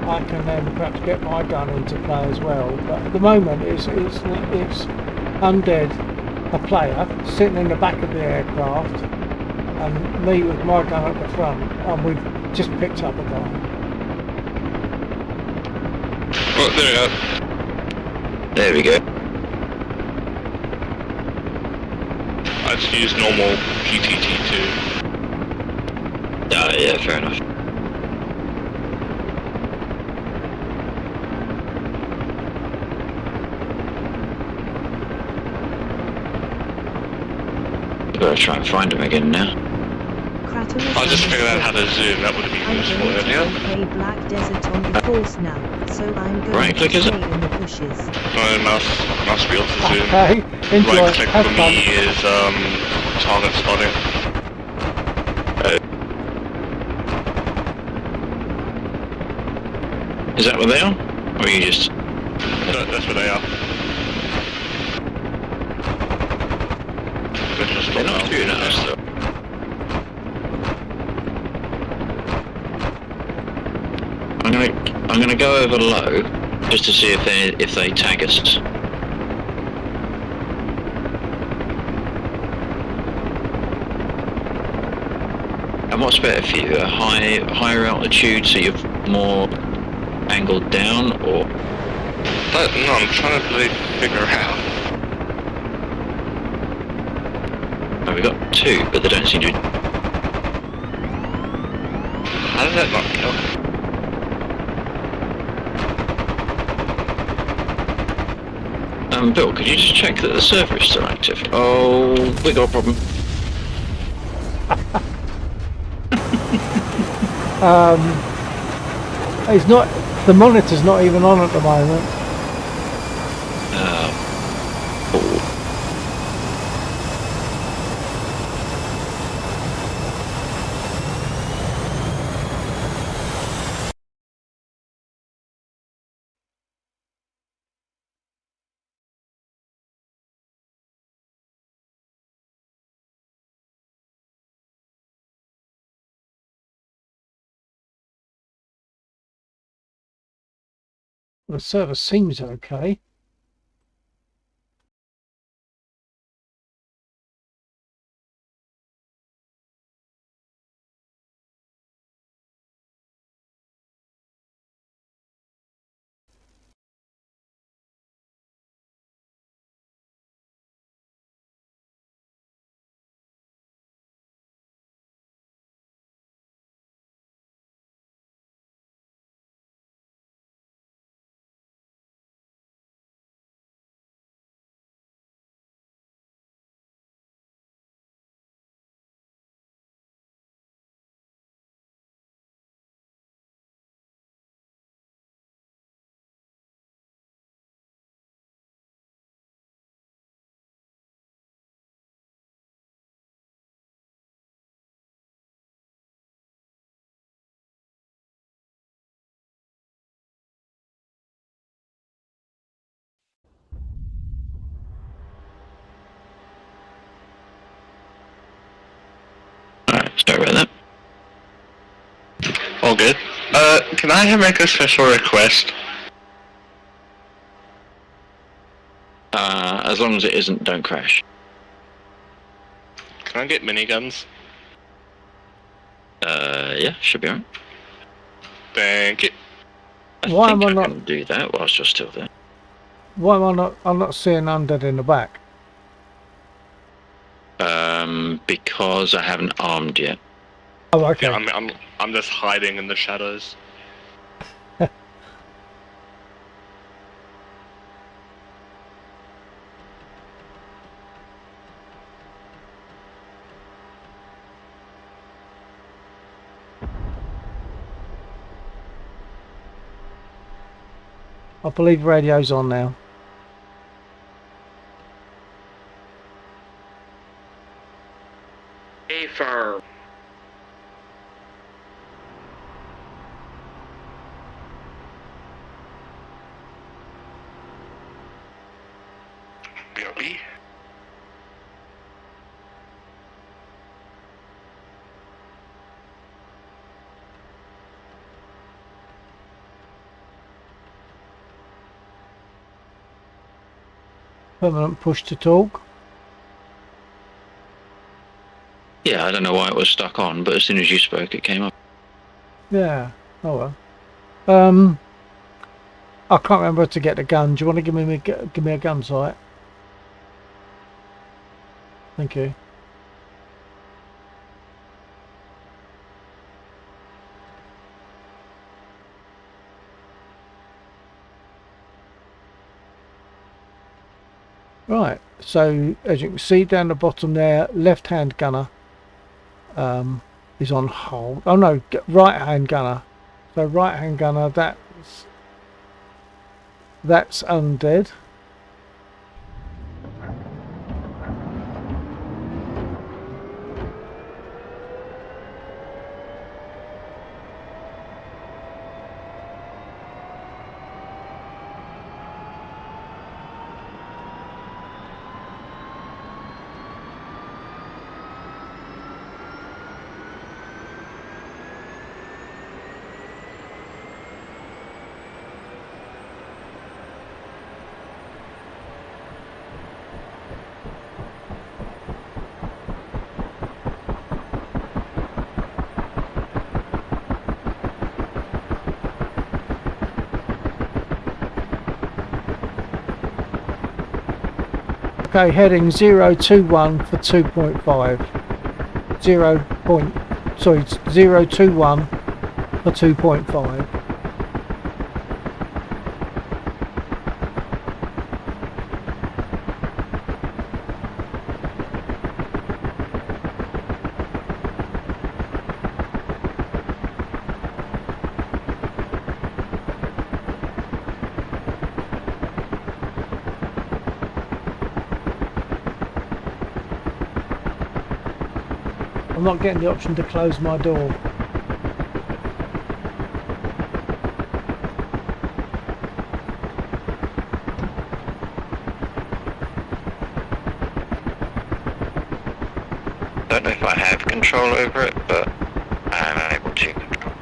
I can then perhaps get my gun into play as well. But at the moment it's undead, a player, sitting in the back of the aircraft, and me with my gun at the front, and we've just picked up a guy. Oh, there we are. There we go. I just use normal PTT2. Yeah, fair enough. Gotta try and find him again now. I just figured out how to zoom, that would have been useful earlier. I'm going to Black Desert on the force now, so I'm going Right click, to is stay it? in the bushes. My mouse wheel to zoom. Okay, enjoy. Right click Have for fun. me is target spotting. Is that what they are? Or are you just... That's where they are. Let's just They're stop not now. too nice though. I'm gonna go over low just to see if they tag us. And what's better for you? A higher altitude so you're more angled down, or No, I'm trying to really figure out. oh, we got two, but they don't seem to. How did that not kill? Bill, could you just check that the server is still active? Oh, we got a problem. It's not. The monitor's not even on at the moment. Oh. The server seems okay. Alright, sorry about that. All good. Can I make a special request? As long as it isn't, don't crash. Can I get miniguns? Yeah, should be alright. Thank you. Why think am I not- can do that whilst you're still there. Why am I not? I'm not seeing undead in the back. Because I haven't armed yet. Oh, okay. Yeah, I'm just hiding in the shadows. I believe radio's on now. A firm. BRB. Permanent push to talk. Yeah, I don't know why it was stuck on, but as soon as you spoke, it came up. Yeah. Oh well. I can't remember to get the gun. Do you want to give me a gun sight? Thank you. Right, so as you can see down the bottom there, left-hand gunner is on hold. Oh no, right-hand gunner. So right-hand gunner, that's undead. Okay, heading 021 for 2.5. 021 for 2.5. I'm not getting the option to close my door. Don't know if I have control over it, but I am able to control.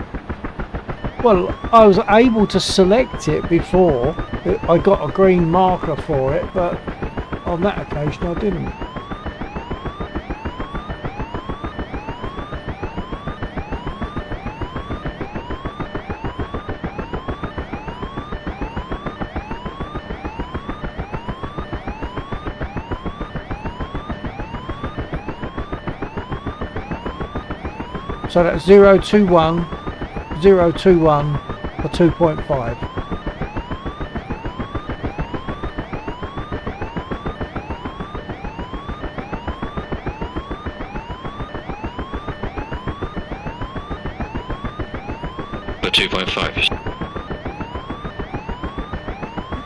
Well, I was able to select it before. I got a green marker for it, but on that occasion I didn't. So that's 021 021 for 2.5. For 2.5.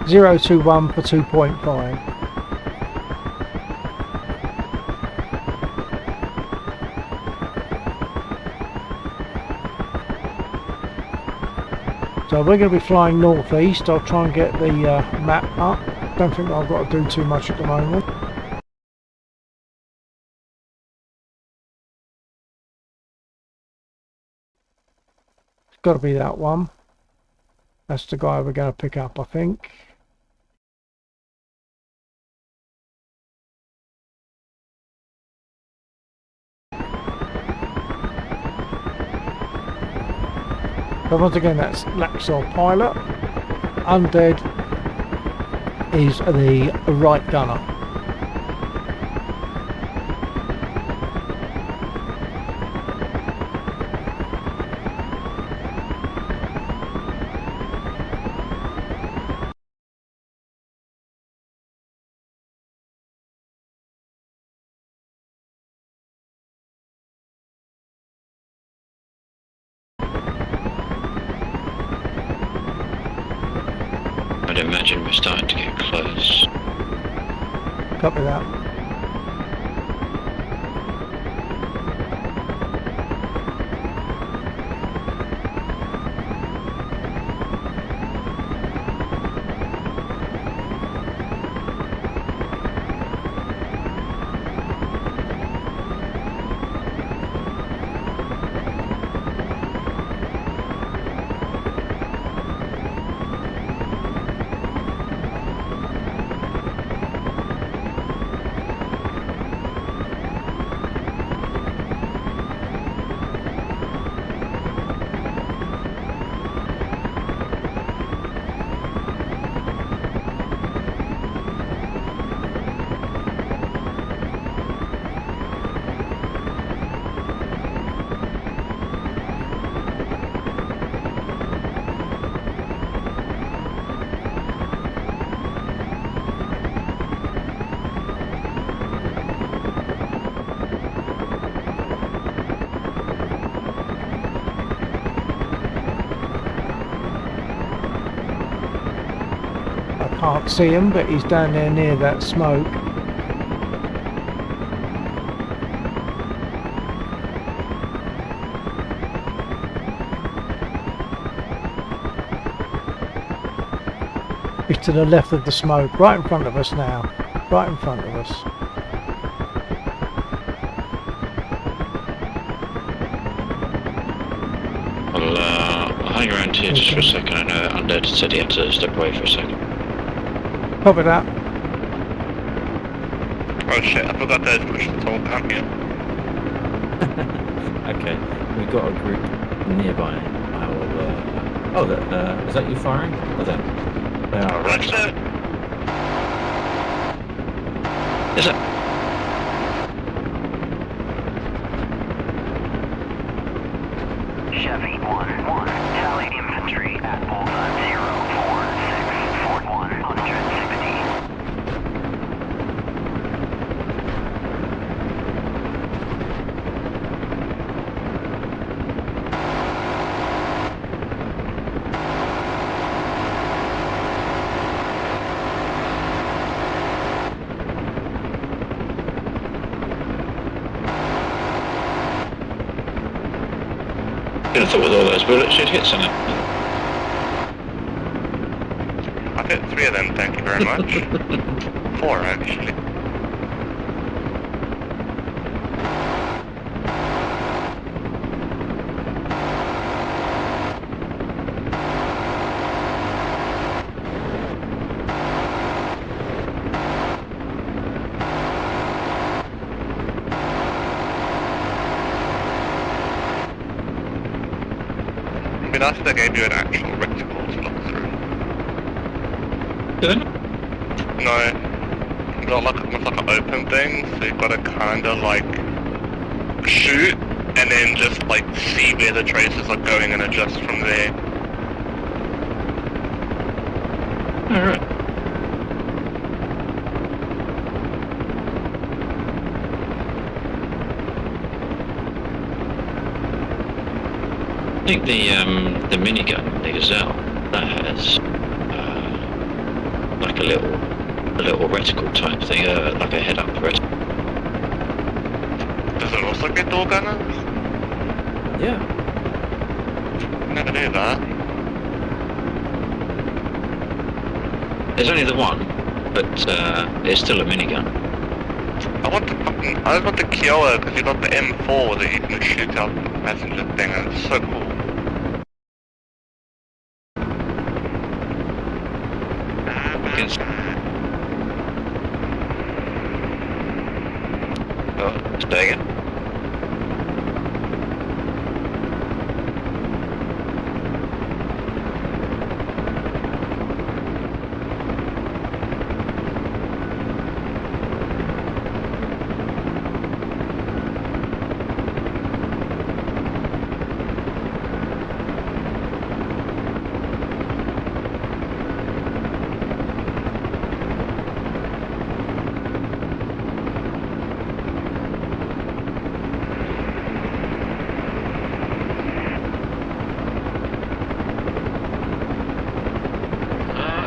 021 for 2.5. So we're going to be flying northeast. I'll try and get the map up. Don't think I've got to do too much at the moment. It's got to be that one. That's the guy we're going to pick up, I think. So once again, that's Laxor Pilot. Undead is the right gunner. I'd imagine we're starting to get close. Copy that. Can't see him, but he's down there near that smoke. He's to the left of the smoke, right in front of us now. Right in front of us. I'll hang around here just for a second. I know Undead said he had to step away for a second. Copy that. Oh shit, I forgot there's push to talk. I'm here. Okay, we've got a group nearby. I will. Oh, is that you firing? Oh, there. They are. Right there. Is it? Chevy 1-1, tally infantry at bullseye 046, Fort 160. I thought with all those bullets you'd hit something. I've hit 3 of them, thank you very much. 4 actually. It'd be nice if they gave you an actual reticle to look through. Did they? No. You got like almost like an open thing, so you've got to kinda like shoot and then just like see where the traces are going and adjust from there. Alright. I think the minigun, the Gazelle, that has like a little reticle type thing, like a head-up reticle. Does it also get door gunners? Yeah. Never knew that. There's only the one, but it's still a minigun. I want the Kiowa because you got the M4 that you can shoot out the passenger thing and it's so cool. Oh, stay again.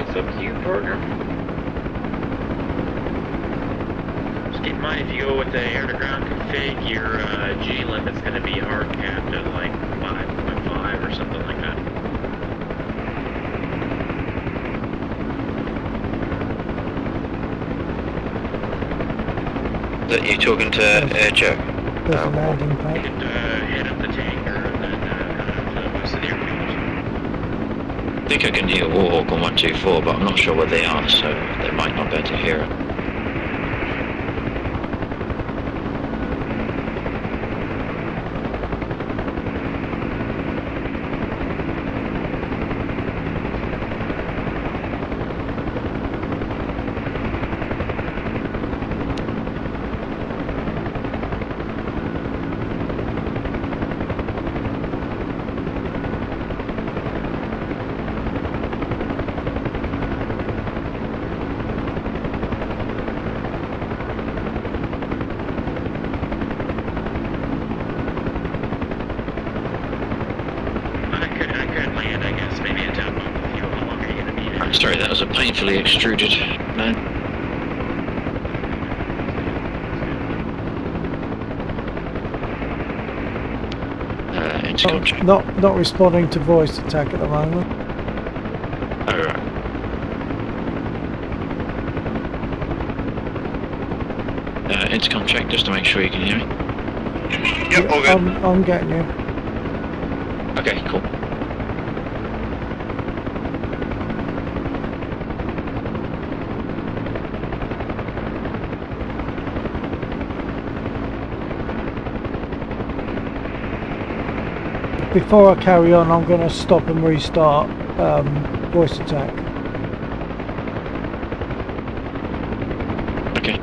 It's up to you, partner. Just keep in mind, if you go with the air-to-ground config, your G limit's going to be hard capped at like 5.5 or something like that. Is that you talking to Air Joe? There's a landing You pad. could hit up the tanker and then to the west of the airfield. I think I can hear Warhawk on 124, but I'm not sure where they are, so they might not be able to hear it. Sorry, that was a painfully extruded man. Intercom check. Not responding to voice attack at the moment. Oh, right. Intercom check just to make sure you can hear me. Yep, all good. I'm getting you. Okay, cool. Before I carry on, I'm going to stop and restart voice attack. Okay.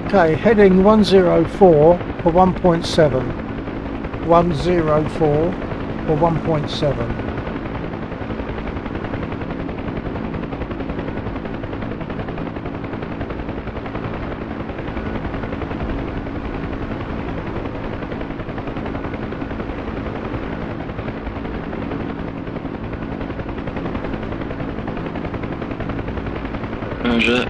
Okay, heading 104 for 1.7. 104 for 1.7. Roger that.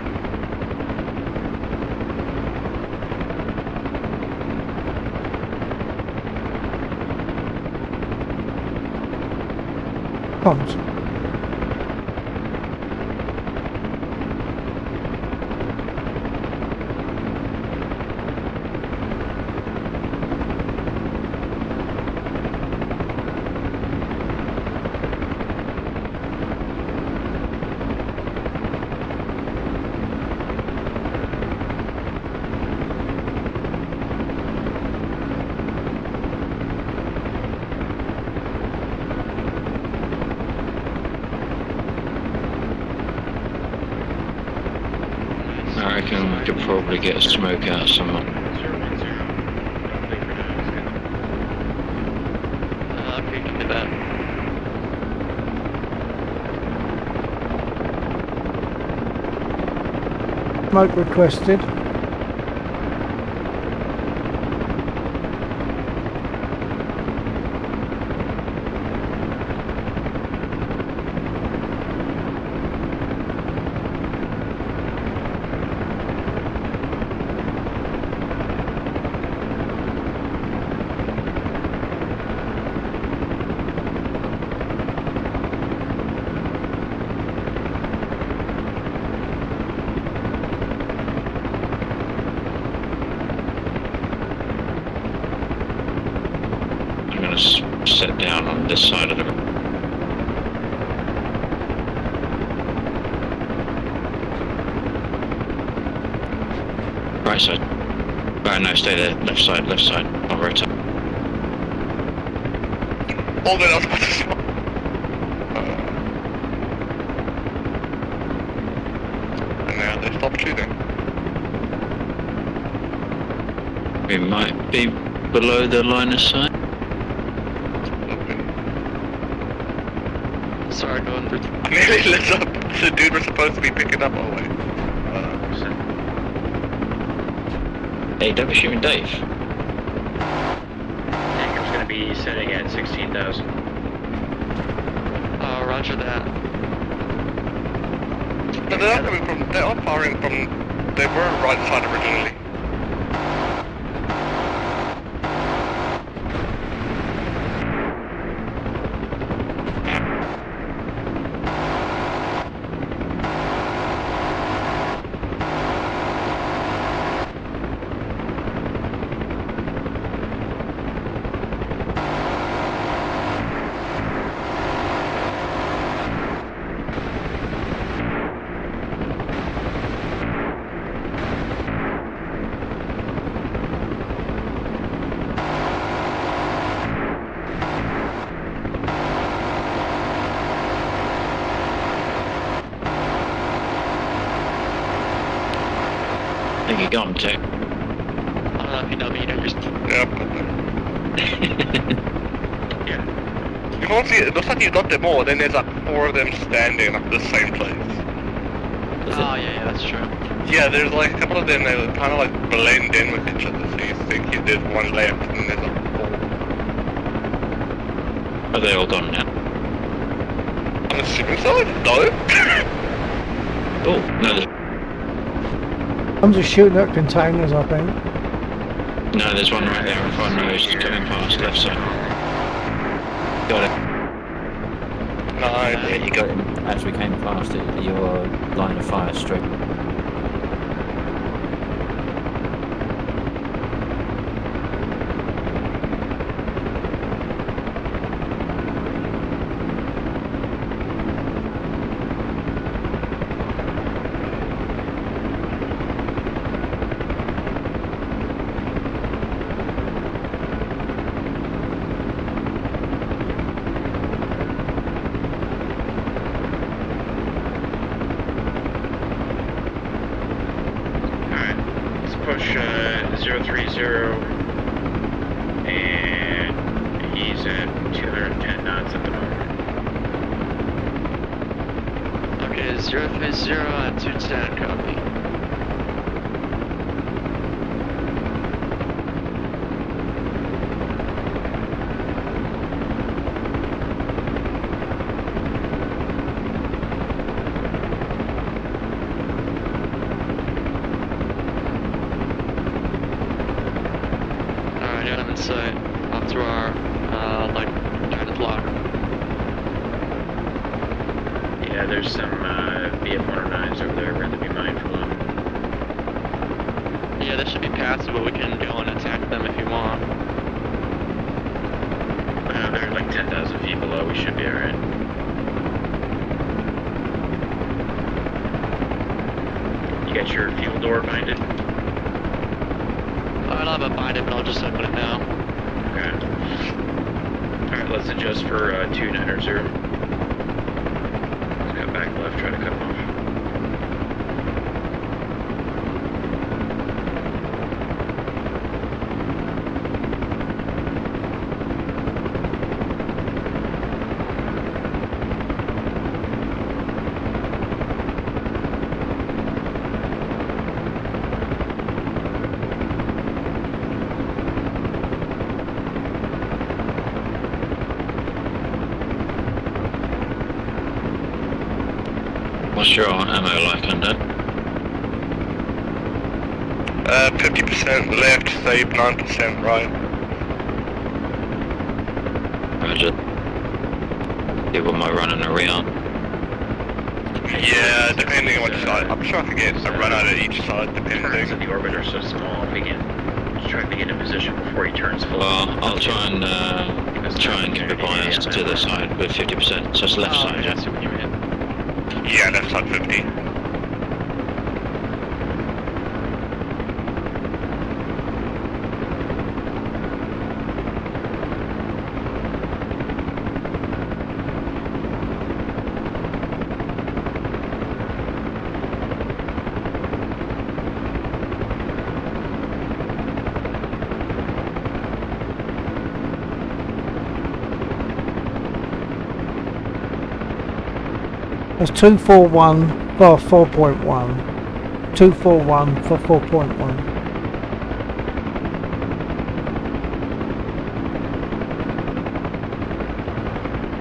Comms. I reckon we could probably get a smoke out of someone. 010. Okay, give me that. Smoke requested. I'm going to sit down on this side of the room. Right side. Right, no, stay there. Left side, left side. I'll rotate. All good, I was about to smoke. And now they stopped shooting. We might be below the line of sight. Sorry, go on. I nearly lit up. The dude we're supposed to be picking up. Oh wait. Hey, don't be shooting Dave. Anchor's gonna be setting at 16,000. Roger that. But they are coming from. They are firing from They were right side originally. I think you got him too. I don't know if you know me, you know, just... Yeah, I've got them. You can't see it. It looks like you got them all, then there's like 4 of them standing at the same place. Oh, yeah, that's true. Yeah, there's like a couple of them that kind of like blend in with each other, so you think there's one left, and then there's like 4. Are they all gone now? I'm assuming so. No. Oh, no, I'm just shooting at containers, I think. there's one right there in front of us coming past left side. Got it. Nice. Yeah, you got him as we came past it, your line of fire straight. Push 030, and he's at 210 knots at the moment. Okay, 030 at 210, copy. Sight off to our like guided lock. Yeah, there's some BF-109s over there we're going to be mindful of. Yeah, this should be passive, but we can go and attack them if you want. They're like 10,000 feet below, we should be alright. You got your fuel door binded? I don't have it binded, but I'll just open it now. Okay. Alright, let's adjust for 290. Let's go back left, try to cut them off. What's your ammo like under? 50% left, save 9% right. Roger. Give them my run and a rearm. Yeah, depending on which side. I'm sure I can get a run out of each side, Turns of depending. the orbit are so small, if we can try to get in position before he turns full. Well, I'll try and keep a bias to the side with 50%, so it's left Oh, side. yeah, I see what you mean. Yeah, left side 50. That's 241 for 4.1. 241 for 4.1.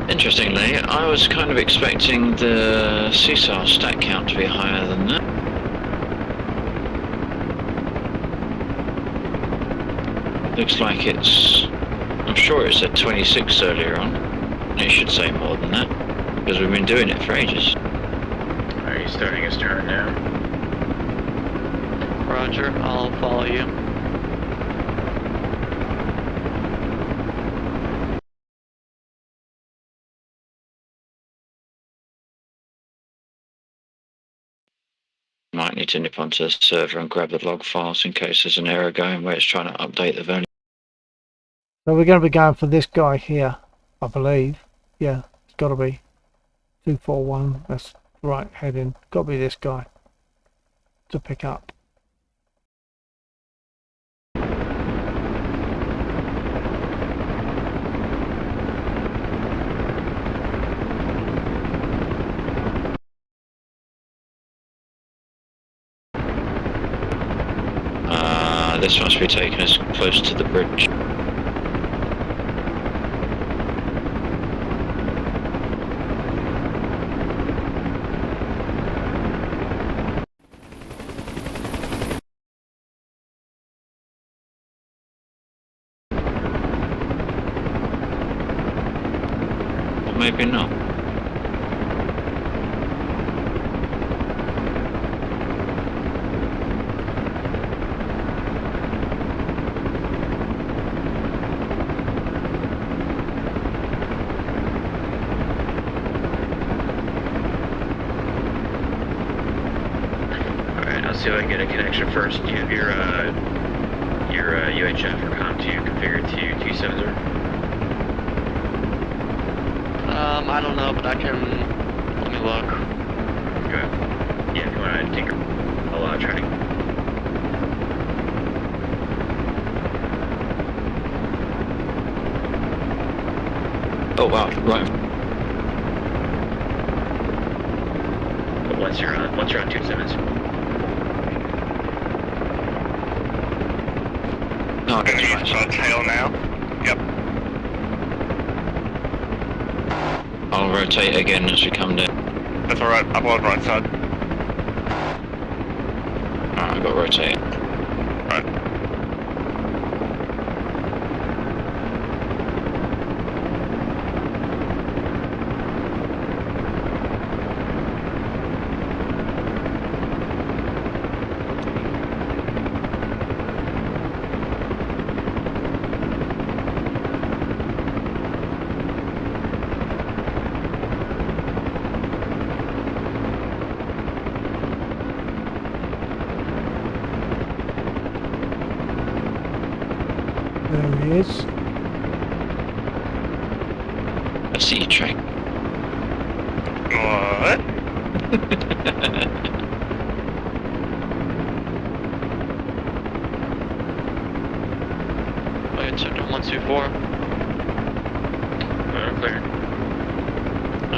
Interestingly, I was kind of expecting the CSAR stat count to be higher than that. Looks like it's... I'm sure it said 26 earlier on. And it should say more than that. Because we've been doing it for ages. Alright, he's starting his turn now. Roger, I'll follow you. Might need to nip onto the server and grab the log files in case there's an error going where it's trying to update the value. So we're going to be going for this guy here, I believe. Yeah, it's got to be 241. That's the right heading. Got to be this guy to pick up. This must be taking us close to the bridge. Or maybe not. See if I can get a connection first. Do you have your UHF or COM2 configured to 270? I don't know, but I can... Let me look. Okay. Yeah, if you want to tinker, I'll try to... Oh wow, right. But once you're on 270s. No, I Gonna can use our tail now. Yep. I'll rotate again as we come down. That's alright, up on right side. Alright, I've got to rotate. Right. There he is. I see you, train. What? Wait, check on 124. Clear.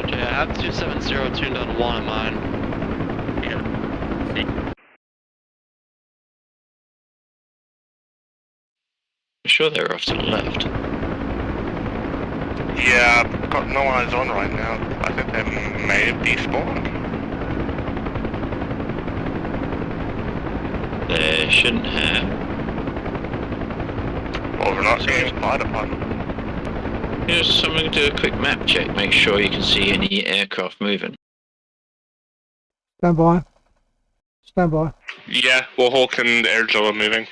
Okay, I have 270 tuned on 1 of mine. Yeah. I'm sure they're off to the left. Yeah, I've got no eyes on right now. I think they may have despawned. They shouldn't have. Or we're not getting fired upon. Here's someone do a quick map check, make sure you can see any aircraft moving. Stand by. Stand by. Yeah, Warhawk and Airjo are moving.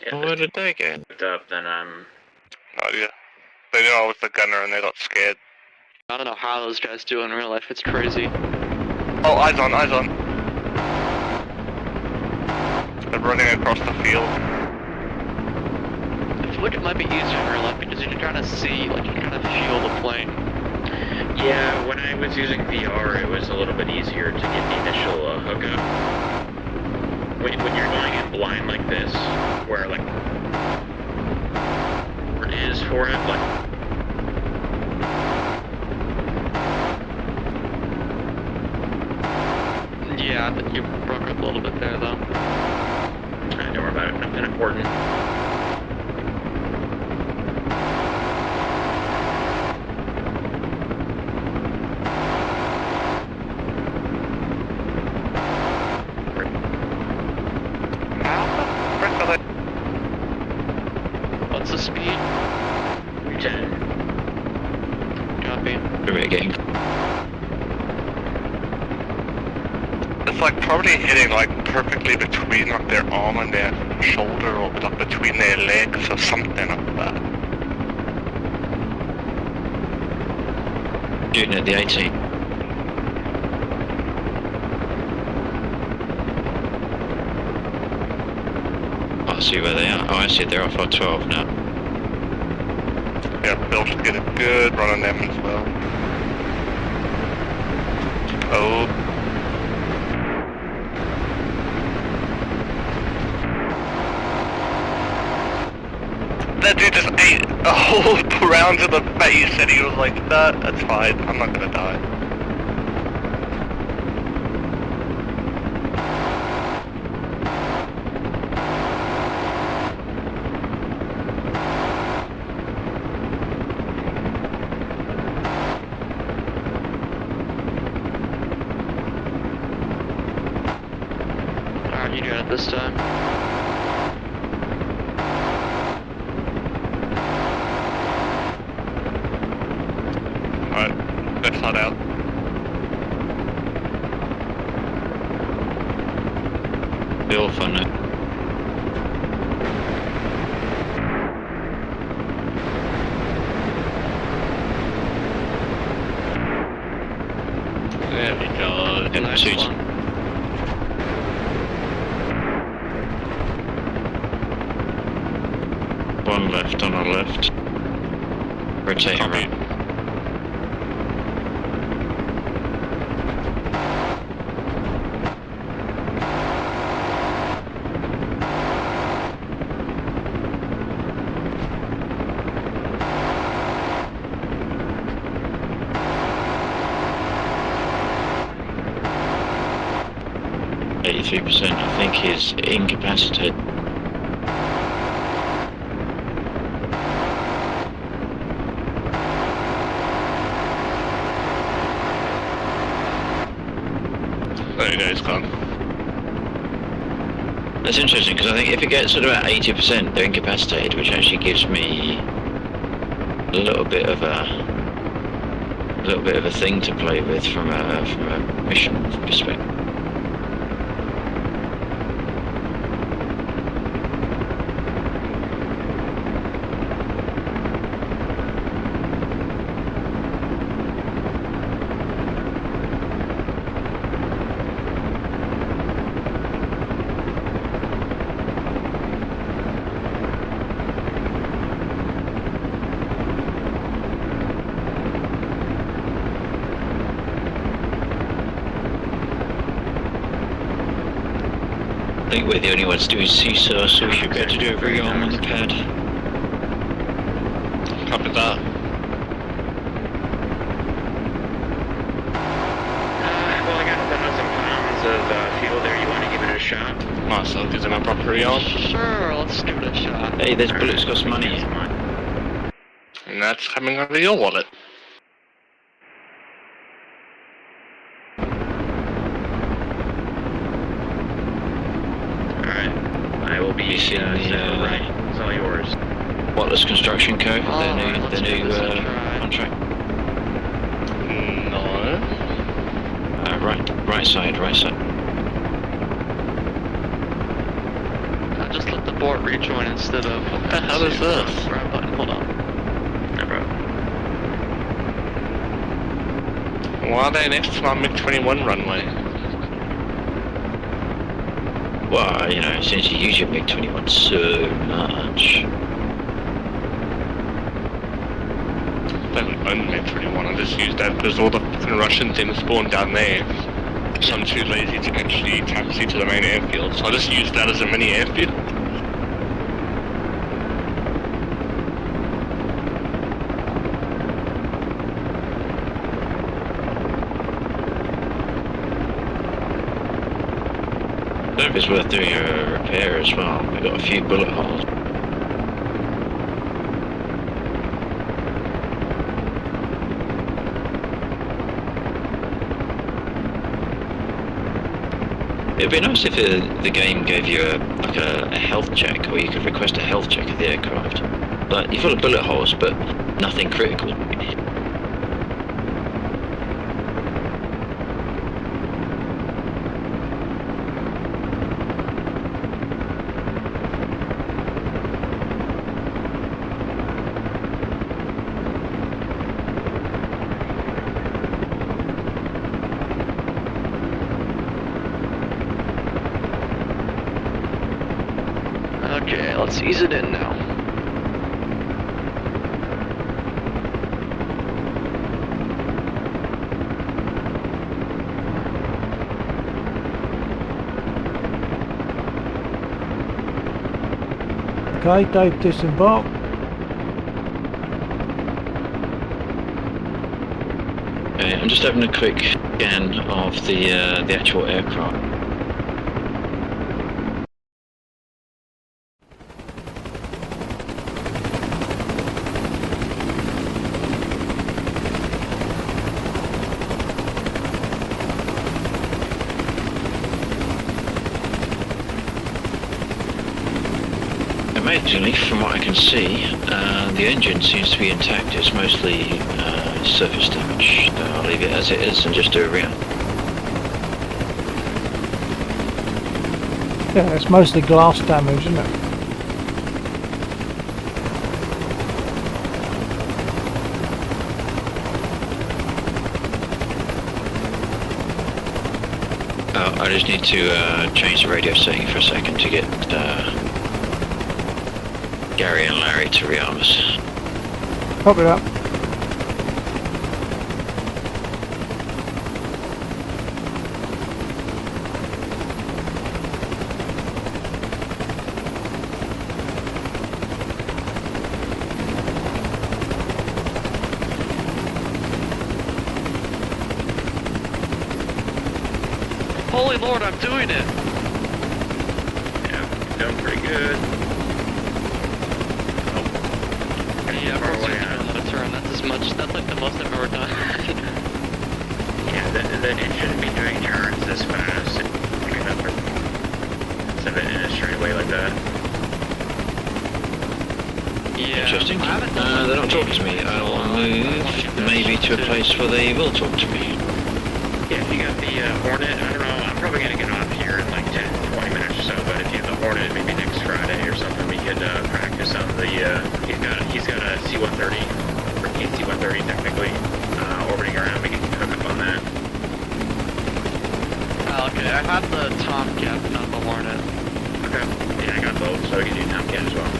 Yeah, Where did they go? picked up, then No idea. They knew I was the gunner and they got scared. I don't know how those guys do in real life, it's crazy. Oh, eyes on, eyes on. They're running across the field. I feel like it might be easier in real life because you can kind of see, like, you can kind of feel the plane. Yeah, when I was using VR, it was a little bit easier to get the initial hookup. When you're going in blind like this, where like where it is for it, like Yeah, I think you broke up a little bit there though. don't worry about it, nothing important. It's like probably hitting like perfectly between like their arm and their shoulder, or like between their legs or something like that. Shooting at the 18. I see where they are. Oh, I see, they're off our 12 now. Yeah, Bill should get a good run on them as well. Oh. That dude just ate a whole round to the face and he was like, nah, that's fine, I'm not gonna die. How are you doing it this time? Alright, let's head out. Bill fun it. There we go. Nice M2. one. One left on our left. Rotate around. 83%, I think, is incapacitated. There you go, it's gone. That's interesting, because I think if it gets at about 80%, they're incapacitated, which actually gives me a little bit of a thing to play with from a mission perspective. I think we're the only ones doing CSAR, so we should be able to do every arm on the pad. Copy that. Well, I got 1,000 pounds of fuel there. You want to give it a shot? Nice, I'll give them a proper re-on. Sure, let's give it a shot. Hey, there's bullets cost money. And that's coming out of your wallet. I will be You right. It's all yours. Wireless Construction Co. Alright, let's the give new this a try. contract. No. Right side. Just let the board rejoin instead of... What the hell is this? Right button, hold on. No problem. Why are they next to my MiG-21 runway? Well, you know, since you use your MiG-21 so much. I don't own MiG-21, I just use that because all the fucking Russian things spawn down there. So I'm too lazy to actually taxi to the main airfield, so I just use that as a mini airfield. I don't know if it's worth doing a repair as well. We've got a few bullet holes. It'd be nice if the game gave you a health check, or you could request a health check of the aircraft. Like, you're full of bullet holes, but nothing critical. Okay, let's ease it in now. Okay, Dave disembark. Okay, I'm just having a quick scan of the actual aircraft. Amazingly, from what I can see, the engine seems to be intact. It's mostly surface damage. So I'll leave it as it is and just do a re-up. Yeah, it's mostly glass damage, isn't it? I just need to change the radio setting for a second to get Gary and Larry to rearm us. Copy that. Holy Lord, I'm doing it! Yeah, doing pretty good. Yeah, far for away, a turn, that's as much, that's like the most I've ever done. Yeah, then it shouldn't be doing turns this fast. Instead of it in a straightaway like that. Yeah. Interesting. They're not talking to me. I'll move maybe to a place where they will talk to me. Yeah, if you got the Hornet, I don't know, I'm probably gonna get off here in like 10, 20 minutes or so, but if you have the Hornet, maybe next Friday or something, we could practice on the, he's got a C-130, or C-130 technically, orbiting around, we can hook up on that. Oh, okay, I have the Tomcat, but not the Hornet. Okay, yeah, I got both, so we can do Tomcat as well.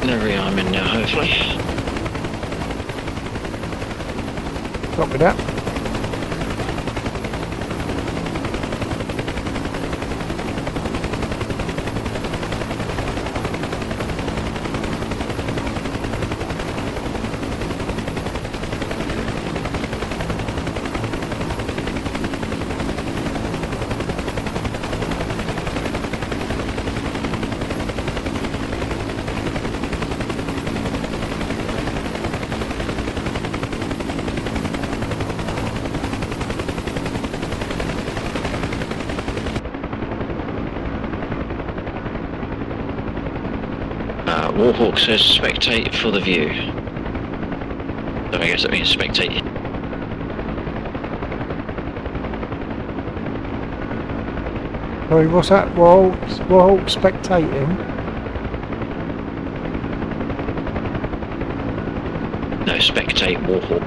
No rearming now, hopefully. Copy that. Warhawk says spectate for the view. So I guess that means spectate. Sorry, what's that? Warhawk spectating? No, spectate Warhawk.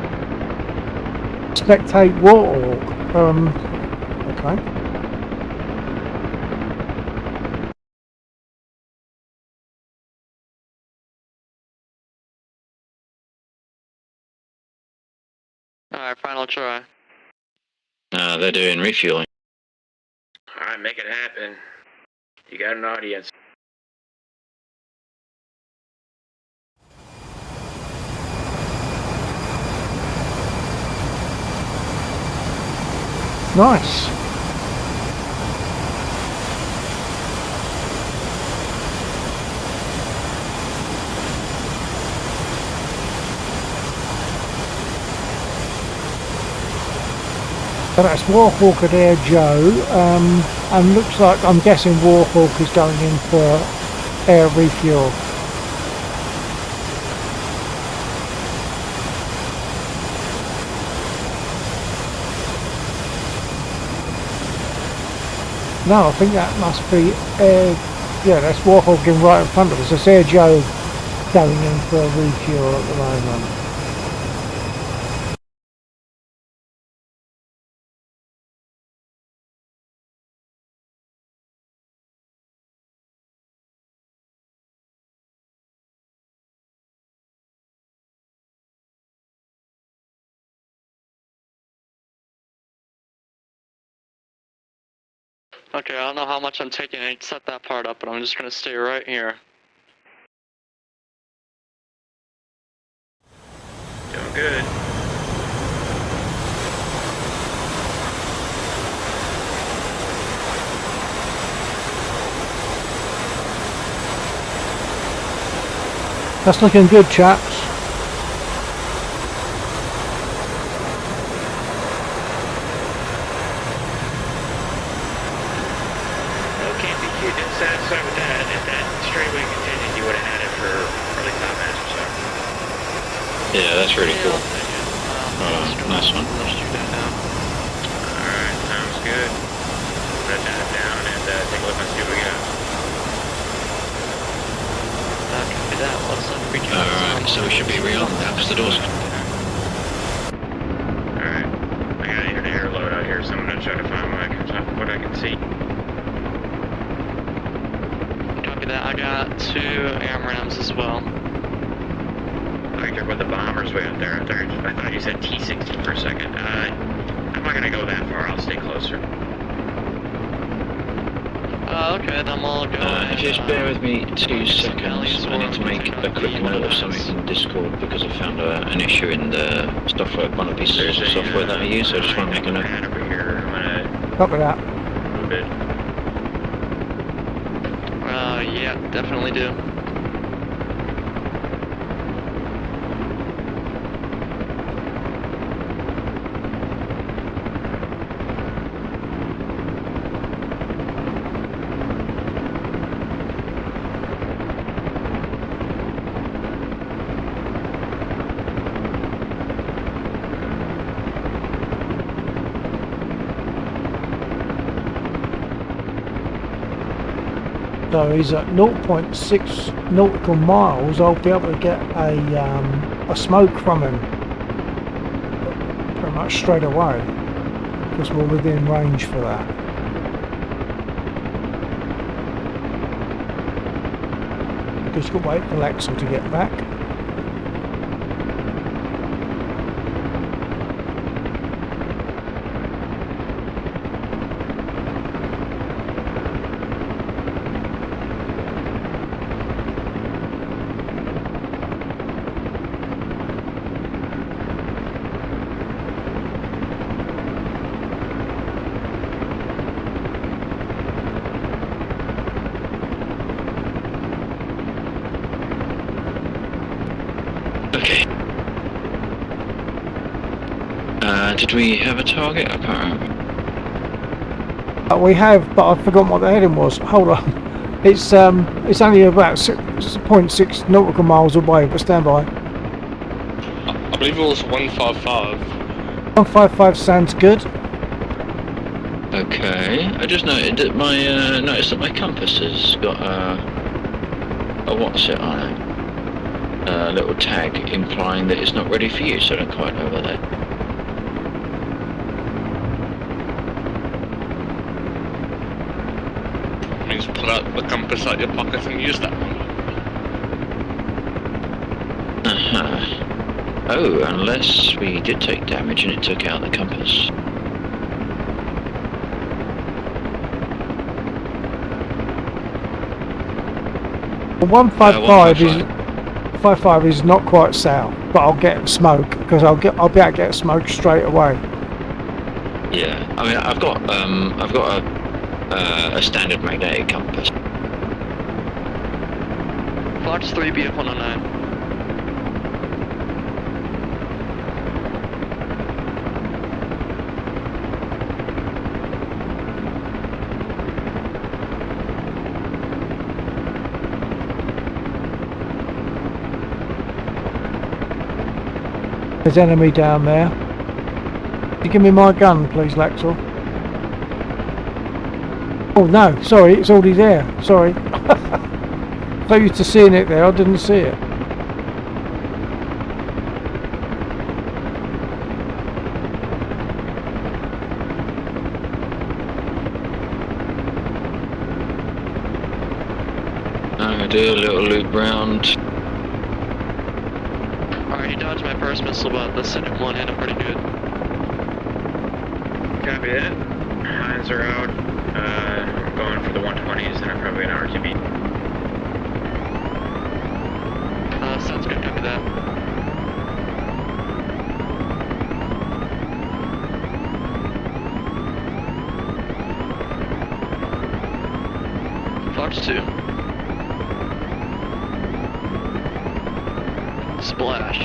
Spectate Warhawk. Okay. Alright, final try. They're doing refueling. Alright, make it happen. You got an audience. Nice. So that's Warhawk at Air Joe, and looks like, I'm guessing Warhawk is going in for air refuel. No, I think that must be Air... Yeah, that's Warhogging right in front of us. It's Air Joe going in for a refuel at the moment. Okay, I don't know how much I'm taking. I set that part up, but I'm just gonna stay right here. Doing good. That's looking good, chaps. Okay, be cute and satisfied with that. If that straightaway continued, you would have had it for probably 5 minutes or so. Yeah, that's really cool. Nice one. Let's do that now. Alright, sounds good. Put that down and take a look and see what we got. Copy that. Let's reach out. Alright, so we should be real. That's the doors. Alright. I got an air load out here, so I'm gonna try to find what I can see. Copy that. I got 2 AMRAAMs as well. Alright, there were the bombers way out there. I thought you said T-60 for a second. I'm not gonna go that far. I'll stay closer. Okay, then we'll go. Just bear with me 2 seconds. I need to make a quick note of something in Discord because I found an issue in the software, one of these pieces of software that I use, so I just want to make a note. Over here. I'm gonna Copy that. move it. Yeah, definitely do. So he's at 0.6 nautical miles. I'll be able to get a smoke from him pretty much straight away because we're within range for that. Just got to wait for Lexel to get back. Okay. Did we have a target? I can't remember. We have, but I've forgotten what the heading was. Hold on. It's only about 0.6 nautical miles away, but stand by. I believe it was 155. 155 sounds good. Okay. I just noted that noticed that my compass has got a what's it on it? A little tag implying that it's not ready for use. I don't quite know about that. Means pull out the compass out your pocket and use that one. Oh, unless we did take damage and it took out the compass. The 155 is not quite south, but I'll get smoke because I'll be able to get smoke straight away. Yeah, I mean I've got a standard magnetic compass. Fox 3 BF 109. There's enemy down there. Can you give me my gun, please, Lexel? Oh no, sorry, it's already there. Sorry. Thought you were seeing it there, I didn't see it. I'm gonna do a little loop round. Alright, he dodged my first missile, but the second one hit him pretty good. Copy that. Eyes are out. I'm going for the 120s and I'm probably an RTB. Sounds good, copy that. Fox 2. Splash.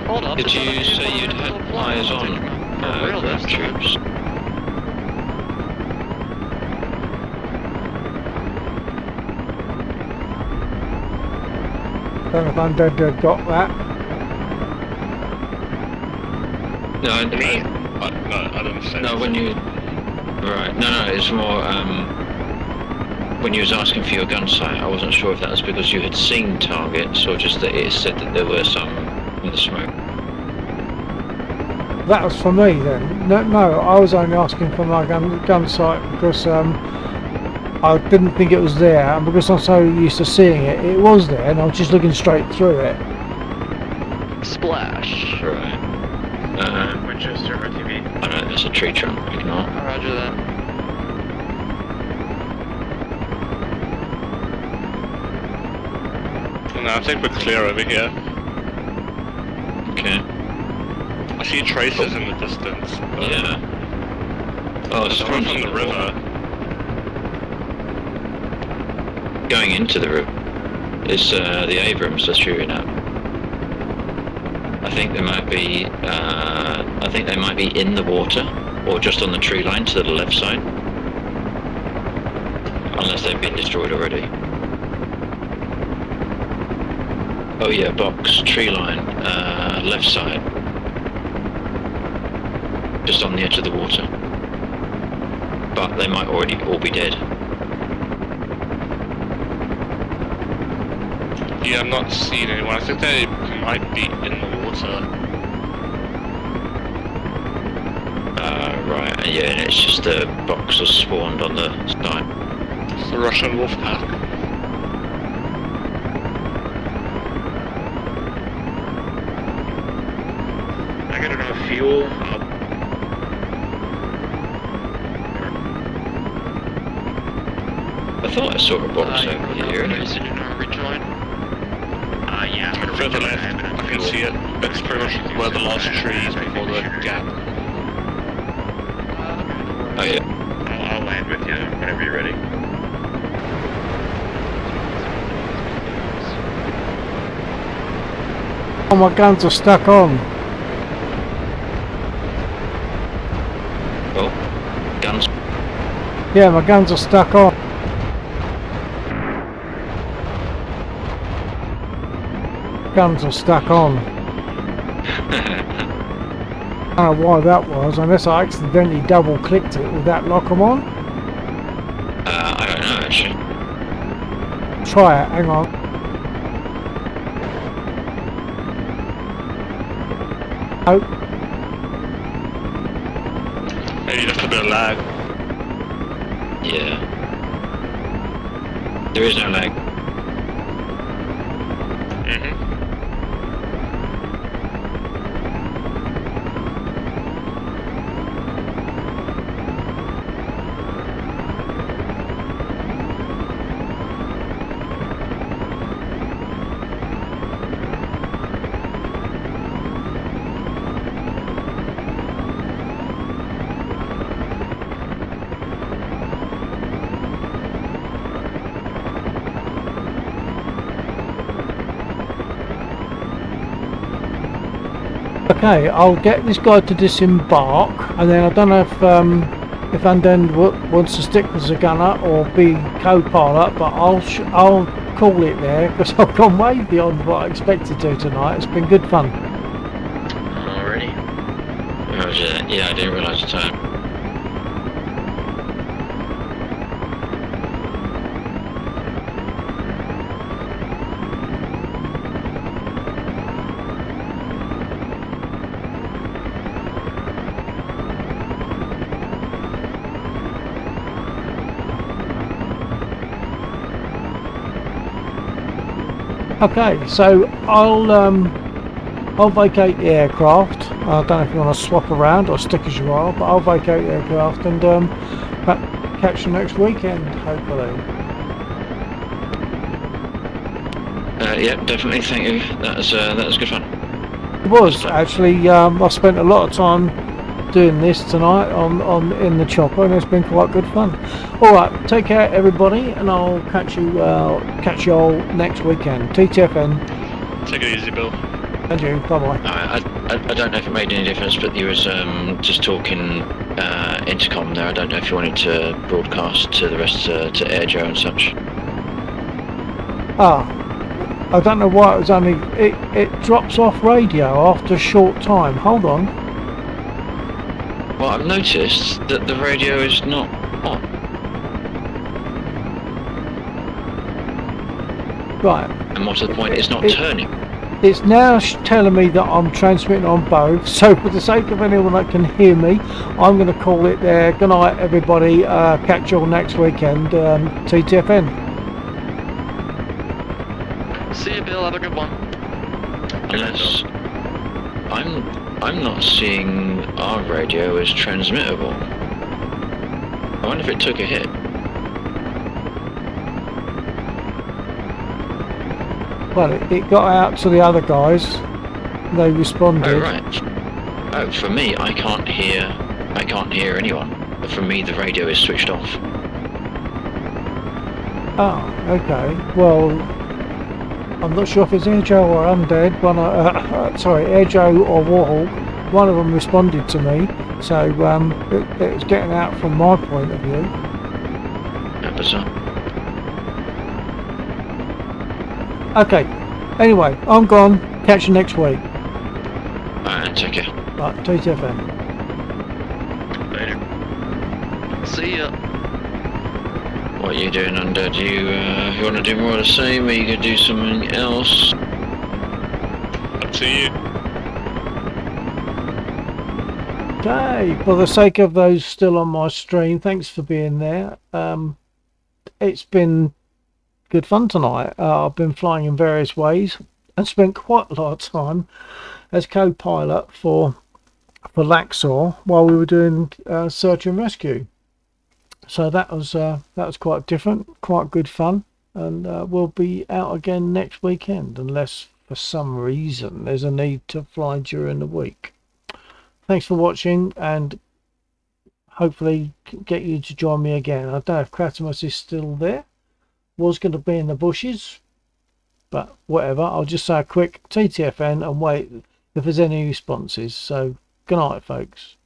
Hold up. Did you say you'd had eyes on ground troops? Don't know if Undead got that. No, I don't say. no, when you... Right, no, it's more, when you was asking for your gun sight, I wasn't sure if that was because you had seen targets, or just that it said that there were some in the smoke. That was for me then. No, I was only asking for my gun sight because I didn't think it was there, and because I'm so used to seeing it, it was there, and I was just looking straight through it. Splash. Right. Winchester RTB. I know, there's a tree trunk, ignore. Roger that. No, I think we're clear over here. Okay. I see traces in the distance. But Yeah. Oh, it's coming from the river. Going into the river. It's the Abrams they're shooting at. I think they might be. I think they might be in the water, or just on the tree line to the left side, unless they've been destroyed already. Oh yeah, box tree line, left side, just on the edge of the water. But they might already all be dead. Yeah, I'm not seeing anyone. I think they might be in the water. Right, yeah, and it's just the box was spawned on the side. It's the Russian wolf pack. I got enough fuel. I thought I saw a box over here. Is it in rejoin? Yeah, I'm gonna Further rejoin. left, I have enough I can fuel. see it. It's pretty much where the last tree is before the gap. Oh yeah. I'll land with you whenever you're ready. Oh, my guns are stuck on. Oh, guns. Yeah, my guns are stuck on. Guns are stuck on. I don't know why that was, unless I accidentally double clicked it. Would that lock them on? I don't know actually. Try it, hang on. Oh, Maybe just a bit of lag. Yeah. There is no lag. Okay, I'll get this guy to disembark, and then I don't know if Anden wants to stick as a gunner or be co-pilot, but I'll call it there because I've gone way beyond what I expected to tonight. It's been good fun. Alrighty. Yeah, I didn't realise the time. Okay, so I'll vacate the aircraft. I don't know if you want to swap around or stick as you are, but I'll vacate the aircraft and catch you next weekend, hopefully. Yeah, definitely. Thank you. That was good fun. It was actually. I spent a lot of time doing this tonight in the chopper, and it's been quite good fun. All right, take care, everybody, and I'll catch you all next weekend. TTFN. Take it easy, Bill. And you. Bye bye. I don't know if it made any difference, but you was just talking intercom there. I don't know if you wanted to broadcast to the rest to AirJoe and such. Ah, I don't know why it was only. It drops off radio after a short time. Hold on. Well, I've noticed that the radio is not on. Right. And what's the point? It's not turning. It's now telling me that I'm transmitting on both. So for the sake of anyone that can hear me, I'm going to call it there. Good night, everybody. Catch you all next weekend. TTFN. See you, Bill. Have a good one. Unless I'm not seeing our radio as transmittable. I wonder if it took a hit. Well, it got out to the other guys. They responded. Oh right. Oh, for me, I can't hear anyone. For me, the radio is switched off. Oh, okay. Well, I'm not sure if it's AirJoe or Undead. Sorry, AirJoe or Warhawk. One of them responded to me, so it was getting out from my point of view. How bizarre. Okay. Anyway, I'm gone. Catch you next week. Alright, take care. Right, TTFN. Later. See ya. What are you doing, Undead? You want to do more of the same, or you gonna do something else? Up to you. Okay, for the sake of those still on my stream, thanks for being there. It's been good fun tonight. I've been flying in various ways and spent quite a lot of time as co-pilot for Laxor while we were doing search and rescue. So that was quite different, quite good fun, and we'll be out again next weekend unless for some reason there's a need to fly during the week. Thanks for watching, and hopefully get you to join me again. I don't know if Cratimus is still there. Was going to be in the bushes, but whatever. I'll just say a quick TTFN and wait if there's any responses. So good night, folks.